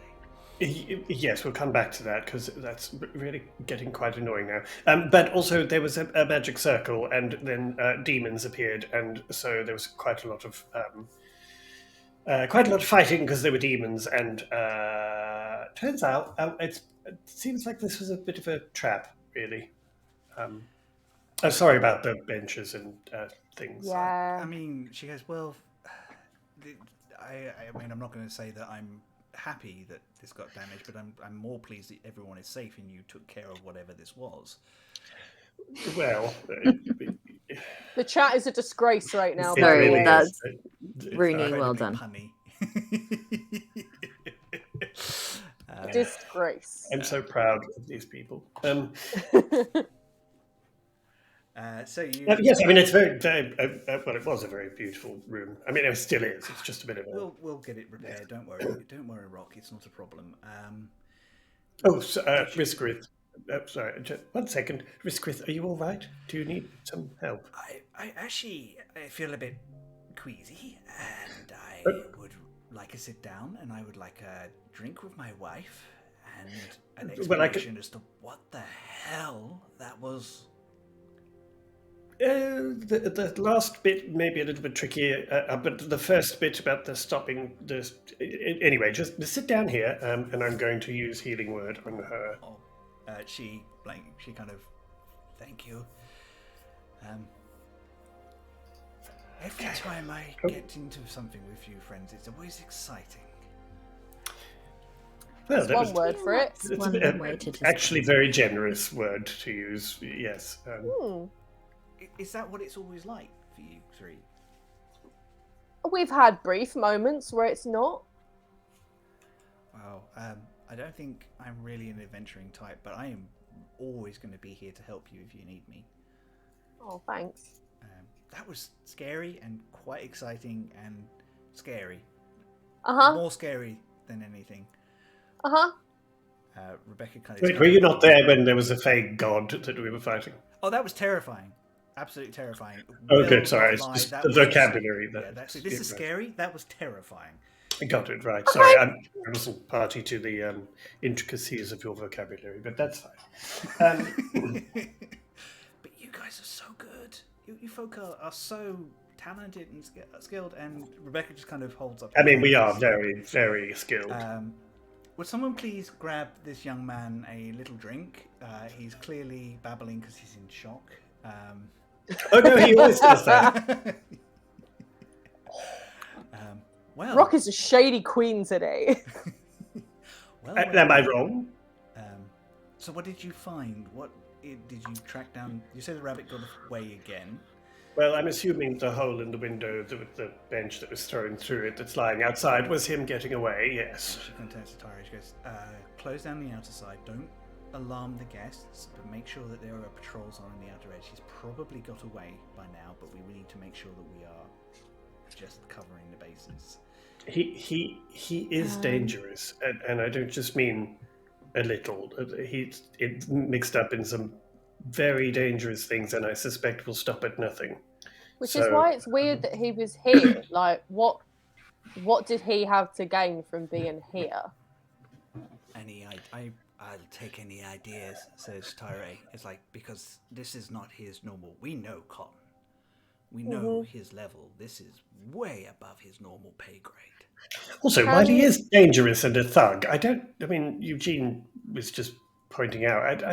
Yes, we'll come back to that because that's really getting quite annoying now. But also there was a magic circle, and then demons appeared, and so there was quite a lot of fighting because there were demons, and turns out it seems like this was a bit of a trap, really. Sorry about the benches and things. Yeah. I mean, she goes, well, I mean, I'm not going to say that I'm happy that this got damaged, but I'm more pleased that everyone is safe and you took care of whatever this was. Well, The chat is a disgrace right now. Sorry, really that's is. Rooney. Well done. Punny. Disgrace. I'm so proud of these people. So you. Yes, I mean it's very. Well, it was a very beautiful room. I mean, it still is. It's just a bit of a. We'll get it repaired. Don't worry. Don't worry, Rock. It's not a problem. Riskrith. Sorry, just 1 second. Riskrith, are you all right? Do you need some help? I actually feel a bit queasy, and I would like a sit down, and I would like a drink with my wife, and an explanation as to what the hell that was. The last bit may be a little bit tricky, but the first bit about the stopping. Anyway, just sit down here, and I'm going to use Healing Word on her. Oh, she kind of, thank you. Every time I get into something with you, friends, it's always exciting. Well, That's one word for it. It's actually very generous word to use. Yes. Is that what it's always like for you three? we've had brief moments where it's not. Wow. I don't think I'm really an adventuring type, but I am always going to be here to help you if you need me. Oh, thanks. That was scary and quite exciting and scary. Uh-huh. More scary than anything. Uh-huh. Rebecca kind of... Wait, were you not there when there was a fake god that we were fighting? Oh, that was terrifying. Absolutely terrifying. Oh, Will good, sorry. not It's lie, just that the was vocabulary. This is scary. That was terrifying. I got it, right. Sorry, I wasn't party to the intricacies of your vocabulary, but that's fine. But you guys are so good. You folk are so talented and skilled, and Rebecca just kind of holds up. I mean, we are very, very skilled. Would someone please grab this young man a little drink? He's clearly babbling because he's in shock. Oh no, he always does that. Well, Rock is a shady queen today. Am I wrong? So what did you find? What did you track down? You said the rabbit got away again. Well, I'm assuming the hole in the window with the bench that was thrown through it that's lying outside was him getting away, yes. She contacts to Tara. She goes, close down the outer side. Don't alarm the guests, but make sure that there are patrols on the outer edge. He's probably got away by now, but we need to make sure that we are just covering the bases. He is dangerous, and I don't just mean a little. He's mixed up in some very dangerous things, and I suspect will stop at nothing. Which is why it's weird that he was here. Like, what did he have to gain from being here? I'll take any ideas, says Tyree. It's like, because this is not his normal. We know Cotton. We know his level. This is way above his normal pay grade. Also, while he is dangerous and a thug, Eugene was just pointing out,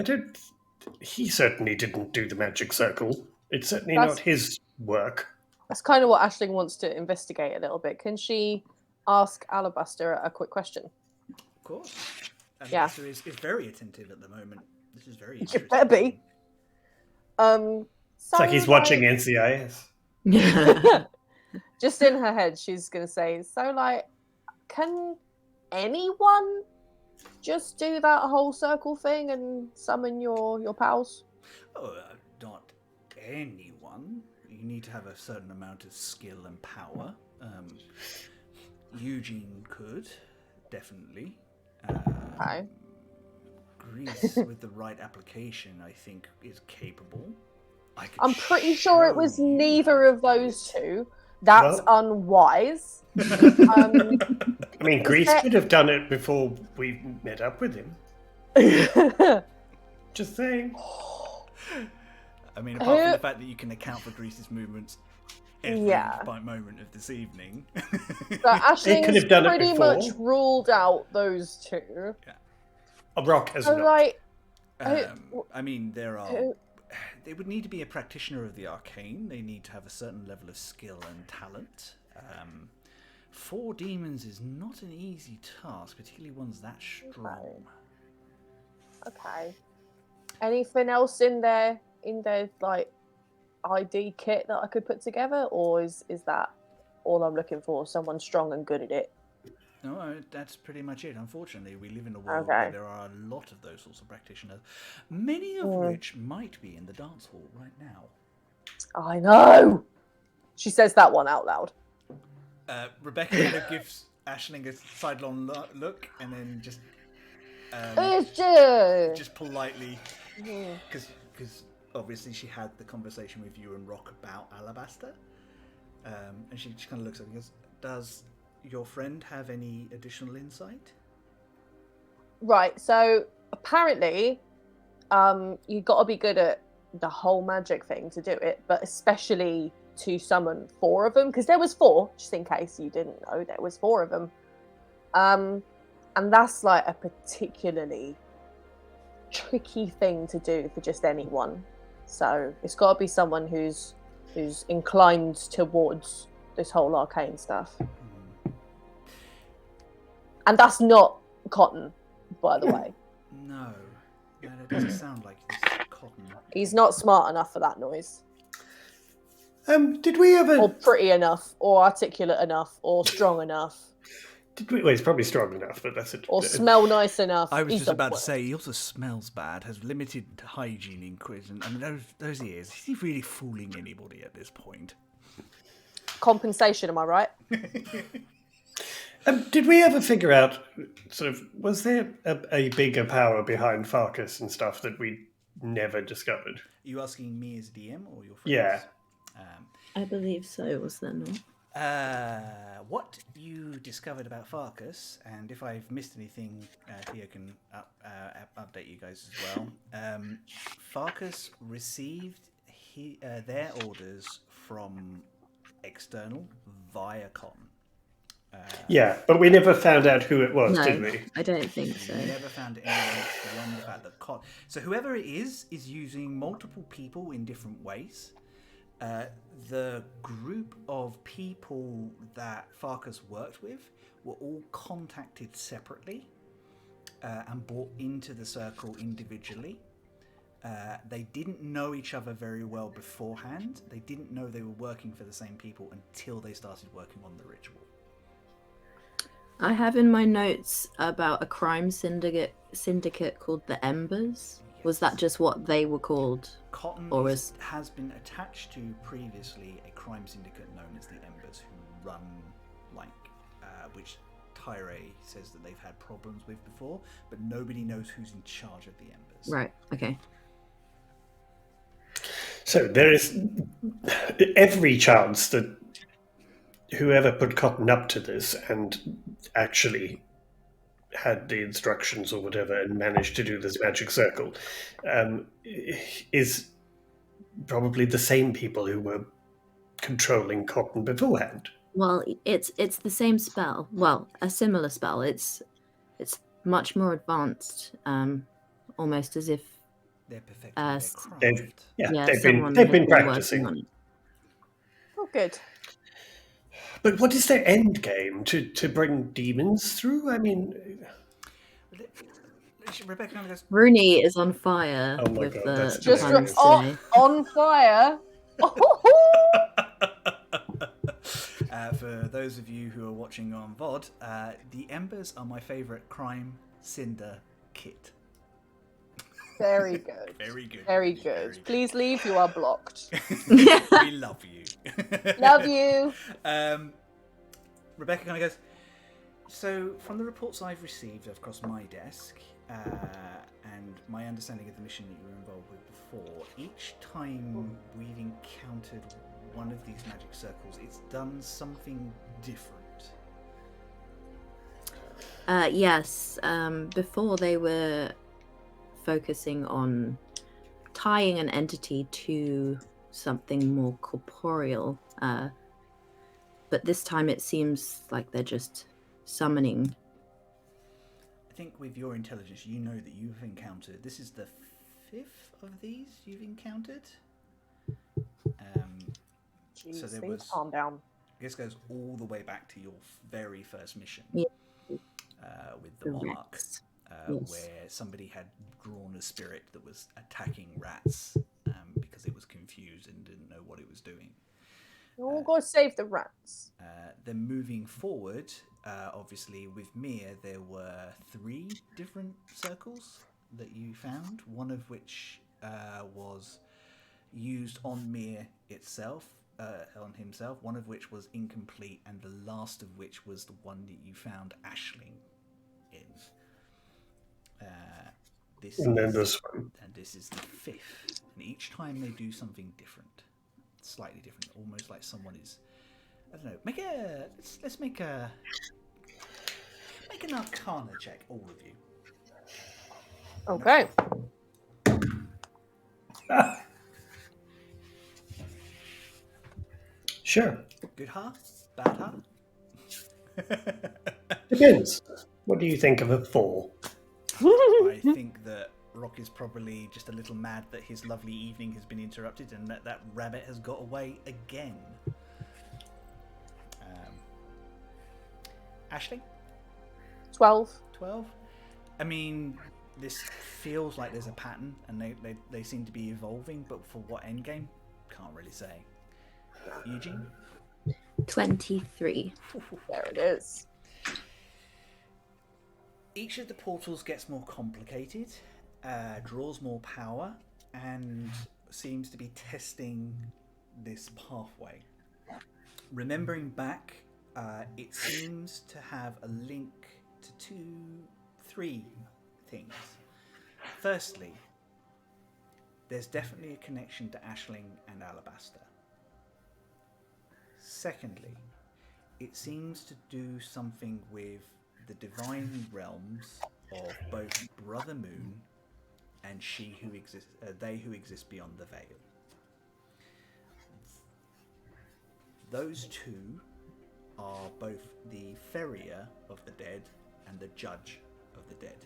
he certainly didn't do the magic circle. It's certainly not his work. That's kind of what Aisling wants to investigate a little bit. Can she ask Alabaster a quick question? Of course. Alabaster is very attentive at the moment. This is very interesting. You better be. It's like he's watching NCIS. Just in her head, she's going to say, so, like, can anyone just do that whole circle thing and summon your pals? Oh, not anyone. You need to have a certain amount of skill and power. Eugene could, definitely. Okay. Grease, with the right application, I think, is capable. I'm pretty sure it was neither of those two. That's unwise. Grease could have done it before we met up with him. Just saying. Apart from the fact that you can account for Grease's movements every moment of this evening. So Aisling has pretty much ruled out those two. Yeah. A Rock has not. Like, there are... They would need to be a practitioner of the arcane. They need to have a certain level of skill and talent. 4 demons is not an easy task, particularly ones that strong. Okay. Anything else in their like ID kit that I could put together, or is that all I'm looking for? Someone strong and good at it. No, that's pretty much it. Unfortunately, we live in a world where there are a lot of those sorts of practitioners, many of which might be in the dance hall right now. I know! She says that one out loud. Rebecca gives Aisling a sidelong look, and then just politely, because obviously she had the conversation with you and Rock about Alabaster, and she just kind of looks at him and goes, does your friend have any additional insight? Right, so apparently you've got to be good at the whole magic thing to do it, but especially to summon 4 of them, because there was 4, just in case you didn't know, there was 4 of them. And that's like a particularly tricky thing to do for just anyone. So it's got to be someone who's inclined towards this whole arcane stuff. And that's not Cotton, by the way. No, that doesn't sound like this Cotton. He's not smart enough for that noise. Did we ever? Or pretty enough, or articulate enough, or strong enough, Did we? Well, he's probably strong enough, but that's it. or smell nice enough. I was He's just the about to worst. say, he also smells bad, has limited hygiene in prison, and those ears. Is he really fooling anybody at this point? Compensation, am I right? Did we ever figure out, sort of, was there a bigger power behind Farkas and stuff that we never discovered? Are you asking me as DM or your friends? Yeah. I believe so, was there not? What you discovered about Farkas, and if I've missed anything, Theo can update you guys as well. Farkas received their orders from external via Cotton. Yeah, but we never found out who it was, No, did we? I don't think so. We never found anyone beyond the fact that Cotton. So whoever it is using multiple people in different ways. The group of people that Farkas worked with were all contacted separately and brought into the circle individually. They didn't know each other very well beforehand. They didn't know they were working for the same people until they started working on the ritual. I have in my notes about a crime syndicate called the Embers. Was that just what they were called? Cotton Or has been attached to previously a crime syndicate known as the Embers, who run, which Tyre says that they've had problems with before, but nobody knows who's in charge of the Embers. Right, okay. So there is every chance that whoever put Cotton up to this and actually had the instructions or whatever and managed to do this magic circle is probably the same people who were controlling Cotton beforehand. Well, it's the same spell. Well, a similar spell. It's much more advanced, almost as if They're perfecting their craft. They've someone been had working practicing. on it. Oh, good. But what is their end game? To bring demons through? I mean, Rebecca goes, Rooney is on fire Oh my with God, the that's Just hilarious. puns today. on fire. for those of you who are watching on VOD, the Embers are my favourite crime cinder kit. Very good. Very good. Very good. Please leave. You are blocked. We love you. Love you. Rebecca kind of goes, so from the reports I've received across my desk, and my understanding of the mission that you were involved with before, each time we've encountered one of these magic circles, it's done something different. Yes. Before they were focusing on tying an entity to something more corporeal, but this time it seems like they're just summoning. I think with your intelligence, you know that you've encountered, this is the 5th of these you've encountered. Jeez, So there things was- calm down. This goes all the way back to your very first mission. Yeah. With the The monarch, rats. Yes. where somebody had drawn a spirit that was attacking rats because it was confused and didn't know what it was doing. Oh, go save the rats. Then moving forward, obviously with Mia, there were 3 different circles that you found, one of which was used on Mia itself, on himself, one of which was incomplete, and the last of which was the one that you found Aisling in. And then this one. And this is the 5th. And each time they do something different, slightly different, almost like someone is. I don't know. Let's make an Arcana check, all of you. Okay. Sure. Good heart, bad heart. Depends. What do you think of a 4? I think that Rock is probably just a little mad that his lovely evening has been interrupted and that rabbit has got away again. Aisling? 12. 12? I mean, this feels like there's a pattern and they seem to be evolving, but for what endgame? Can't really say. Eugene? 23. There it is. Each of the portals gets more complicated, draws more power, and seems to be testing this pathway. Remembering back, it seems to have a link to three things. Firstly, there's definitely a connection to Ashling and Alabaster. Secondly, it seems to do something with the divine realms of both Brother Moon and they who exist beyond the veil. Those two are both the Ferrier of the dead and the Judge of the dead.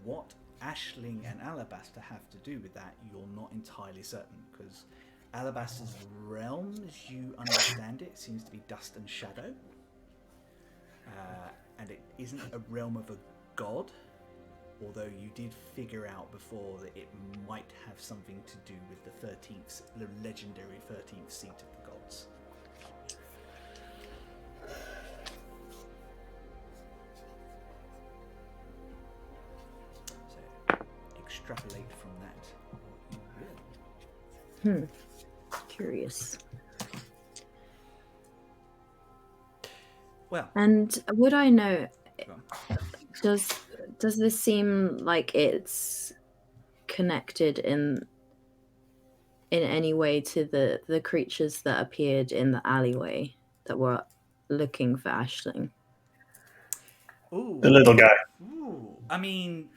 What Ashling and Alabaster have to do with that, you're not entirely certain, because Alabaster's realm, as you understand it, seems to be dust and shadow, and it isn't a realm of a god, although you did figure out before that it might have something to do with the legendary 13th seat of the gods. So, extrapolate from that what you will. Curious. Well, And would I know, go on. does this seem like it's connected in any way to the creatures that appeared in the alleyway that were looking for Ashling? Ooh. The little guy. Ooh. I mean,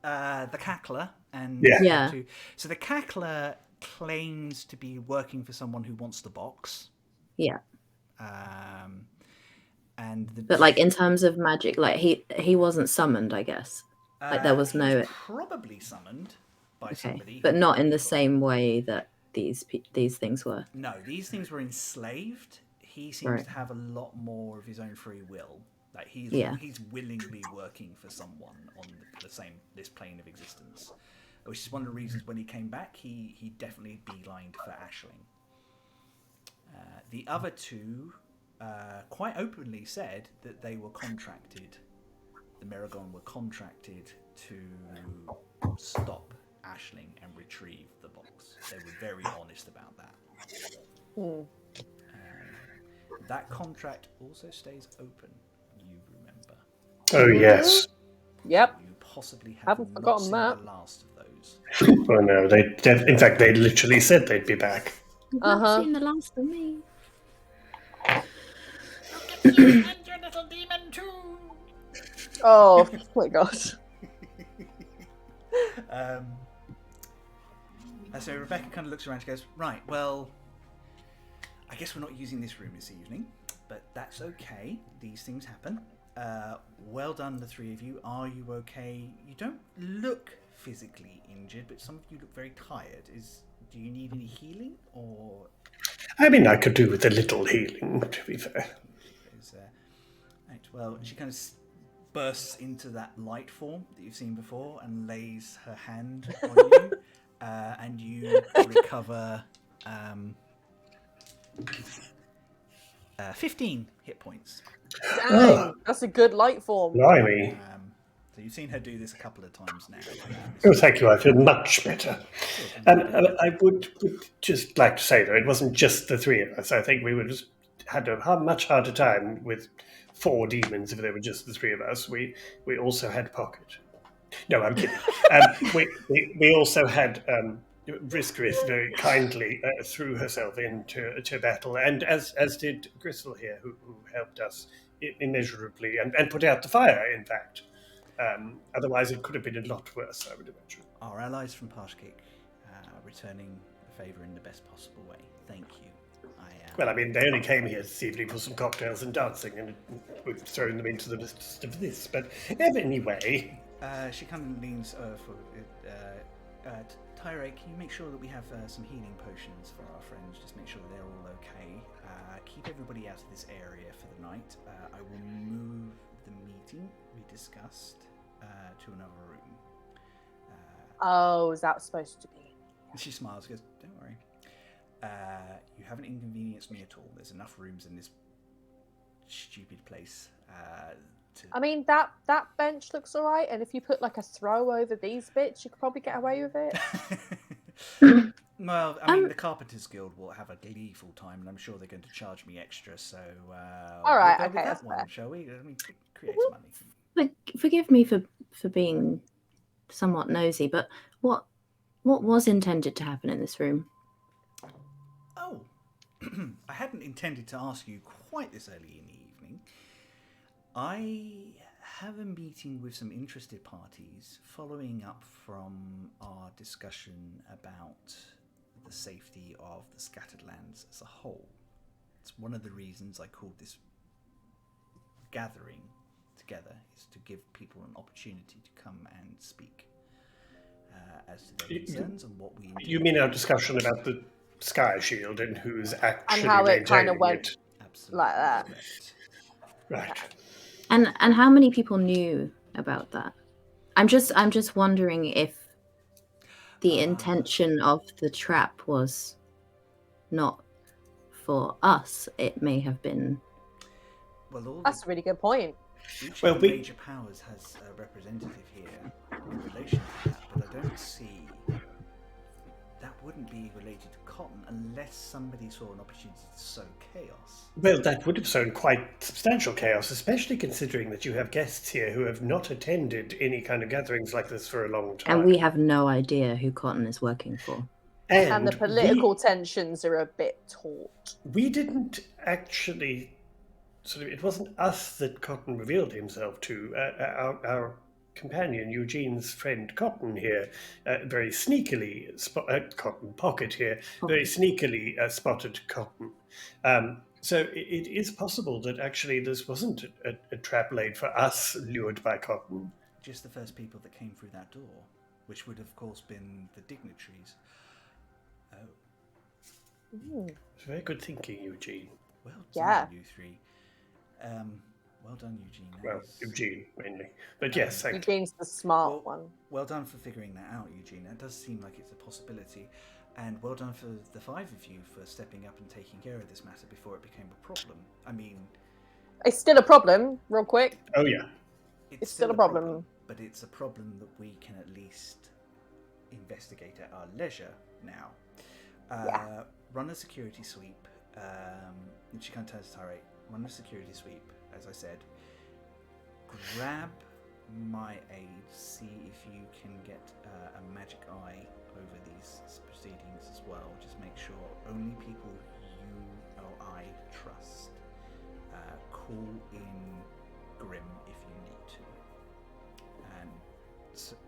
the Cackler and Yeah. Two. So the Cackler claims to be working for someone who wants the box. Yeah. But like in terms of magic, like he wasn't summoned, I guess. Like there was no. Probably summoned by somebody, but not in the same way that these things were. No, these things were enslaved. He seems to have a lot more of his own free will. Like he's willingly working for someone on this plane of existence, which is one of the reasons when he came back, he definitely beelined for Ashling. The other two quite openly said that they were contracted. The Harengon were contracted to stop Ashling and retrieve the box. They were very honest about that. That contract also stays open, you remember. Oh, yes. Yep. You possibly Haven't not forgotten seen that. the last of those. Oh, no. In fact, they literally said they'd be back. You've not seen the last of me. And your little demon too. Oh my god. So Rebecca kind of looks around and goes, right, well, I guess we're not using this room this evening, but that's okay. These things happen. Well done, the three of you. Are you okay? You don't look physically injured, but some of you look very tired. Do you need any healing, or? I mean, I could do with a little healing, to be fair. Right, well, she kind of bursts into that light form that you've seen before and lays her hand on you, and you recover 15 hit points. Dang, that's a good light form. Blimey. So you've seen her do this a couple of times now. Oh, thank you. I feel much better. I would just like to say, though, it wasn't just the three of us. I think we would have had a much harder time with 4 demons if there were just the three of us. We also had Pocket. No, I'm kidding. We also had Riskrith very kindly threw herself into battle, and as did Gristle here, who helped us immeasurably and put out the fire, in fact. Otherwise, it could have been a lot worse, I would imagine. Our allies from Pashkik returning the favour in the best possible way. Thank you. Well, I mean, they only came here this evening for some cocktails and dancing, and we've thrown them into the midst of this. But anyway... she kind of leans Tyre, can you make sure that we have some healing potions for our friends? Just make sure that they're all okay. Keep everybody out of this area for the night. I will move the meeting we discussed to another room. Oh, is that supposed to be? She smiles. Goes, "Don't worry. You haven't inconvenienced me at all. There's enough rooms in this stupid place." I mean, that bench looks alright, and if you put like a throw over these bits, you could probably get away with it. Well, I mean, the Carpenters Guild will have a gleeful time, and I'm sure they're going to charge me extra. So, all right, we'll go okay, with that's that one, fair. shall we? I mean, create some money. Forgive me for being somewhat nosy, but what was intended to happen in this room? Oh, I hadn't intended to ask you quite this early in the evening. I have a meeting with some interested parties following up from our discussion about the safety of the scattered lands as a whole. It's one of the reasons I called this gathering together, is to give people an opportunity to come and speak as to their concerns and what we... You mean our discussion about the Sky Shield and who's actually And how it kind of maintaining went it? Absolutely like that. correct. Right. And how many people knew about that? I'm just wondering if the intention of the trap was not for us. It may have been. Well, That's a really good point. each Well, of the we- major powers has a representative here in relation to that, but I don't see... That wouldn't be related to Cotton unless somebody saw an opportunity to sow chaos. Well, that would have sown quite substantial chaos, especially considering that you have guests here who have not attended any kind of gatherings like this for a long time. And we have no idea who Cotton is working for. And the political tensions are a bit taut. We didn't actually it wasn't us that Cotton revealed himself to. Our companion, Eugene's friend Cotton here, very sneakily, Cotton Pocket here, very sneakily spotted Cotton. So it is possible that actually this wasn't a trap laid for us, lured by Cotton. Just the first people that came through that door, which would of course been the dignitaries. Oh. It's very good thinking, Eugene. Well done, Yeah. you three. Well done, Eugene. Well, Eugene mainly, but yes, thank you. Eugene's the smart one. Well done for figuring that out, Eugene. That does seem like it's a possibility. And well done for the five of you for stepping up and taking care of this matter before it became a problem. I mean... It's still a problem, real quick. Oh, yeah. It's still a problem. But it's a problem that we can at least investigate at our leisure now. Yeah. Run a security sweep. And she kind of turns to Tyrate. Run a security sweep, as I said. Grab my aid. See if you can get a magic eye over these proceedings as well. Just make sure only people you or I trust. Call in Grim if you need to.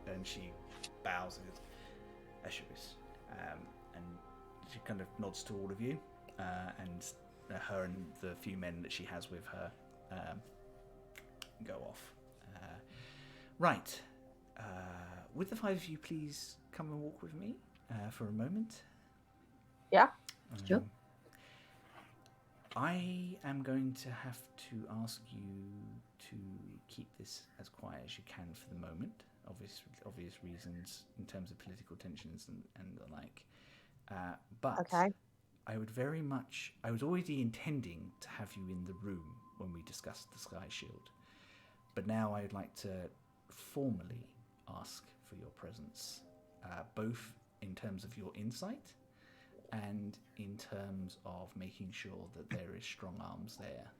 And she bows and goes, Asheris. And she kind of nods to all of you. And her and the few men that she has with her go off. Right. Would the five of you please come and walk with me for a moment? Yeah. Sure. I am going to have to ask you to keep this as quiet as you can for the moment. Obvious reasons in terms of political tensions and the like. But Okay. I was already intending to have you in the room when we discussed the Sky Shield. But now I would like to formally ask for your presence, both in terms of your insight and in terms of making sure that there is strong arms there.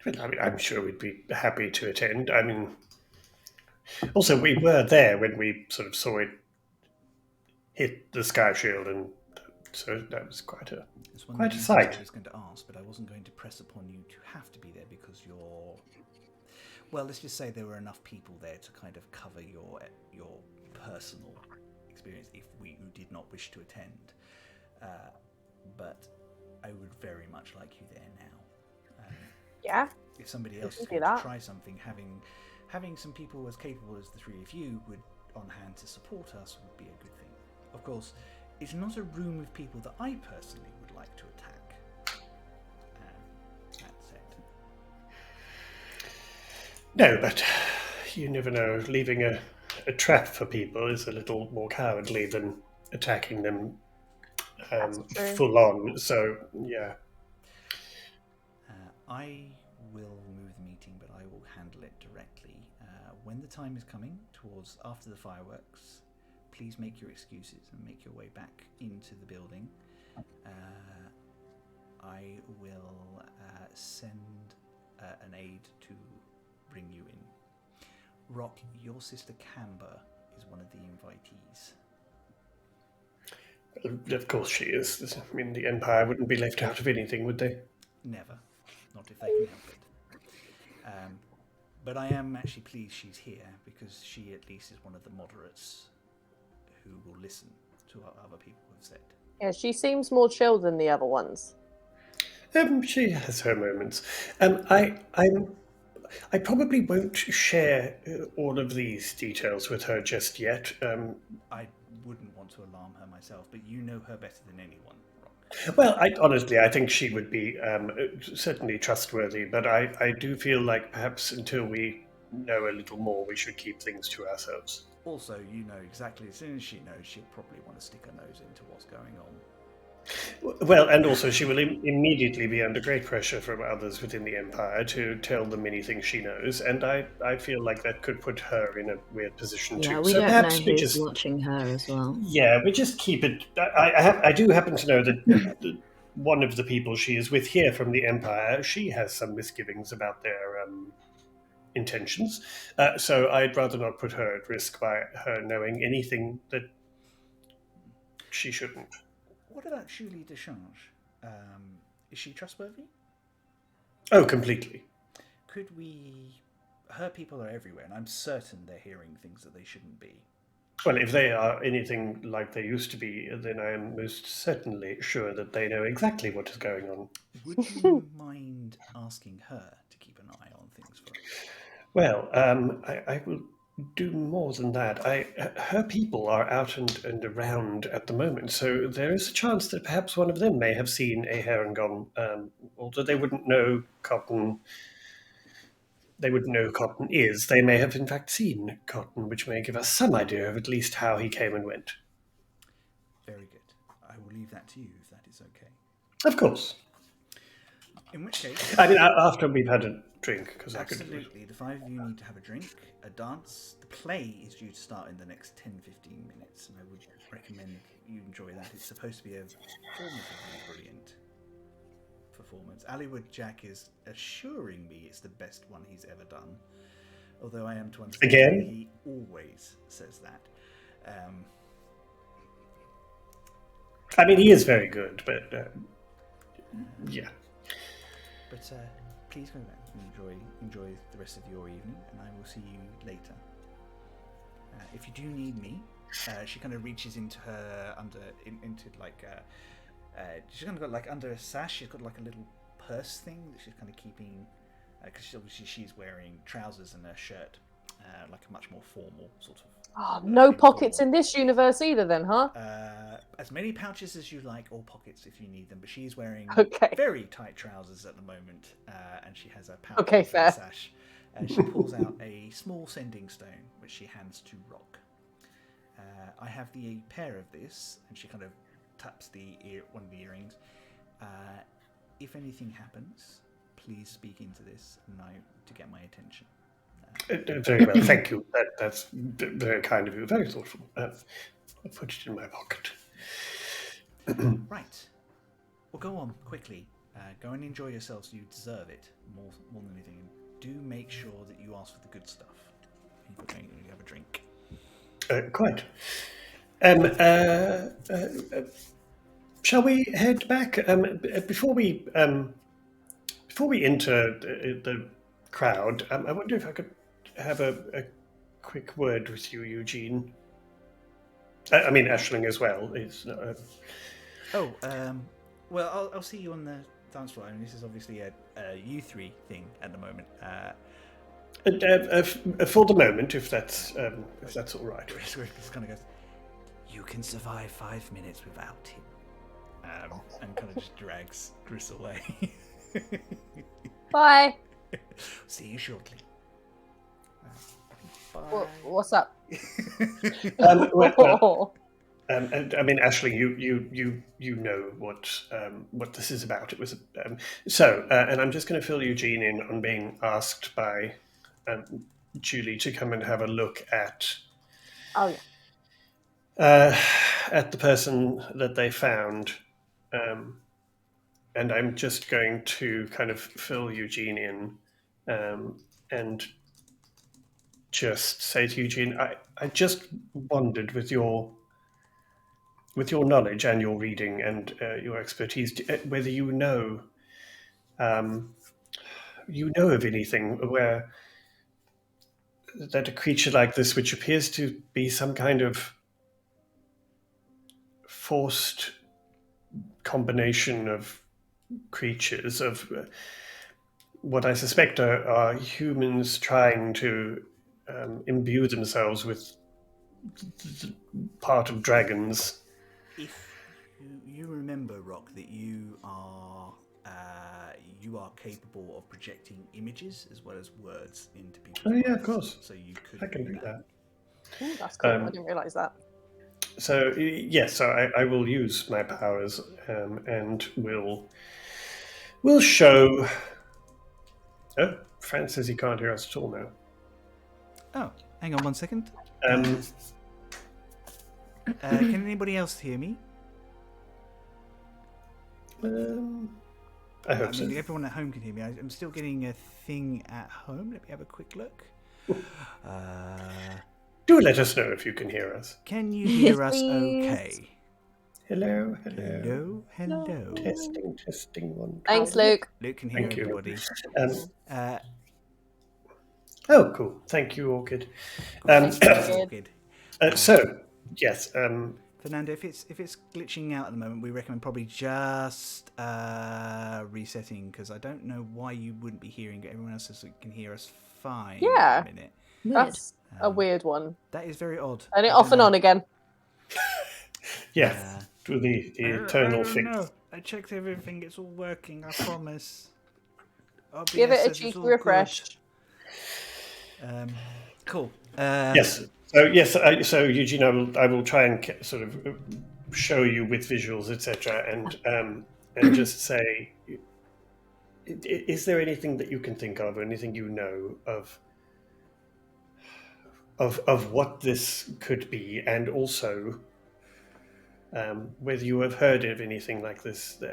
I mean, I'm sure we'd be happy to attend. I mean, also, we were there when we sort of saw it hit the Sky Shield, and so that was quite a sight. I was going to ask, but I wasn't going to press upon you to have to be there because you're... Well, let's just say there were enough people there to kind of cover your personal experience if we who did not wish to attend. But I would very much like you there now. Yeah. If somebody else is can do going to that. try something, having some people as capable as the three of you would on hand to support us would be a good thing. Of course, it's not a room with people that I personally would like to attack. That's it. No, but you never know. Leaving a a trap for people is a little more cowardly than attacking them That's true. full on. So yeah. I will move the meeting, but I will handle it directly. When the time is coming, towards after the fireworks, please make your excuses and make your way back into the building. I will send an aide to bring you in. Rock, your sister Camber is one of the invitees. Of course she is. I mean, the Empire wouldn't be left out of anything, would they? Never. Not if they can help it. But I am actually pleased she's here, because she at least is one of the moderates who will listen to what other people have said. Yeah, she seems more chill than the other ones. She has her moments. I probably won't share all of these details with her just yet. I wouldn't want to alarm her myself, but you know her better than anyone, Rock. Well, honestly, I think she would be certainly trustworthy, but I do feel like perhaps until we know a little more, we should keep things to ourselves. Also, you know exactly, as soon as she knows, she'll probably want to stick her nose into what's going on. Well, and also she will immediately be under great pressure from others within the Empire to tell them anything she knows, and I feel like that could put her in a weird position too. Yeah, we So don't perhaps know we who's just watching her as well. Yeah, we just keep it. I do happen to know that one of the people she is with here from the Empire, she has some misgivings about their intentions. So I'd rather not put her at risk by her knowing anything that she shouldn't. What about Julie Deschange? Is she trustworthy? Oh, completely. Could we... Her people are everywhere, and I'm certain they're hearing things that they shouldn't be. Well, if they are anything like they used to be, then I am most certainly sure that they know exactly what is going on. Would you mind asking her to keep an eye on things for us? Well, I will do more than that. Her people are out and around at the moment, so there is a chance that perhaps one of them may have seen a Harengon, although they wouldn't know Cotton. They wouldn't know who Cotton is. They may have in fact seen Cotton, which may give us some idea of at least how he came and went. Very good. I will leave that to you, if that is okay. Of course. In which case... I mean, after we've had a drink, because Absolutely. The five of you need to have a drink, a dance. The play is due to start in the next 10-15 minutes, and I would recommend you enjoy that. It's supposed to be a formatively brilliant performance. Allywood Jack is assuring me it's the best one he's ever done, although I am to understand Again? he always says that. I mean, he is very good, but yeah. But please go back and enjoy the rest of your evening, and I will see you later. If you do need me, she kind of reaches into her she's kind of got like under a sash. She's got like a little purse thing that she's kind of keeping, because she's wearing trousers and a shirt, like a much more formal sort of. Oh, no pockets in this universe either, then, huh? As many pouches as you like, or pockets if you need them. But she's wearing very tight trousers at the moment, and she has a pouch and a sash. She pulls out a small sending stone, which she hands to Rock. I have a pair of this, and she kind of taps one of the earrings. If anything happens, please speak into this to get my attention. Very well, thank you. That's very kind of you, very thoughtful. I'll put it in my pocket. Right. Well, go on, quickly. Go and enjoy yourselves. You deserve it, more than anything. Do make sure that you ask for the good stuff. You're going to have a drink. Quite. Shall we head back? Before we enter the crowd, I wonder if I could have a quick word with you, Eugene. I mean, Aisling as well. Well, I'll see you on the dance floor. I mean, this is obviously a you three thing at the moment. For the moment, if that's all right. Just kind of goes, you can survive 5 minutes without him. And kind of just drags Chris away. Bye. See you shortly. Bye. What's up? And I mean, Ashley, you know what this is about. It was and I'm just going to fill Eugene in on being asked by Julie to come and have a look at Oh yeah. at the person that they found, and I'm just going to kind of fill Eugene in, and just say to Eugene, I just wondered with your knowledge and your reading and your expertise, whether you know of anything where that a creature like this, which appears to be some kind of forced combination of creatures of what I suspect are humans trying to imbue themselves with part of dragons. If you remember, Rock, that you are capable of projecting images as well as words into people's Oh yeah, minds. of course. So you could I can do that. Ooh, that's cool. I didn't realise that. So yes, so I will use my powers and will show. Oh, Fran says he can't hear us at all now. Oh, hang on 1 second. Um, Can anybody else hear me? I hope so. Everyone at home can hear me. I'm still getting a thing at home. Let me have a quick look. Do let us know if you can hear us. Can you hear us Please. okay? Hello. Hello. Testing one. Thanks, Luke. Luke can hear Thank you. everybody. Oh, cool. Thank you, Orchid. Good. So, yes. Fernando, if it's glitching out at the moment, we recommend probably just resetting, because I don't know why you wouldn't be hearing it. Everyone else says can hear us fine. Yeah. In a minute. That's a weird one. That is very odd. Turn it off and on again. Yeah, to the eternal fix. No, I checked everything. It's all working. I promise. OBS Give it a says it's cheeky all refresh. good. Cool. Yes. So Eugene, I will try and sort of show you with visuals, etc., and just say, is there anything that you can think of, or anything you know of what this could be, and also whether you have heard of anything like this.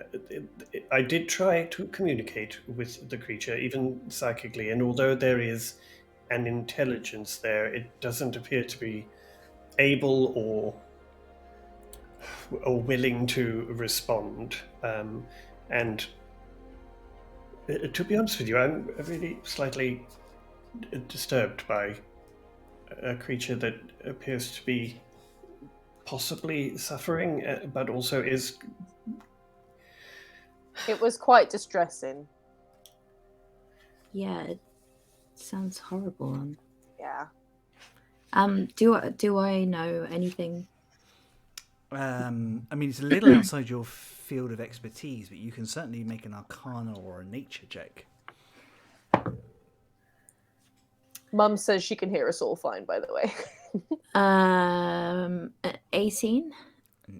I did try to communicate with the creature, even psychically, and although there is an intelligence there, it doesn't appear to be able or willing to respond. And to be honest with you, I'm really slightly disturbed by a creature that appears to be possibly suffering, but also is. It was quite distressing. Yeah, it sounds horrible. Yeah. Do I know anything? I mean, it's a little outside your field of expertise, but you can certainly make an Arcana or a Nature check. Mum says she can hear us all fine, by the way. 18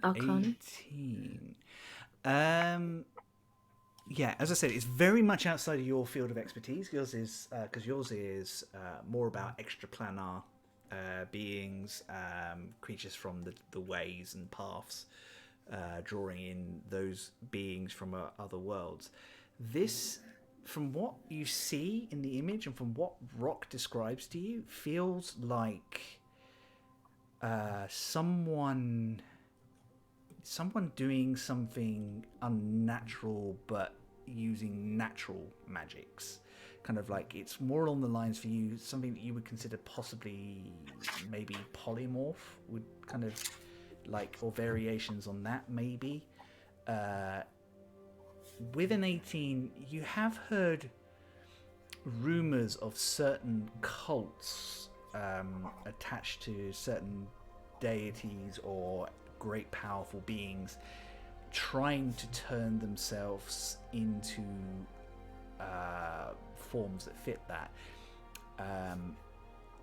Arcana. 18. Yeah, as I said, it's very much outside of your field of expertise. Yours is because yours is more about extraplanar beings, creatures from the ways and paths, drawing in those beings from other worlds. This, from what you see in the image and from what Rock describes to you, feels like someone doing something unnatural but using natural magics. Kind of like, it's more along the lines for you, something that you would consider possibly maybe polymorph, would kind of like, or variations on that maybe. With an 18, you have heard rumors of certain cults attached to certain deities or great powerful beings trying to turn themselves into forms that fit that.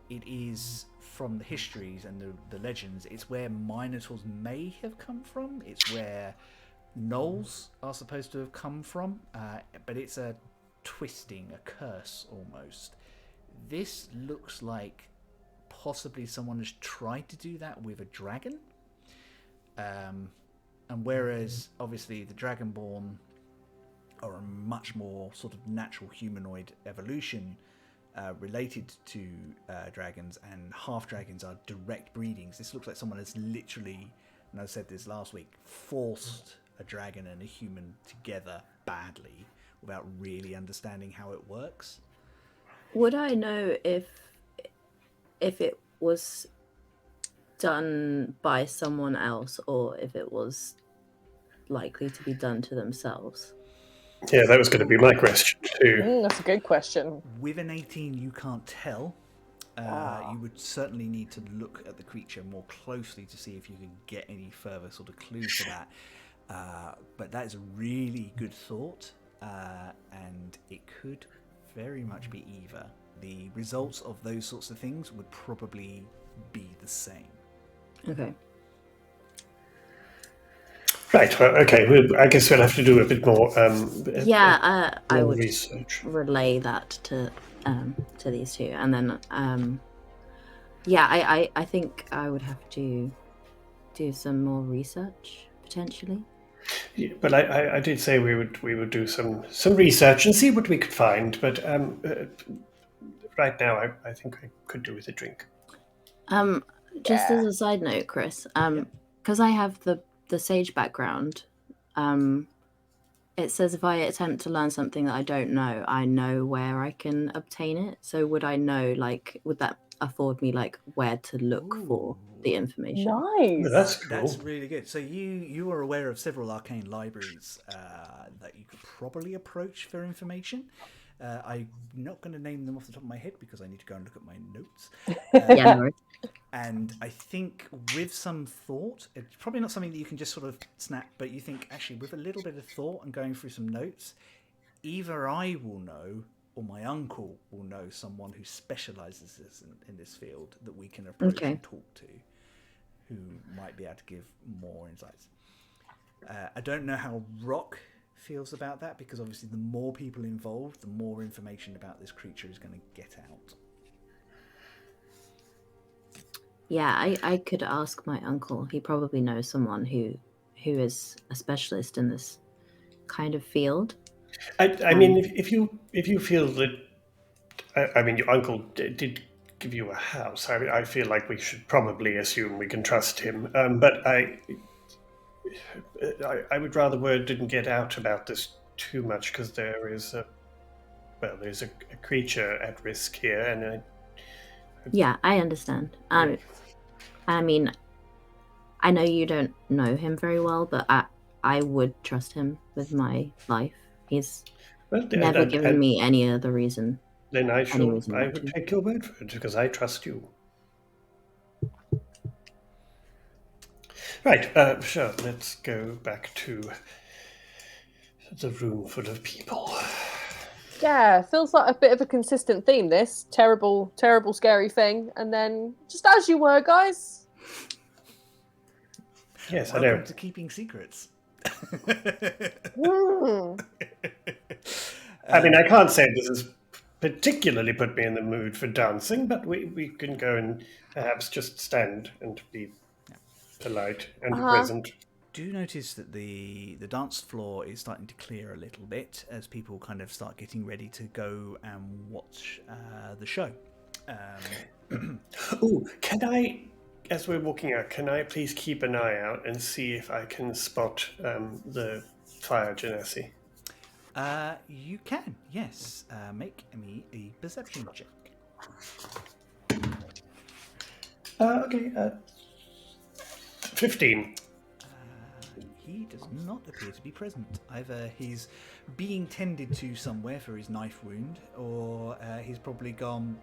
it is from the histories and the legends. It's where minotaurs may have come from. It's where gnolls are supposed to have come from, but it's a twisting, a curse almost. This looks like possibly someone has tried to do that with a dragon. And whereas obviously the Dragonborn are a much more sort of natural humanoid evolution related to dragons, and half dragons are direct breedings. This looks like someone has literally, and I said this last week, forced a dragon and a human together badly without really understanding how it works. Would I know if it was done by someone else or if it was likely to be done to themselves? Yeah, that was going to be my question too. That's a good question. With an 18, you can't tell. You would certainly need to look at the creature more closely to see if you can get any further sort of clues to that. But that is a really good thought, and it could very much be either. The results of those sorts of things would probably be the same. Okay. Right. Well, okay. I guess we'll have to do a bit more. I would research. relay that to these two, and then I think I would have to do some more research potentially. Yeah, but I did say we would do some research and see what we could find. But right now, I think I could do with a drink. Just as a side note, Chris, because I have the sage background, it says if I attempt to learn something that I don't know, I know where I can obtain it. So would I know, would that afford me, where to look for the information? Nice. Well, that's cool. That's really good. So you are aware of several arcane libraries that you could probably approach for information. I'm not going to name them off the top of my head because I need to go and look at my notes. Yeah, no. And I think with some thought, it's probably not something that you can just sort of snap, but you think actually with a little bit of thought and going through some notes, either I will know or my uncle will know someone who specialises in this field that we can approach and talk to, who might be able to give more insights. I don't know how Rock feels about that, because obviously the more people involved, the more information about this creature is going to get out. Yeah, I could ask my uncle. He probably knows someone who is a specialist in this kind of field. I mean, if you feel that, I mean, your uncle did give you a house. I feel like we should probably assume we can trust him. But I would rather word didn't get out about this too much, because there's a creature at risk here, and Yeah, I understand. I mean, I know you don't know him very well, but I would trust him with my life. He's never given me any other reason. Then I would take your word for it, because I trust you. Right, sure, let's go back to the room full of people. Yeah, feels like a bit of a consistent theme, this. Terrible, terrible, scary thing. And then, just as you were, guys. Yes, Welcome I know. to keeping secrets. I mean, I can't say this has particularly put me in the mood for dancing, but we can go and perhaps just stand and be polite and present. Do notice that the dance floor is starting to clear a little bit as people kind of start getting ready to go and watch the show. Oh, can I, as we're walking out, can I please keep an eye out and see if I can spot the fire genasi? You can, yes. Make me a perception check. Okay, 15. He does not appear to be present. Either he's being tended to somewhere for his knife wound, or he's probably gone,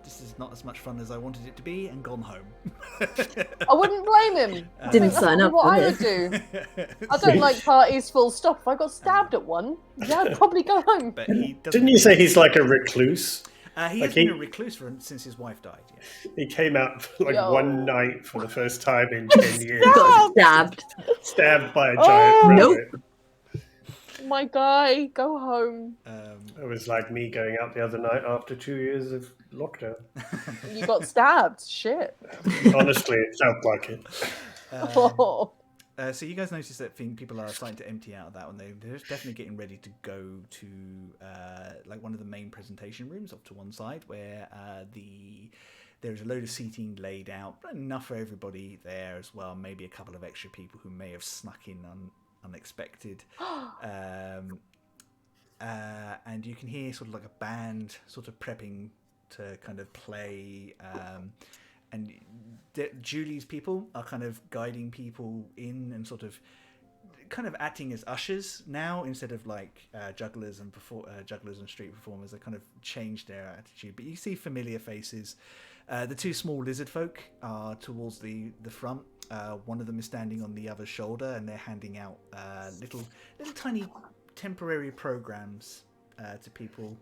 this is not as much fun as I wanted it to be, and gone home. I wouldn't blame him. Didn't sign up What for I this. would do. I don't like parties full stop. If I got stabbed at one, yeah, I'd probably go home. But he doesn't. Didn't you say he's like a recluse? He has been a recluse since his wife died. Yeah. He came out for like Yo. one night for the first time in 10 years. Got stabbed. Stabbed by a giant Oh. rabbit. My guy, go home. It was like me going out the other night after 2 years of lockdown. You got stabbed. Shit. Honestly, it felt like it. So you guys notice that people are starting to empty out of that one. They're definitely getting ready to go to like one of the main presentation rooms off to one side where there's a load of seating laid out, enough for everybody there as well. Maybe a couple of extra people who may have snuck in unexpected. And you can hear sort of like a band sort of prepping to kind of play. And Julie's people are kind of guiding people in and sort of kind of acting as ushers now instead of like jugglers and street performers. They kind of changed their attitude. But you see familiar faces. The two small lizard folk are towards the front. One of them is standing on the other's shoulder, and they're handing out little tiny temporary programs to people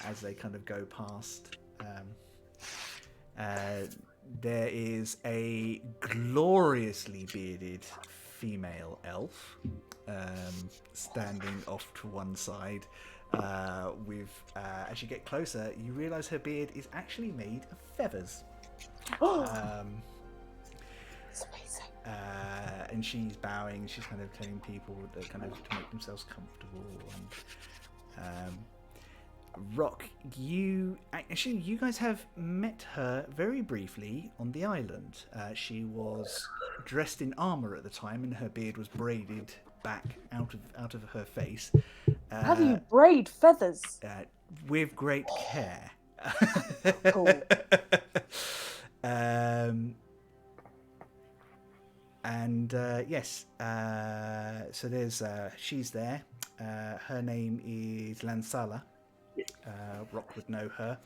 as they kind of go past. There is a gloriously bearded female elf standing off to one side. As you get closer, you realise her beard is actually made of feathers. It's amazing. And she's bowing. She's kind of telling people that kind of to make themselves comfortable. And Rock, you guys have met her very briefly on the island. She was dressed in armor at the time, and her beard was braided back out of her face. How do you braid feathers? With great care. Cool. Yes. So there's she's there. Her name is Lansala. Rock would know her.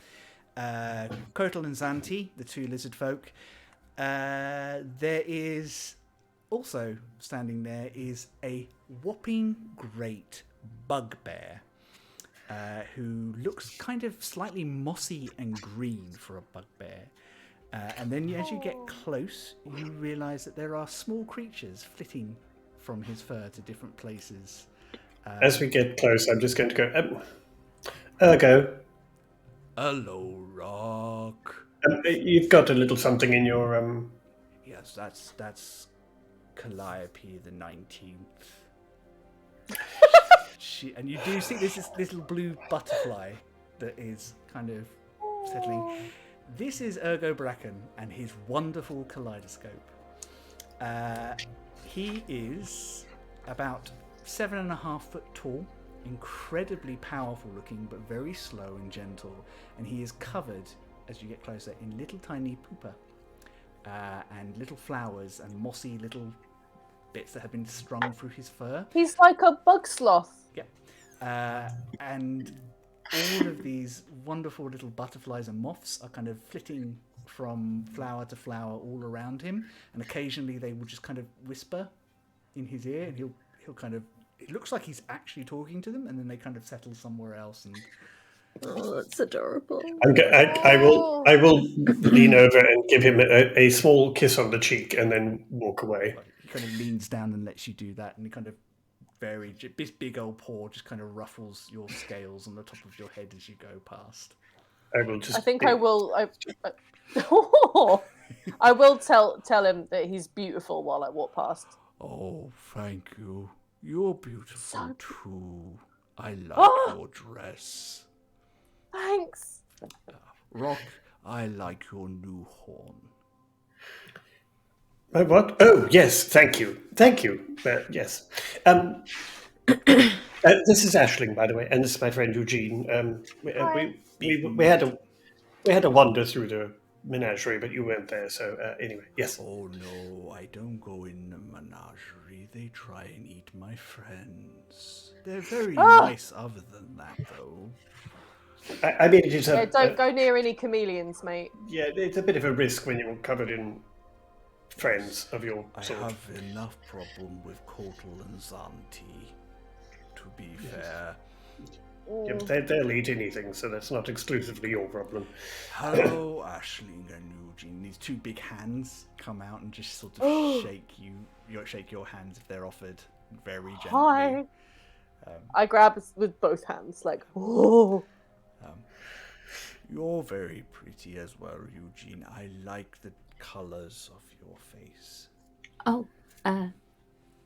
Kotal and Zanti, the two lizard folk. There is also standing there is a whopping great bugbear who looks kind of slightly mossy and green for a bugbear. And then as you get close, you realise that there are small creatures flitting from his fur to different places. As we get close, I'm just going to go, Ergo. Hello, Rock. You've got a little something in your... Yes, that's Calliope the 19th. And you do see this little blue butterfly that is kind of settling. This is Ergo Bracken and his wonderful kaleidoscope. He is about 7.5 foot tall, incredibly powerful looking, but very slow and gentle. And he is covered, as you get closer, in little tiny pupa and little flowers and mossy little bits that have been strung through his fur. He's like a bug sloth. Yeah. And all of these wonderful little butterflies and moths are kind of flitting from flower to flower all around him, and occasionally they will just kind of whisper in his ear, and he'll kind of, it looks like he's actually talking to them, and then they kind of settle somewhere else. And oh, that's adorable. I will lean over and give him a small kiss on the cheek and then walk away. He kind of leans down and lets you do that, and he kind of this big old paw just kind of ruffles your scales on the top of your head as you go past. I will just. I think I will. I will tell him that he's beautiful while I walk past. Oh, thank you. You're beautiful too. I like your dress. Thanks. Rock, I like your new horn. My what? Oh, yes, thank you. Yes. This is Aisling, by the way, and this is my friend Eugene. We had a wander through the menagerie, but you weren't there, so anyway, yes. Oh no, I don't go in the menagerie. They try and eat my friends. They're very nice other than that, though. I mean, it is don't go near any chameleons, mate. Yeah, it's a bit of a risk when you're covered in friends of your sort. I have enough problem with Kotal and Zanti, to be fair. Yep, they'll eat anything, so that's not exclusively your problem. Hello, Aisling and Eugene. These two big hands come out and just sort of shake your hands if they're offered very gently. Hi. I grab with both hands, like, oh. You're very pretty as well, Eugene. I like the colors of your face. Oh,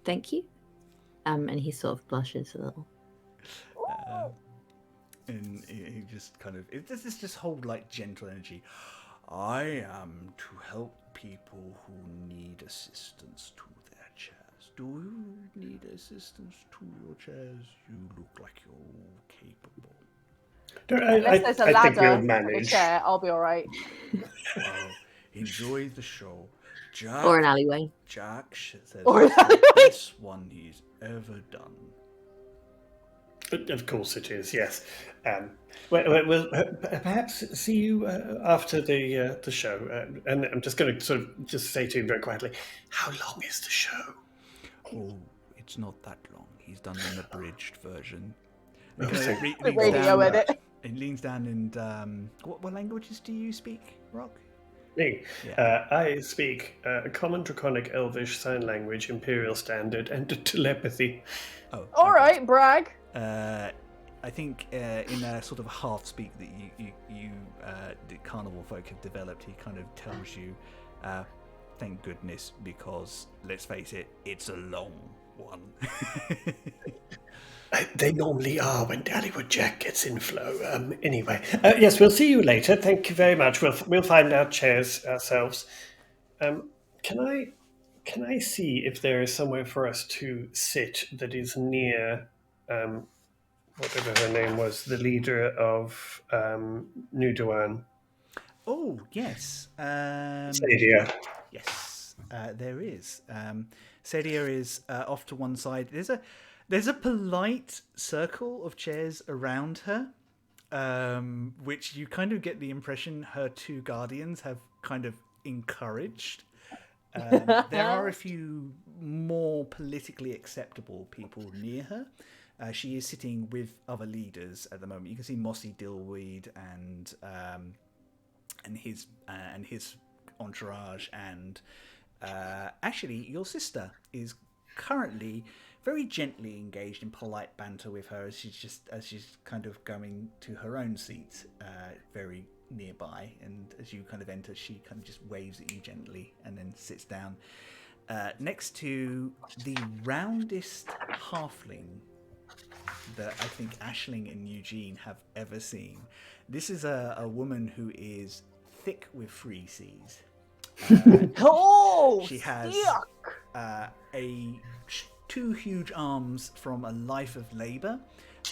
thank you. And he sort of blushes a little. And he just kind of... There's this whole, like, gentle energy. I am to help people who need assistance to their chairs. Do you need assistance to your chairs? You look like you're capable. Unless there's a I think we'll ladder to the manage. chair, I'll be all right. Well, enjoy the show. Jack, Or an alleyway. Jack says Or an it's the best one he's ever done. Of course it is, yes. We'll perhaps see you after the show. And I'm just going to sort of just say to him very quietly, how long is the show? Oh, it's not that long. He's done an abridged version. Oh, The radio edit. It leans down and what languages do you speak, Rock? Me. Yeah. I speak Common, Draconic, Elvish, Sign Language, Imperial Standard, and Telepathy. Oh, All right, brag. I think in a sort of half speak that the carnival folk have developed, he kind of tells you, thank goodness, because let's face it, it's a long one. They normally are when Dallywood Jack gets in flow. Anyway, yes, we'll see you later. Thank you very much. We'll find our chairs ourselves. Can I see if there is somewhere for us to sit that is near whatever her name was, the leader of New Duan? Oh yes, Sadia. yes, there is. Sadia is off to one side. There's a polite circle of chairs around her, which you kind of get the impression her two guardians have kind of encouraged. There are a few more politically acceptable people near her. She is sitting with other leaders at the moment. You can see Mossy Dillweed and his entourage, and actually your sister is currently very gently engaged in polite banter with her as she's kind of going to her own seat very nearby, and as you kind of enter, she kind of just waves at you gently and then sits down next to the roundest halfling that I think Aisling and Eugene have ever seen. This is a woman who is thick with 3 C's. She has two huge arms from a life of labour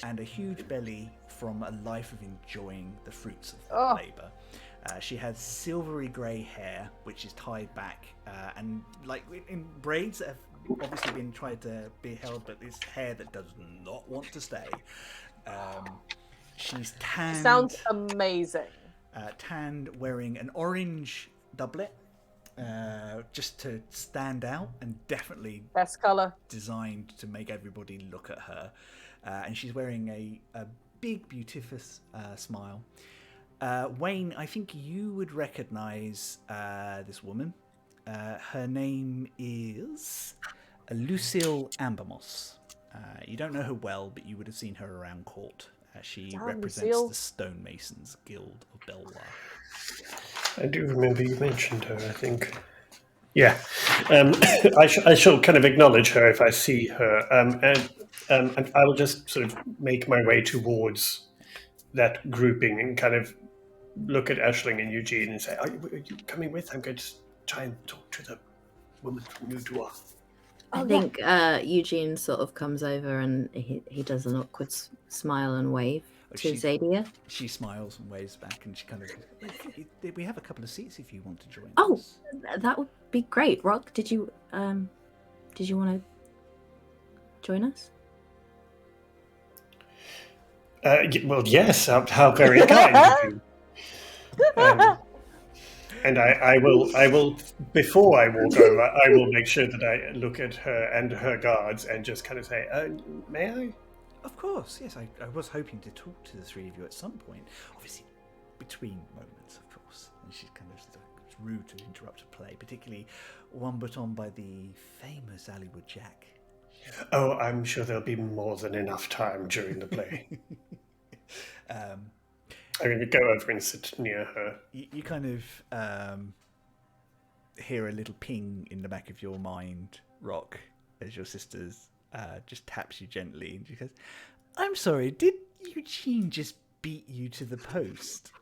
and a huge belly from a life of enjoying the fruits of that labour. She has silvery grey hair, which is tied back and like in braids that have obviously been tried to be held, but it's hair that does not want to stay. She's tanned. Sounds amazing. Tanned, wearing an orange doublet, just to stand out, and definitely Best colour. designed to make everybody look at her. And she's wearing a big, beautiful smile. Wayne, I think you would recognise this woman. Her name is Lucille Ambermoss. You don't know her well, but you would have seen her around court. She represents Lucille. the Stonemasons Guild of Belvoir. I do remember you mentioned her, I think. Yeah. I shall kind of acknowledge her if I see her. And I will just sort of make my way towards that grouping and kind of look at Aisling and Eugene and say, are you coming with? I'm going to try and talk to the woman from New Duan. I think Eugene sort of comes over and he does an awkward smile and wave to Zadia. She smiles and waves back, and she kind of, we have a couple of seats if you want to join Oh, us. that would be great. Rock, did you want to join us? Well, yes. How very kind of you. And I will. Before I walk over, I will make sure that I look at her and her guards and just kind of say, "May I?" Of course, yes. I was hoping to talk to the three of you at some point. Obviously, between moments, of course. And she's kind of it's rude to interrupt a play, particularly one put on by the famous Hollywood Jack. Oh, I'm sure there'll be more than enough time during the play. I'm going to go over and sit near her. You kind of hear a little ping in the back of your mind, Rock, as your sister's just taps you gently, and she goes, "I'm sorry, did Eugene just beat you to the post?"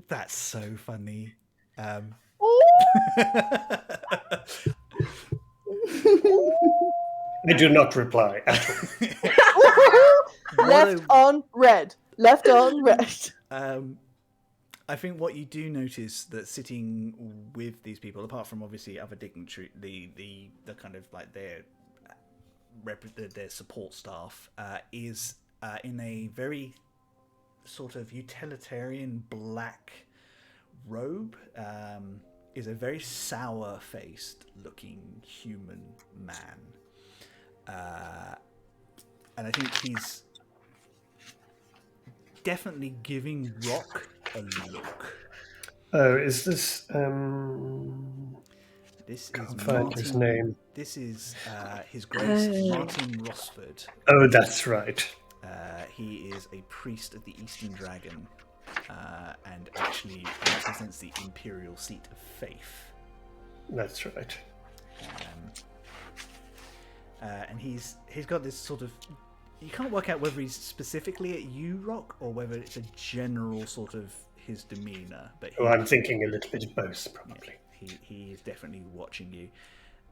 That's so funny. I do not reply at all. Left on red. Left on red. I think what you do notice that sitting with these people, apart from obviously other dignitary, the kind of like their support staff, is in a very sort of utilitarian black robe, is a very sour-faced looking human man, and I think he's definitely giving Rock a look. Oh, is this? This Can't is find Martin, his name. This is His Grace Martin Rosford. Oh, that's right. He is a priest of the Eastern Dragon, and actually represents the Imperial Seat of Faith. That's right. And he's got this sort of. You can't work out whether he's specifically at you, Rock, or whether it's a general sort of his demeanour. But I'm thinking a little bit of both, probably. Yeah, he is definitely watching you.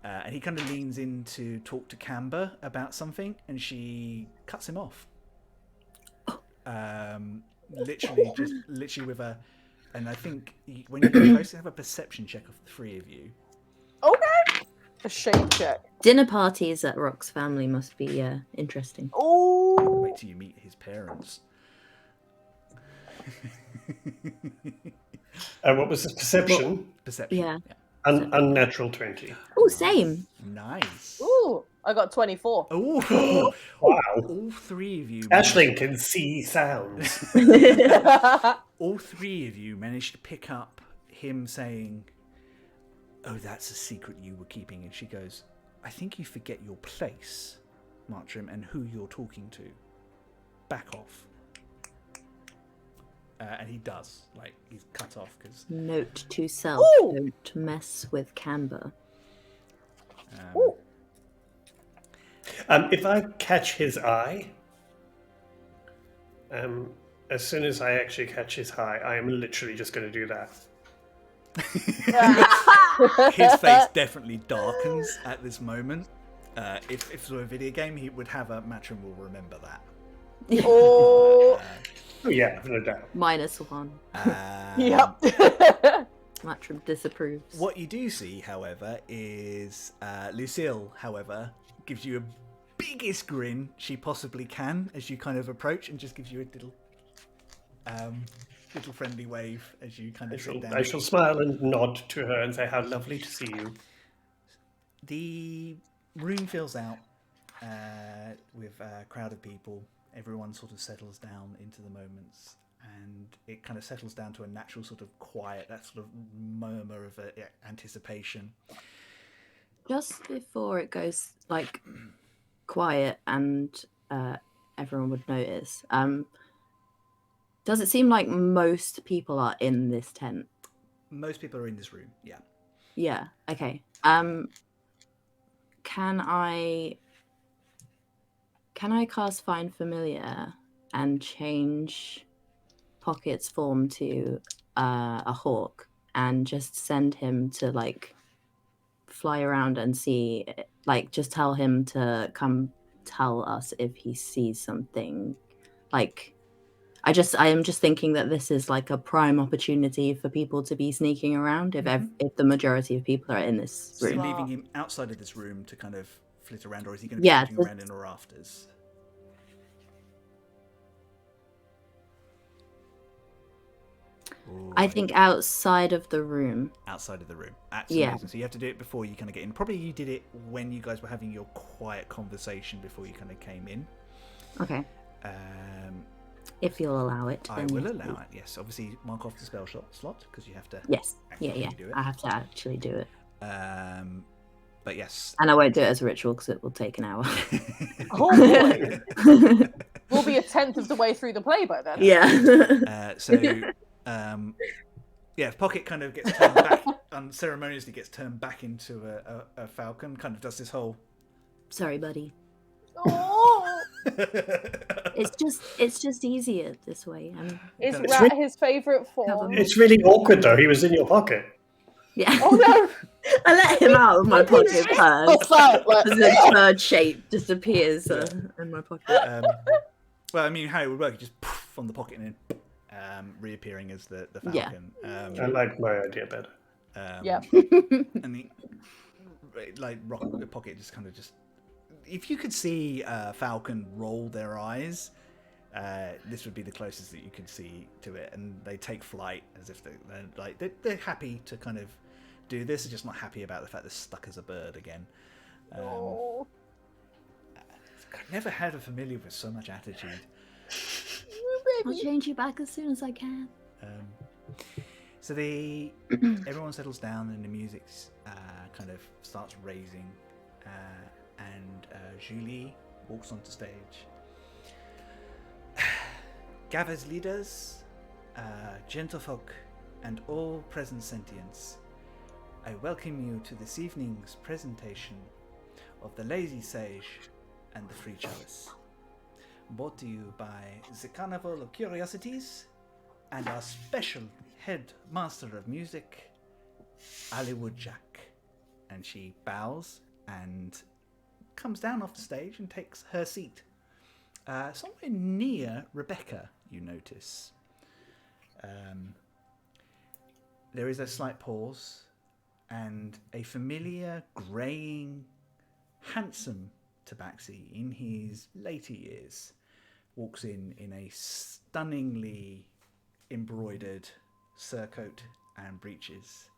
And he kind of leans in to talk to Camber about something, and she cuts him off. Literally with a... And I think when you get close, have a perception check of the three of you. Okay. A shame check. Dinner parties at Rock's family must be interesting. Oh. Wait till you meet his parents. What was his perception? Perception. Yeah. Unnatural 20. Oh, same. Nice. Ooh, I got 24. Oh, Wow. all three of you. Ashling can see sounds. All three of you managed to pick up him saying, "Oh, that's a secret you were keeping." And she goes, "I think you forget your place, Martrim, and who you're talking to. Back off." And he does. Like, he's cut off because... Note to self, Ooh. don't mess with Camber. If I catch his eye, as soon as I actually catch his eye, I am literally just going to do that. His face definitely darkens at this moment. If it was a video game, he would have a Matrim will remember that. Oh. Oh yeah, no doubt. -1. Yep. Matrim disapproves. What you do see, however, is Lucille, however, gives you a biggest grin she possibly can as you kind of approach, and just gives you a little friendly wave as you kind of sit down. I shall smile and nod to her and say, "How lovely to see you." The room fills out with a crowd of people. Everyone sort of settles down into the moments, and it kind of settles down to a natural sort of quiet, that sort of murmur of anticipation. Just before it goes like quiet and everyone would notice, does it seem like most people are in this tent? Most people are in this room, yeah. Yeah, okay. Can I cast Find Familiar and change Pocket's form to a hawk and just send him to like fly around and see, like just tell him to come tell us if he sees something? Like I am just thinking that this is like a prime opportunity for people to be sneaking around if the majority of people are in this So room. you're leaving him outside of this room to kind of flit around, or is he going to be floating around in the rafters? Ooh, I think outside of the room. Outside of the room. Absolutely. Yeah. So you have to do it before you kind of get in. Probably you did it when you guys were having your quiet conversation before you kind of came in. Okay. Um, If you'll allow it. I then will yes, allow please. it. Yes, obviously mark off the spell slot because you have to. Yes. actually Yeah. do it. I have to actually do it. But yes. And I won't do it as a ritual because it will take an hour. Oh boy, we'll be a tenth of the way through the play by then. Yeah. Yeah, Pocket kind of gets turned back, unceremoniously gets turned back into a falcon. Kind of does this whole. Sorry, buddy. Oh, It's just easier this way. is It's rat his favourite form? It's really awkward though. He was in your pocket. Yeah. Oh no! I let him out of my pocket first. What's that? Like, As a bird shape disappears in my pocket. Well, I mean, how it would work, you just poof on the pocket and then reappearing as the falcon. I like my idea better. yeah. And the pocket just kind of just. If you could see falcon roll their eyes, this would be the closest that you could see to it, and they take flight as if they're happy to kind of do this. They're just not happy about the fact they're stuck as a bird again. Oh. I've never had a familiar with so much attitude. I'll change you back as soon as I can. So everyone settles down and the music kind of starts raising, and Julie walks onto stage. Gathers leaders, gentlefolk, and all present sentients, I welcome you to this evening's presentation of the Lazy Sage and the Free Chalice, brought to you by the Carnival of Curiosities and our special head master of music, Hollywood Jack. And she bows and comes down off the stage and takes her seat. Somewhere near Rebecca, you notice. There is a slight pause, and a familiar, greying, handsome Tabaxi in his later years walks in a stunningly embroidered surcoat and breeches,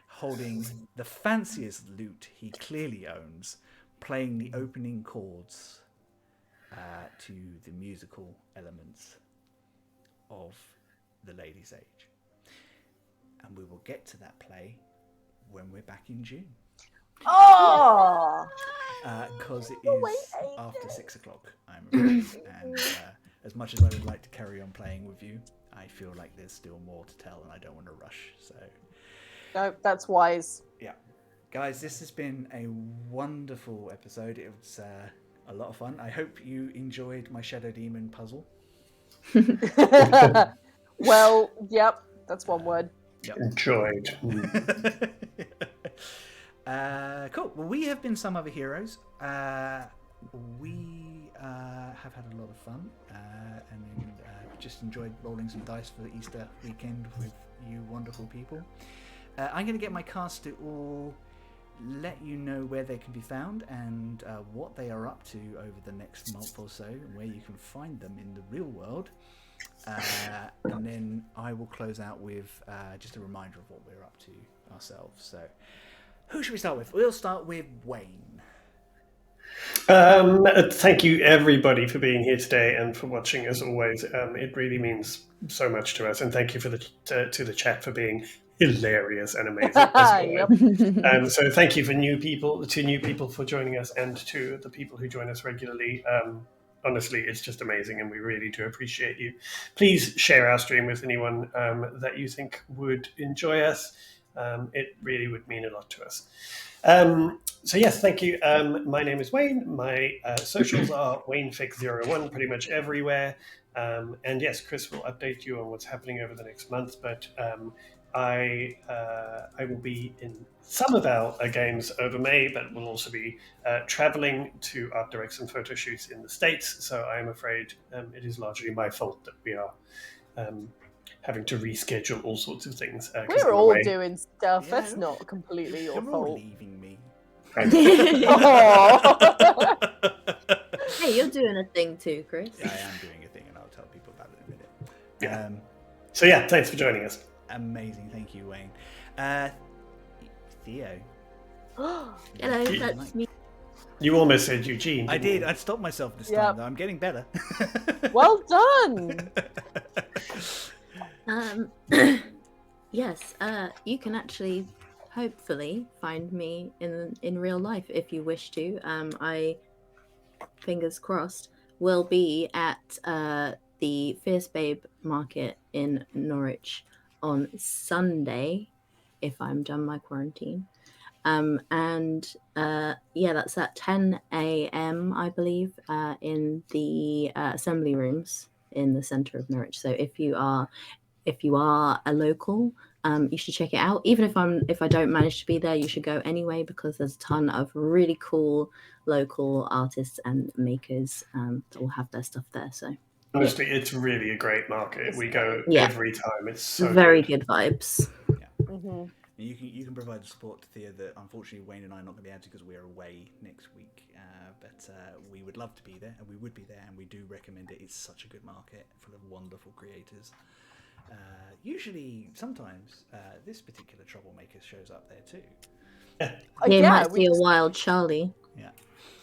holding the fanciest lute he clearly owns, playing the opening chords to the musical elements of The Lady's Age. And we will get to that play when we're back in June. Oh! Because it is after 6 o'clock, I'm afraid. And as much as I would like to carry on playing with you, I feel like there's still more to tell and I don't want to rush. So, No, that's wise. yeah. Guys, this has been a wonderful episode. It was a lot of fun. I hope you enjoyed my Shadow Demon puzzle. Well, yep, that's one word. Yep. Enjoyed. Cool. Well, we have been Some Other Heroes. We have had a lot of fun and just enjoyed rolling some dice for the Easter weekend with you wonderful people. I'm going to get my cast to all let you know where they can be found and what they are up to over the next month or so, and where you can find them in the real world. And then I will close out with just a reminder of what we're up to ourselves. So, who should we start with? We'll start with Wayne. Thank you everybody for being here today and for watching as always. It really means so much to us, and thank you for to the chat for being hilarious and amazing as always. So thank you for new people for joining us, and to the people who join us regularly. Honestly, it's just amazing, and we really do appreciate you. Please share our stream with anyone that you think would enjoy us. It really would mean a lot to us. So yes, thank you. My name is Wayne. My socials are WayneFix01 pretty much everywhere. And yes, Chris will update you on what's happening over the next month, but I will be in some of our games over May, but will also be traveling to art directs and photo shoots in the States. So I am afraid it is largely my fault that we are having to reschedule all sorts of things. We're all away. doing stuff. Yeah. That's not completely your You're all fault. leaving me. Oh. Hey, you're doing a thing too, Chris. Yeah, I am doing a thing, and I'll tell people about it in a minute. Yeah. So yeah, thanks for joining us. Amazing, thank you, Wayne. Theo. Hello, that's me. You almost said Eugene. I didn't did. you? I'd stopped myself this Yep. time, though. I'm getting better. Well done. Yes, you can actually hopefully find me in real life if you wish to. I, fingers crossed, will be at the Fierce Babe Market in Norwich on Sunday if I'm done my quarantine. And yeah, that's at 10 a.m. I believe, in the assembly rooms in the centre of Norwich. So if you are a local, you should check it out. Even if I don't manage to be there, you should go anyway, because there's a ton of really cool local artists and makers that will have their stuff there. So Honestly, it's really a great market. We go Yeah. every time. It's so very good. good vibes. Hmm. You can provide the support to Thea that unfortunately Wayne and I are not going to be able to because we're away next week. But we would love to be there, and we would be there, and we do recommend it. It's such a good market full of wonderful creators. Sometimes this particular troublemaker shows up there too. You might we see a just- wild Charlie. Yeah.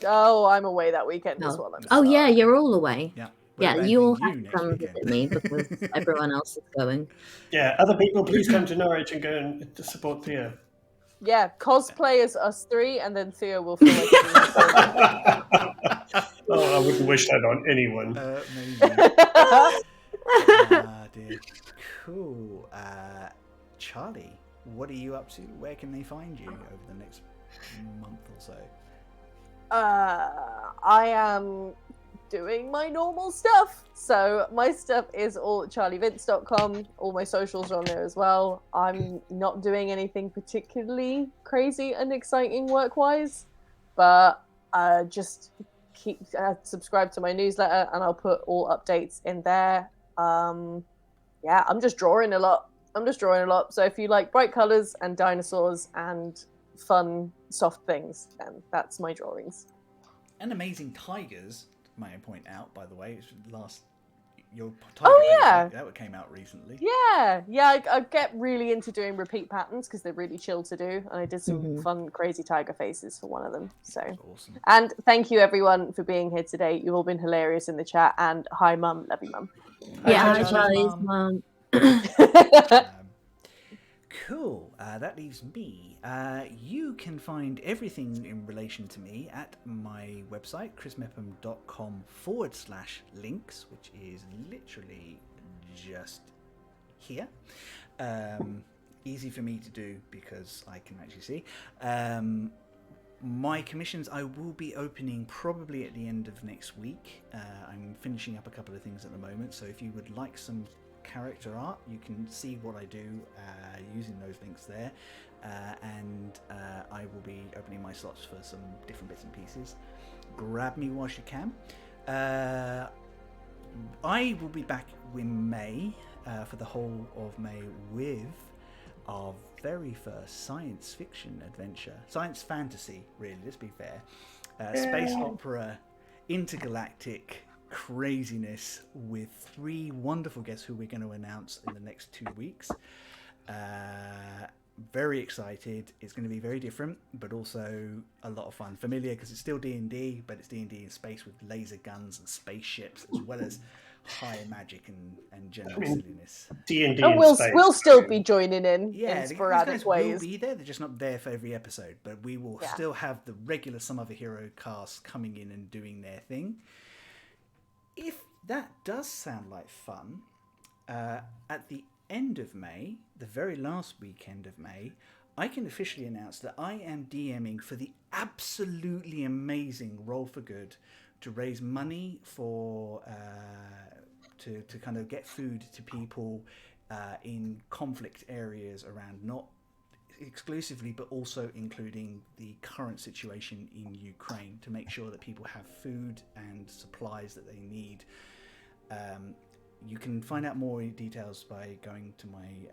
Oh, I'm away that weekend as Oh. well. I'm Oh yeah, sorry. you're all away. Yeah. Yeah, We're you'll abandoning have to next come weekend. visit me because everyone else is going. Yeah, other people, please come to Norwich and go and support Theo. Yeah, cosplay as us three, and then Theo will feel like Oh, I wouldn't wish that on anyone. Amazing. Dear. Cool. Charlie, what are you up to? Where can they find you over the next month or so? I am doing my normal stuff. So my stuff is all at charlievince.com. All my socials are on there as well. I'm not doing anything particularly crazy and exciting work-wise, but just keep subscribe to my newsletter, and I'll put all updates in there. Yeah, I'm just drawing a lot. So if you like bright colors and dinosaurs and fun, soft things, then that's my drawings. And amazing tigers, may I point out, by the way. It's your tiger yeah. painting, that came out recently. Yeah, I get really into doing repeat patterns because they're really chill to do, and I did some fun, crazy tiger faces for one of them. So, That's awesome. and thank you everyone for being here today. You've all been hilarious in the chat, and hi, mum, love you, mum. Yeah, Hi, hi Charlie's Charlie's mum. Cool. That leaves me. You can find everything in relation to me at my website, chrismepham.com/links, which is literally just here. Easy for me to do because I can actually see. My commissions I will be opening probably at the end of next week. I'm finishing up a couple of things at the moment, so if you would like some character art, you can see what I do using those links there, and I will be opening my slots for some different bits and pieces. Grab me whilst you can. I will be back in May for the whole of May with our very first science fiction adventure, science fantasy really, let's be fair, space opera, intergalactic craziness with 3 wonderful guests who we're going to announce in the next 2 weeks. Very excited. It's going to be very different, but also a lot of fun. Familiar because it's still D&D, but it's D&D in space with laser guns and spaceships, as well as high magic and general silliness. D&D And in we'll space. still be joining in Yeah, sporadic these guys ways. will be there. They're just not there for every episode, but we will still have the regular Some Other Hero cast coming in and doing their thing. If that does sound like fun, at the end of May, the very last weekend of May, I can officially announce that I am DMing for the absolutely amazing Roll for Good to raise money for to kind of get food to people in conflict areas around, not exclusively but also including the current situation in Ukraine, to make sure that people have food and supplies that they need. You can find out more details by going to my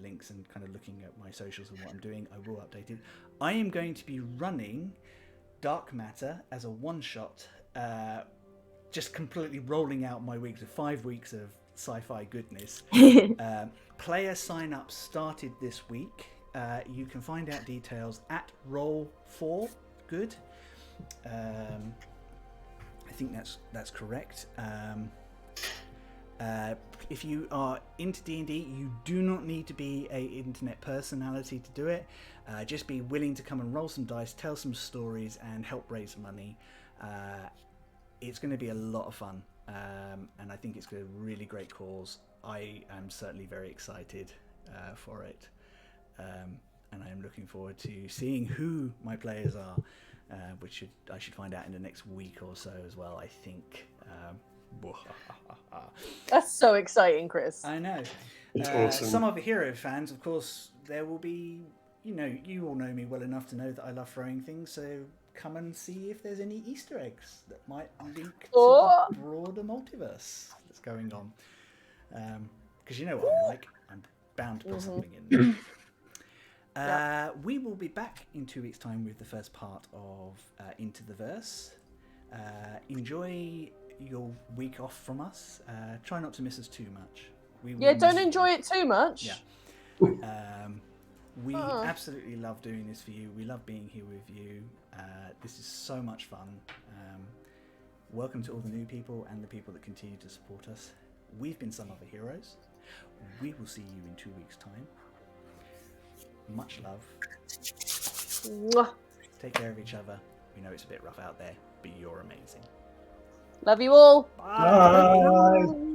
links and kind of looking at my socials and what I'm doing. I will update it. I am going to be running Dark Matter as a one-shot, just completely rolling out my weeks of 5 weeks of sci-fi goodness. Player sign-up started this week. You can find out details at Roll4Good. I think that's correct. If you are into D&D, you do not need to be a internet personality to do it. Just be willing to come and roll some dice, tell some stories, and help raise money. It's going to be a lot of fun, and I think it's a really great cause. I am certainly very excited for it, and I am looking forward to seeing who my players are, which I should find out in the next week or so as well, I think. That's so exciting, Chris. I know. It's awesome. Some other hero fans, of course, there will be, you all know me well enough to know that I love throwing things, so come and see if there's any Easter eggs that might link to the broader multiverse that's going on. Because you know what I'm like, I'm bound to put something in there. We will be back in 2 weeks' time with the first part of Into the Verse. Enjoy your week off from us. Try not to miss us too much. Don't enjoy it too much. Yeah. We absolutely love doing this for you. We love being here with you. This is so much fun. Welcome to all the new people and the people that continue to support us. We've been Some Other Heroes. We will see you in 2 weeks' time. Much love. Mwah. Take care of each other. We know it's a bit rough out there, but you're amazing. Love you all. Bye. Bye.